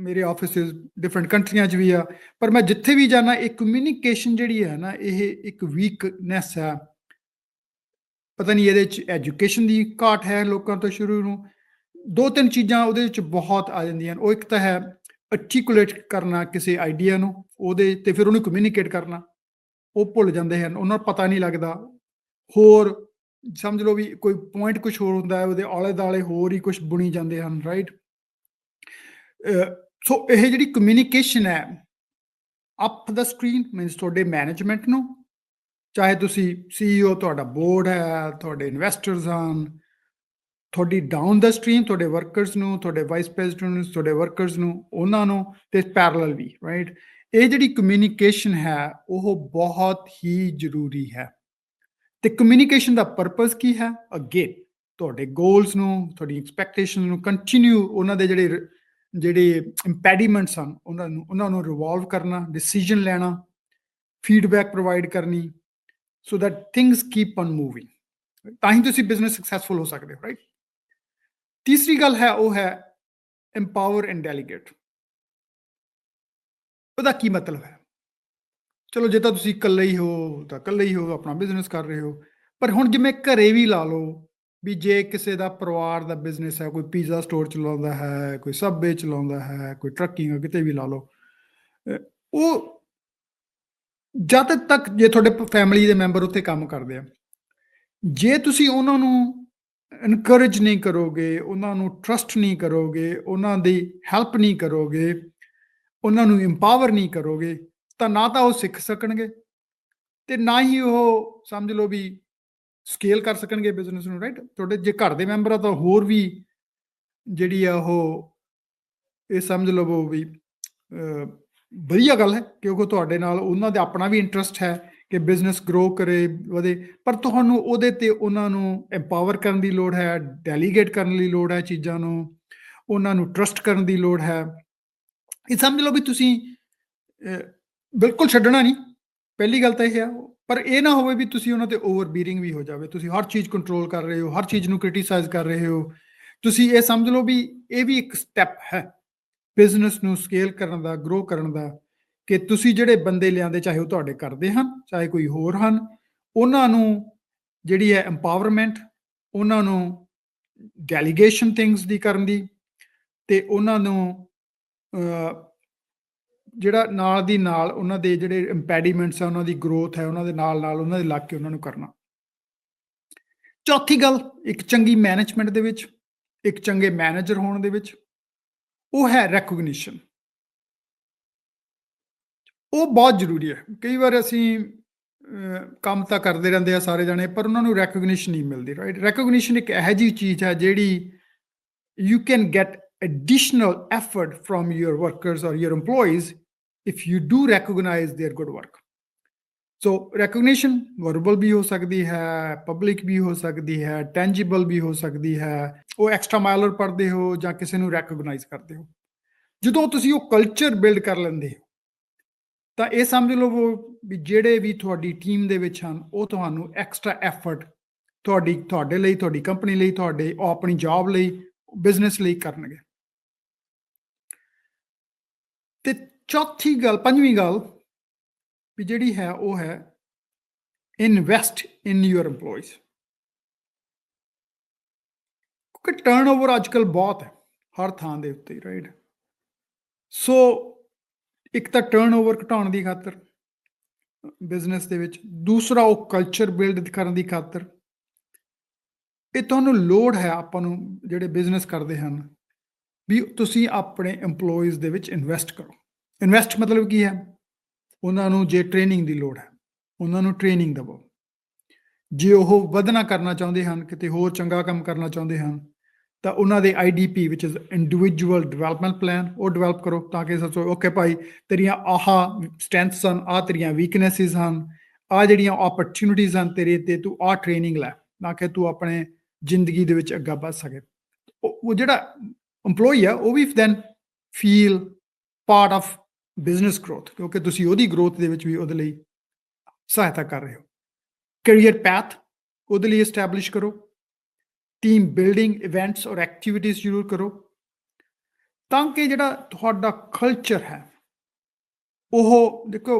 ਮੇਰੇ ਆਫਿਸਿਸ ਡਿਫਰੈਂਟ ਕੰਟਰੀਆਂ 'ਚ ਵੀ ਆ, ਪਰ ਮੈਂ ਜਿੱਥੇ ਵੀ ਜਾਣਾ ਇਹ ਕਮਿਊਨੀਕੇਸ਼ਨ ਜਿਹੜੀ ਹੈ ਨਾ ਇਹ ਇੱਕ ਵੀਕਨੈਸ ਹੈ। ਪਤਾ ਨਹੀਂ ਇਹਦੇ 'ਚ ਐਜੂਕੇਸ਼ਨ ਦੀ ਘਾਟ ਹੈ ਲੋਕਾਂ ਤੋਂ ਸ਼ੁਰੂ ਨੂੰ। ਦੋ ਤਿੰਨ ਚੀਜ਼ਾਂ ਉਹਦੇ ਵਿੱਚ ਬਹੁਤ ਆ ਜਾਂਦੀਆਂ ਹਨ। ਉਹ ਇੱਕ ਤਾਂ ਹੈ ਆਰਟੀਕੂਲੇਟ ਕਰਨਾ ਕਿਸੇ ਆਈਡੀਆ ਨੂੰ, ਉਹਦੇ ਤੇ ਫਿਰ ਉਹਨੂੰ ਕਮਿਊਨੀਕੇਟ ਕਰਨਾ, ਉਹ ਭੁੱਲ ਜਾਂਦੇ ਹਨ, ਉਹਨਾਂ ਨੂੰ ਪਤਾ ਨਹੀਂ ਲੱਗਦਾ। ਹੋਰ ਸਮਝ ਲਓ ਵੀ ਕੋਈ ਪੁਆਇੰਟ ਕੁਛ ਹੋਰ ਹੁੰਦਾ ਹੈ, ਉਹਦੇ ਆਲੇ ਦੁਆਲੇ ਹੋਰ ਹੀ ਕੁਛ ਬੁਣੀ ਜਾਂਦੇ ਹਨ, ਰਾਈਟ। ਸੋ ਇਹ ਜਿਹੜੀ ਕਮਿਊਨੀਕੇਸ਼ਨ ਹੈ ਅਪ ਦਾ ਸਕਰੀਨ ਮੀਨਸ ਤੁਹਾਡੇ ਮੈਨੇਜਮੈਂਟ ਨੂੰ, ਚਾਹੇ ਤੁਸੀਂ CEO, ਤੁਹਾਡਾ ਬੋਰਡ ਹੈ, ਤੁਹਾਡੇ ਇਨਵੈਸਟਰਸ ਹਨ, ਤੁਹਾਡੀ ਡਾਊਨ ਦਾ ਸਟਰੀਮ ਤੁਹਾਡੇ ਵਰਕਰਸ ਨੂੰ, ਤੁਹਾਡੇ ਵਾਈਸ ਪ੍ਰੈਜ਼ੀਡੈਂਟ, ਤੁਹਾਡੇ ਵਰਕਰਸ ਨੂੰ, ਉਹਨਾਂ ਨੂੰ, ਤੇ ਪੈਰਲਲ ਵੀ, ਰਾਈਟ। ਇਹ ਜਿਹੜੀ ਕਮਿਊਨੀਕੇਸ਼ਨ ਹੈ ਉਹ ਬਹੁਤ ਹੀ ਜ਼ਰੂਰੀ ਹੈ। ਤੇ ਕਮਿਊਨੀਕੇਸ਼ਨ ਦਾ ਪਰਪਸ ਕੀ ਹੈ? ਅੱਗੇ ਤੁਹਾਡੇ ਗੋਲਸ ਨੂੰ, ਤੁਹਾਡੀ ਐਕਸਪੈਕਟੇਸ਼ਨ ਨੂੰ ਕੰਟੀਨਿਊ, ਉਹਨਾਂ ਦੇ ਜਿਹੜੇ ਇੰਪੈਡੀਮੈਂਟਸ ਹਨ ਉਹਨਾਂ ਨੂੰ ਰਿਵੋਲਵ ਕਰਨਾ, ਡਿਸੀਜਨ ਲੈਣਾ, ਫੀਡਬੈਕ ਪ੍ਰੋਵਾਈਡ ਕਰਨੀ, so that things keep on moving. ਤਾਂ ਹੀ ਤੁਸੀਂ ਬਿਜ਼ਨਸ ਸਕਸੈਸਫੁਲ ਹੋ ਸਕਦੇ ਹੋ, ਰਾਈਟ। ਤੀਸਰੀ ਗੱਲ ਹੈ ਉਹ ਹੈ ਐਮਪਾਵਰ ਐਂਡ ਡੈਲੀਗੇਟ। ਉਹਦਾ ਕੀ ਮਤਲਬ ਹੈ? ਚਲੋ ਜੇ ਤਾਂ ਤੁਸੀਂ ਇਕੱਲੇ ਹੀ ਹੋ ਤਾਂ ਇਕੱਲੇ ਹੀ ਹੋ, ਆਪਣਾ ਬਿਜ਼ਨਸ ਕਰ ਰਹੇ ਹੋ। ਪਰ ਹੁਣ ਜਿਵੇਂ ਘਰੇ ਵੀ ਲਾ ਲਓ ਵੀ ਜੇ ਕਿਸੇ ਦਾ ਪਰਿਵਾਰ ਦਾ ਬਿਜ਼ਨਸ ਹੈ, ਕੋਈ ਪੀਜ਼ਾ ਸਟੋਰ ਚਲਾਉਂਦਾ ਹੈ, ਕੋਈ ਸਬਵੇ ਚਲਾਉਂਦਾ ਹੈ, ਕੋਈ ਟਰੱਕਿੰਗ, ਕਿਤੇ ਵੀ ਲਾ ਲਓ, ਉਹ ਜਦ ਤੱਕ ਜੇ ਤੁਹਾਡੇ ਫੈਮਿਲੀ ਦੇ ਮੈਂਬਰ ਉੱਥੇ ਕੰਮ ਕਰਦੇ ਆ, ਜੇ ਤੁਸੀਂ ਉਹਨਾਂ ਨੂੰ ਇਨਕਰੇਜ ਨਹੀਂ ਕਰੋਗੇ, ਉਹਨਾਂ ਨੂੰ ਟਰਸਟ ਨਹੀਂ ਕਰੋਗੇ, ਉਹਨਾਂ ਦੀ ਹੈਲਪ ਨਹੀਂ ਕਰੋਗੇ, ਉਹਨਾਂ ਨੂੰ ਇੰਪਾਵਰ ਨਹੀਂ ਕਰੋਗੇ, ਤਾਂ ਨਾ ਤਾਂ ਉਹ ਸਿੱਖ ਸਕਣਗੇ ਤੇ ਨਾ ਹੀ ਉਹ ਸਮਝ ਲਓ ਵੀ ਸਕੇਲ ਕਰ ਸਕਣਗੇ ਬਿਜ਼ਨਸ ਨੂੰ, ਰਾਈਟ। ਤੁਹਾਡੇ ਜੇ ਘਰ ਦੇ ਮੈਂਬਰ ਆ ਤਾਂ ਹੋਰ ਵੀ ਜਿਹੜੀ ਆ ਉਹ ਇਹ ਸਮਝ ਲਵੋ ਵੀ ਵਧੀਆ ਗੱਲ ਹੈ, ਕਿਉਂਕਿ ਤੁਹਾਡੇ ਨਾਲ ਉਹਨਾਂ ਦਾ ਆਪਣਾ ਵੀ ਇੰਟਰਸਟ ਹੈ ਕਿ ਬਿਜ਼ਨਸ ਗਰੋ ਕਰੇ, ਵਧੇ। ਪਰ ਤੁਹਾਨੂੰ ਉਹਦੇ ਤੇ ਉਹਨਾਂ ਨੂੰ ਐਮਪਾਵਰ ਕਰਨ ਦੀ ਲੋੜ ਹੈ, ਡੈਲੀਗੇਟ ਕਰਨ ਦੀ ਲੋੜ ਹੈ ਚੀਜ਼ਾਂ ਨੂੰ, ਉਹਨਾਂ ਨੂੰ ਟਰਸਟ ਕਰਨ ਦੀ ਲੋੜ ਹੈ। ਇਹ ਸਮਝ ਲਓ ਵੀ ਤੁਸੀਂ ਬਿਲਕੁਲ ਛੱਡਣਾ ਨਹੀਂ, ਪਹਿਲੀ ਗੱਲ ਤਾਂ ਇਹ ਆ। ਪਰ ਇਹ ਨਾ ਹੋਵੇ ਵੀ ਤੁਸੀਂ ਉਹਨਾਂ ਤੇ ਓਵਰ ਬੀਰਿੰਗ ਵੀ ਹੋ ਜਾਵੇ, ਤੁਸੀਂ ਹਰ ਚੀਜ਼ ਕੰਟਰੋਲ ਕਰ ਰਹੇ ਹੋ, ਹਰ ਚੀਜ਼ ਨੂੰ ਕ੍ਰਿਟੀਸਾਈਜ਼ ਕਰ ਰਹੇ ਹੋ। ਤੁਸੀਂ ਇਹ ਸਮਝ ਲਓ ਵੀ ਇਹ ਵੀ ਇੱਕ ਸਟੈਪ ਹੈ ਬਿਜ਼ਨਸ ਨੂੰ ਸਕੇਲ ਕਰਨ ਦਾ, ਗਰੋ ਕਰਨ ਦਾ, ਕਿ ਤੁਸੀਂ ਜਿਹੜੇ ਬੰਦੇ ਲਿਆਂਦੇ, ਚਾਹੇ ਉਹ ਤੁਹਾਡੇ ਕਰਦੇ ਹਨ, ਚਾਹੇ ਕੋਈ ਹੋਰ ਹਨ, ਉਹਨਾਂ ਨੂੰ ਜਿਹੜੀ ਹੈ ਐਮਪਾਵਰਮੈਂਟ, ਉਹਨਾਂ ਨੂੰ ਡੈਲੀਗੇਸ਼ਨ ਥਿੰਗਸ ਦੀ ਕਰਨ ਦੀ, ਤੇ ਉਹਨਾਂ ਨੂੰ ਜਿਹੜਾ ਨਾਲ ਦੀ ਨਾਲ ਉਹਨਾਂ ਦੇ ਜਿਹੜੇ ਇੰਪੈਡੀਮੈਂਟਸ ਆ, ਉਹਨਾਂ ਦੀ ਗਰੋਥ ਹੈ, ਉਹਨਾਂ ਦੇ ਨਾਲ ਨਾਲ ਉਹਨਾਂ ਦੇ ਲੱਗ ਕੇ ਉਹਨਾਂ ਨੂੰ ਕਰਨਾ। ਚੌਥੀ ਗੱਲ ਇੱਕ ਚੰਗੀ ਮੈਨੇਜਮੈਂਟ ਦੇ ਵਿੱਚ, ਇੱਕ ਚੰਗੇ ਮੈਨੇਜਰ ਹੋਣ ਦੇ ਵਿੱਚ, ਉਹ ਹੈ ਰੈਕੋਗਨੀਸ਼ਨ। ਉਹ ਬਹੁਤ ਜ਼ਰੂਰੀ ਹੈ। ਕਈ ਵਾਰ ਅਸੀਂ ਕੰਮ ਤਾਂ ਕਰਦੇ ਰਹਿੰਦੇ ਆ ਸਾਰੇ ਜਾਣੇ, ਪਰ ਉਹਨਾਂ ਨੂੰ ਰੈਕੋਗਨੀਸ਼ਨ ਨਹੀਂ ਮਿਲਦੀ, ਰਾਈਟ। ਰੈਕੋਗਨੀਸ਼ਨ ਇੱਕ ਇਹੋ ਜਿਹੀ ਚੀਜ਼ ਹੈ ਜਿਹੜੀ you can get additional effort from your workers or your employees if you do recognize their good work. So recognition verbal ਵੀ ਹੋ ਸਕਦੀ ਹੈ, public ਵੀ ਹੋ ਸਕਦੀ ਹੈ, tangible ਵੀ ਹੋ ਸਕਦੀ ਹੈ। ਉਹ ਐਕਸਟਰਾ ਮਾਈਲਰ ਪੜ੍ਹਦੇ ਹੋ ਜਾਂ ਕਿਸੇ ਨੂੰ ਰੈਕੋਗਨਾਈਜ਼ ਕਰਦੇ ਹੋ, ਜਦੋਂ ਤੁਸੀਂ ਉਹ ਕਲਚਰ ਬਿਲਡ ਕਰ ਲੈਂਦੇ ਹੋ ਤਾਂ ਇਹ ਸਮਝ ਲਓ ਵੀ ਜਿਹੜੇ ਵੀ ਤੁਹਾਡੀ ਟੀਮ ਦੇ ਵਿੱਚ ਹਨ ਉਹ ਤੁਹਾਨੂੰ ਐਕਸਟਰਾ ਐਫਰਟ ਤੁਹਾਡੇ ਲਈ, ਤੁਹਾਡੀ ਕੰਪਨੀ ਲਈ, ਤੁਹਾਡੇ ਆਪਣੀ ਜੌਬ ਲਈ, ਬਿਜ਼ਨਸ ਲਈ ਕਰਨਗੇ। ਤੇ ਚੌਥੀ ਗੱਲ, ਪੰਜਵੀਂ ਗੱਲ ਵੀ ਜਿਹੜੀ ਹੈ ਉਹ ਹੈ ਇਨਵੈਸਟ ਇਨ ਯੂਅਰ EMPLOYEES। ਕਿਉਂਕਿ ਟਰਨਓਵਰ ਅੱਜ ਕੱਲ੍ਹ ਬਹੁਤ ਹੈ ਹਰ ਥਾਂ ਦੇ ਉੱਤੇ, ਰਾਈਟ। ਸੋ ਇੱਕ ਤਾਂ ਟਰਨਓਵਰ ਘਟਾਉਣ ਦੀ ਖਾਤਰ ਬਿਜ਼ਨਸ ਦੇ ਵਿੱਚ, ਦੂਸਰਾ ਉਹ ਕਲਚਰ ਬਿਲਡ ਕਰਨ ਦੀ ਖਾਤਰ। ਇਹ ਤੁਹਾਨੂੰ ਲੋੜ ਹੈ, ਆਪਾਂ ਨੂੰ ਜਿਹੜੇ ਬਿਜ਼ਨਸ ਕਰਦੇ ਹਨ, ਵੀ ਤੁਸੀਂ ਆਪਣੇ EMPLOYEES ਦੇ ਵਿੱਚ ਇਨਵੈਸਟ ਕਰੋ। ਇਨਵੈਸਟ ਮਤਲਬ ਕੀ ਹੈ? ਉਹਨਾਂ ਨੂੰ ਜੇ ਟ੍ਰੇਨਿੰਗ ਦੀ ਲੋੜ ਹੈ, ਉਹਨਾਂ ਨੂੰ ਟ੍ਰੇਨਿੰਗ ਦੇਵੋ। ਜੇ ਉਹ ਵਧਣਾ ਕਰਨਾ ਚਾਹੁੰਦੇ ਹਨ, ਕਿਤੇ ਹੋਰ ਚੰਗਾ ਕੰਮ ਕਰਨਾ ਚਾਹੁੰਦੇ ਹਨ, ਤਾਂ ਉਹਨਾਂ ਦੇ IDP which is individual development plan ਉਹ ਡਿਵੈਲਪ ਕਰੋ ਤਾਂ ਕਿ ਸੋਚੋ ਓਕੇ ਭਾਈ ਤੇਰੀਆਂ ਆਹ ਸਟਰੈਂਥਸ ਹਨ, ਆਹ ਤੇਰੀਆਂ ਵੀਕਨੈਸਿਸ ਹਨ, ਆਹ ਜਿਹੜੀਆਂ ਓਪਰਚੁਨਿਟੀਜ਼ ਹਨ ਤੇਰੇ ਤੇ, ਤੂੰ ਆਹ ਟ੍ਰੇਨਿੰਗ ਲੈ ਤਾਂ ਕਿ ਤੂੰ ਆਪਣੇ ਜ਼ਿੰਦਗੀ ਦੇ ਵਿੱਚ ਅੱਗਾ ਵੱਧ ਸਕੇ। ਉਹ ਜਿਹੜਾ EMPLOYEE ਆ ਉਹ ਵੀ then feel part of business growth ਕਿਉਂਕਿ ਤੁਸੀਂ ਉਹਦੀ ਗਰੋਥ ਦੇ ਵਿੱਚ ਵੀ ਉਹਦੇ ਲਈ ਸਹਾਇਤਾ ਕਰ ਰਹੇ ਹੋ। ਕੈਰੀਅਰ ਪੈਥ ਉਹਦੇ ਲਈ ਐਸਟੈਬਲਿਸ਼ ਕਰੋ। ਟੀਮ ਬਿਲਡਿੰਗ ਇਵੈਂਟਸ ਔਰ ਐਕਟੀਵਿਟੀਜ਼ ਜ਼ਰੂਰ ਕਰੋ ਤਾਂ ਕਿ ਜਿਹੜਾ ਤੁਹਾਡਾ ਕਲਚਰ ਹੈ ਉਹ ਦੇਖੋ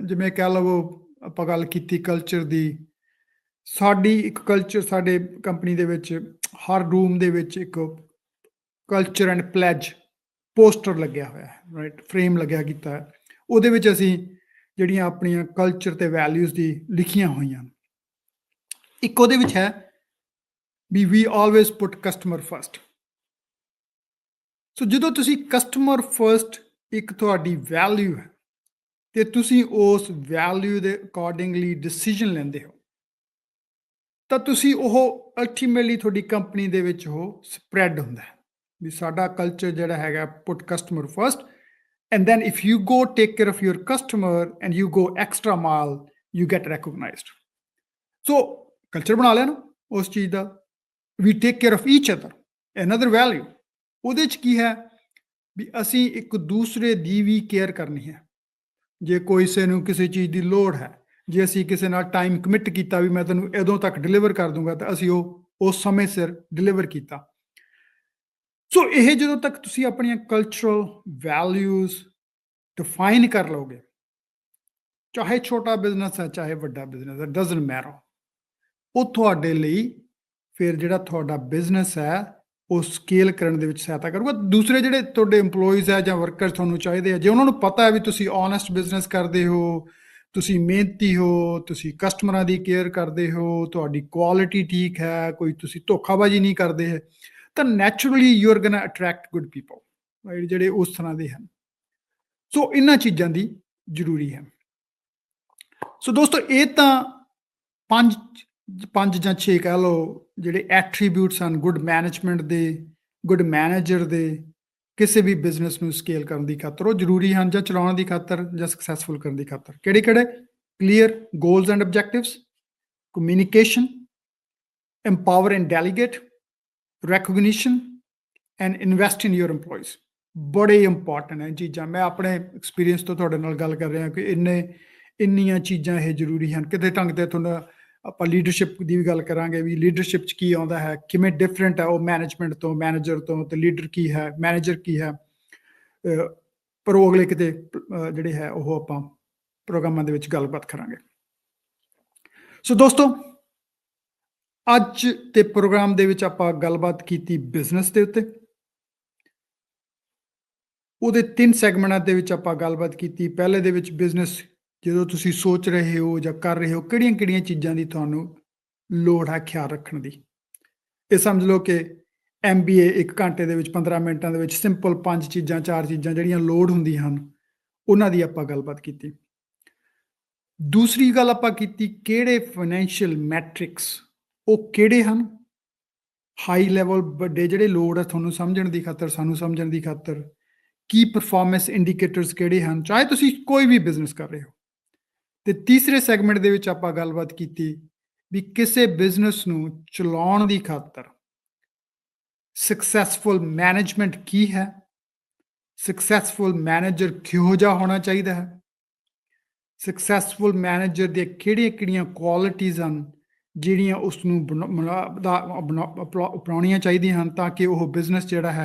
ਜਿਵੇਂ ਕਹਿ ਲਵੋ ਆਪਾਂ ਗੱਲ ਕੀਤੀ ਕਲਚਰ ਦੀ, ਸਾਡੀ ਇੱਕ ਕਲਚਰ ਸਾਡੇ ਕੰਪਨੀ ਦੇ ਵਿੱਚ ਹਰ ਰੂਮ ਦੇ ਵਿੱਚ ਇੱਕ ਕਲਚਰ ਐਂਡ ਪਲੈਜ ਪੋਸਟਰ ਲੱਗਿਆ ਹੋਇਆ ਹੈ, ਰਾਈਟ, ਫਰੇਮ ਲੱਗਿਆ ਕੀਤਾ ਹੈ। ਉਹਦੇ ਵਿੱਚ ਅਸੀਂ ਜਿਹੜੀਆਂ ਆਪਣੀਆਂ ਕਲਚਰ ਤੇ ਵੈਲਿਊਜ਼ ਦੀ ਲਿਖੀਆਂ ਹੋਈਆਂ, ਇੱਕ ਉਹਦੇ ਵਿੱਚ ਹੈ ਵੀ ਆਲਵੇਜ਼ ਪੁੱਟ ਕਸਟਮਰ ਫਸਟ। ਸੋ ਜਦੋਂ ਤੁਸੀਂ ਕਸਟਮਰ ਫਸਟ ਇੱਕ ਤੁਹਾਡੀ ਵੈਲਿਊ ਹੈ ਤੇ ਤੁਸੀਂ ਉਸ ਵੈਲਿਊ ਦੇ ਅਕੋਰਡਿੰਗਲੀ ਡਿਸੀਜਨ ਲੈਂਦੇ ਹੋ ਤਾਂ ਤੁਸੀਂ ਉਹ ਅਲਟੀਮੇਟਲੀ ਤੁਹਾਡੀ ਕੰਪਨੀ ਦੇ ਵਿੱਚ ਉਹ ਸਪਰੈਡ ਹੁੰਦਾ ਹੈ ਵੀ ਸਾਡਾ ਕਲਚਰ ਜਿਹੜਾ ਹੈਗਾ put customer first and then if you go take care of your customer and you go extra mile you get recognized. So culture ਬਣਾ ਲਿਆ ਨਾ ਉਸ ਚੀਜ਼ ਦਾ, we take care of each other, another value ਉਹਦੇ 'ਚ ਕੀ ਹੈ ਵੀ ਅਸੀਂ ਇੱਕ ਦੂਸਰੇ ਦੀ ਵੀ ਕੇਅਰ ਕਰਨੀ ਹੈ। ਜੇ ਕਿਸੇ ਨੂੰ ਕਿਸੇ ਚੀਜ਼ ਦੀ ਲੋੜ ਹੈ, ਜੇ ਅਸੀਂ ਕਿਸੇ ਨਾਲ ਟਾਈਮ ਕਮਿਟ ਕੀਤਾ ਵੀ ਮੈਂ ਤੈਨੂੰ ਉਦੋਂ ਤੱਕ ਡਿਲੀਵਰ ਕਰ ਦੂੰਗਾ ਤਾਂ ਅਸੀਂ ਉਹ ਉਸ ਸਮੇਂ ਸਿਰ ਡਿਲੀਵਰ ਕੀਤਾ। ਸੋ ਇਹ ਜਦੋਂ ਤੱਕ ਤੁਸੀਂ ਆਪਣੀਆਂ ਕਲਚਰਲ ਵੈਲਿਊਜ਼ ਡਿਫਾਈਨ ਕਰ ਲਓਗੇ, ਚਾਹੇ ਛੋਟਾ ਬਿਜ਼ਨਸ ਹੈ ਚਾਹੇ ਵੱਡਾ ਬਿਜ਼ਨਸ ਹੈ, ਡਜ਼ਨਟ ਮੈਟਰ, ਉਹ ਤੁਹਾਡੇ ਲਈ ਫਿਰ ਜਿਹੜਾ ਤੁਹਾਡਾ ਬਿਜ਼ਨਸ ਹੈ ਉਹ ਸਕੇਲ ਕਰਨ ਦੇ ਵਿੱਚ ਸਹਾਇਤਾ ਕਰੂਗਾ। ਦੂਸਰੇ ਜਿਹੜੇ ਤੁਹਾਡੇ EMPLOYEES ਹੈ ਜਾਂ ਵਰਕਰ ਤੁਹਾਨੂੰ ਚਾਹੀਦੇ ਆ, ਜੇ ਉਹਨਾਂ ਨੂੰ ਪਤਾ ਹੈ ਵੀ ਤੁਸੀਂ ਓਨੈਸਟ ਬਿਜ਼ਨਸ ਕਰਦੇ ਹੋ, ਤੁਸੀਂ ਮਿਹਨਤੀ ਹੋ, ਤੁਸੀਂ ਕਸਟਮਰਾਂ ਦੀ ਕੇਅਰ ਕਰਦੇ ਹੋ, ਤੁਹਾਡੀ ਕੁਆਲਿਟੀ ਠੀਕ ਹੈ, ਕੋਈ ਤੁਸੀਂ ਧੋਖਾਬਾਜ਼ੀ ਨਹੀਂ ਕਰਦੇ ਹੈ, ਤਾਂ naturally you are ਗੋਨਾ attract good people, right, ਜਿਹੜੇ ਉਸ ਤਰ੍ਹਾਂ ਦੇ ਹਨ। ਸੋ ਇਹਨਾਂ ਚੀਜ਼ਾਂ ਦੀ ਜ਼ਰੂਰੀ ਹੈ। ਸੋ ਦੋਸਤੋ ਇਹ ਤਾਂ ਪੰਜ ਜਾਂ 6 ਕਹਿ ਲਓ ਜਿਹੜੇ ਐਟਰੀਬਿਊਟਸ ਹਨ ਗੁੱਡ ਮੈਨੇਜਮੈਂਟ ਦੇ, ਗੁੱਡ ਮੈਨੇਜਰ ਦੇ, ਕਿਸੇ ਵੀ ਬਿਜ਼ਨਸ ਨੂੰ ਸਕੇਲ ਕਰਨ ਦੀ ਖਾਤਰ ਉਹ ਜ਼ਰੂਰੀ ਹਨ ਜਾਂ ਚਲਾਉਣ ਦੀ ਖਾਤਰ ਜਾਂ ਸਕਸੈਸਫੁਲ ਕਰਨ ਦੀ ਖਾਤਰ। ਕਿਹੜੇ clear goals and objectives, communication, empower and delegate, recognition and invest in your employees। ਬੜੇ ਇੰਪੋਰਟੈਂਟ ਹੈ ਚੀਜ਼ਾਂ। ਮੈਂ ਆਪਣੇ ਐਕਸਪੀਰੀਅੰਸ ਤੋਂ ਤੁਹਾਡੇ ਨਾਲ ਗੱਲ ਕਰ ਰਿਹਾ ਕਿ ਇੰਨੀਆਂ ਚੀਜ਼ਾਂ ਇਹ ਜ਼ਰੂਰੀ ਹਨ। ਕਿਤੇ ਢੰਗ ਤੇ ਤੁਹਾਨੂੰ ਆਪਾਂ ਲੀਡਰਸ਼ਿਪ ਦੀ ਵੀ ਗੱਲ ਕਰਾਂਗੇ ਵੀ ਲੀਡਰਸ਼ਿਪ 'ਚ ਕੀ ਆਉਂਦਾ ਹੈ, ਕਿਵੇਂ ਡਿਫਰੈਂਟ ਹੈ ਉਹ ਮੈਨੇਜਮੈਂਟ ਤੋਂ, ਮੈਨੇਜਰ ਤੋਂ, ਤੇ ਲੀਡਰ ਕੀ ਹੈ, ਮੈਨੇਜਰ ਕੀ ਹੈ। ਪਰ ਉਹ ਅਗਲੇ ਕਿਤੇ ਜਿਹੜੇ ਹੈ ਉਹ ਆਪਾਂ ਪ੍ਰੋਗਰਾਮਾਂ ਦੇ ਵਿੱਚ ਗੱਲਬਾਤ ਕਰਾਂਗੇ। ਸੋ ਦੋਸਤੋ ਅੱਜ ਦੇ ਪ੍ਰੋਗਰਾਮ ਦੇ ਵਿੱਚ ਆਪਾਂ ਗੱਲਬਾਤ ਕੀਤੀ ਬਿਜ਼ਨਸ ਦੇ ਉੱਤੇ। ਉਹਦੇ 3 ਸੈਗਮੈਂਟਾਂ ਦੇ ਵਿੱਚ ਆਪਾਂ ਗੱਲਬਾਤ ਕੀਤੀ। ਪਹਿਲੇ ਦੇ ਵਿੱਚ ਬਿਜ਼ਨਸ ਜਦੋਂ ਤੁਸੀਂ ਸੋਚ ਰਹੇ ਹੋ ਜਾਂ ਕਰ ਰਹੇ ਹੋ ਕਿਹੜੀਆਂ ਚੀਜ਼ਾਂ ਦੀ ਤੁਹਾਨੂੰ ਲੋੜ ਹੈ ਖਿਆਲ ਰੱਖਣ ਦੀ। ਇਹ ਸਮਝ ਲਓ ਕਿ MBA 1 ਘੰਟੇ ਦੇ ਵਿੱਚ 15 ਮਿੰਟਾਂ ਦੇ ਵਿੱਚ ਸਿੰਪਲ 5 ਚੀਜ਼ਾਂ 4 ਚੀਜ਼ਾਂ ਜਿਹੜੀਆਂ ਲੋੜ ਹੁੰਦੀਆਂ ਹਨ ਉਹਨਾਂ ਦੀ ਆਪਾਂ ਗੱਲਬਾਤ ਕੀਤੀ। ਦੂਸਰੀ ਗੱਲ ਆਪਾਂ ਕੀਤੀ ਕਿਹੜੇ ਫਾਈਨੈਂਸ਼ੀਅਲ ਮੈਟ੍ਰਿਕਸ ਉਹ ਕਿਹੜੇ ਹਨ, ਹਾਈ ਲੈਵਲ ਵੱਡੇ ਜਿਹੜੇ ਲੋੜ ਹੈ ਤੁਹਾਨੂੰ ਸਮਝਣ ਦੀ ਖਾਤਰ, ਸਾਨੂੰ ਸਮਝਣ ਦੀ ਖਾਤਰ, ਕੀ ਪਰਫਾਰਮੈਂਸ ਇੰਡੀਕੇਟਰਸ ਕਿਹੜੇ ਹਨ ਚਾਹੇ ਤੁਸੀਂ ਕੋਈ ਵੀ ਬਿਜ਼ਨਸ ਕਰ ਰਹੇ ਹੋ। ਤੇ ਤੀਸਰੇ ਸੈਗਮੈਂਟ ਦੇ ਵਿੱਚ ਆਪਾਂ ਗੱਲਬਾਤ ਕੀਤੀ ਵੀ ਕਿਸੇ ਬਿਜ਼ਨਸ ਨੂੰ ਚਲਾਉਣ ਦੀ ਖਾਤਰ ਸਕਸੈਸਫੁਲ ਮੈਨੇਜਮੈਂਟ ਕੀ ਹੈ, ਸਕਸੈਸਫੁਲ ਮੈਨੇਜਰ ਕਿਹੋ ਜਿਹਾ ਹੋਣਾ ਚਾਹੀਦਾ ਹੈ, ਸਕਸੈਸਫੁਲ ਮੈਨੇਜਰ ਦੀਆਂ ਕਿਹੜੀਆਂ ਕੁਆਲਿਟੀਜ਼ ਹਨ ਜਿਹੜੀਆਂ ਉਸ ਨੂੰ ਅਪਣਾਉਣੀਆਂ ਚਾਹੀਦੀਆਂ ਹਨ ਤਾਂ ਕਿ ਉਹ ਬਿਜ਼ਨਸ ਜਿਹੜਾ ਹੈ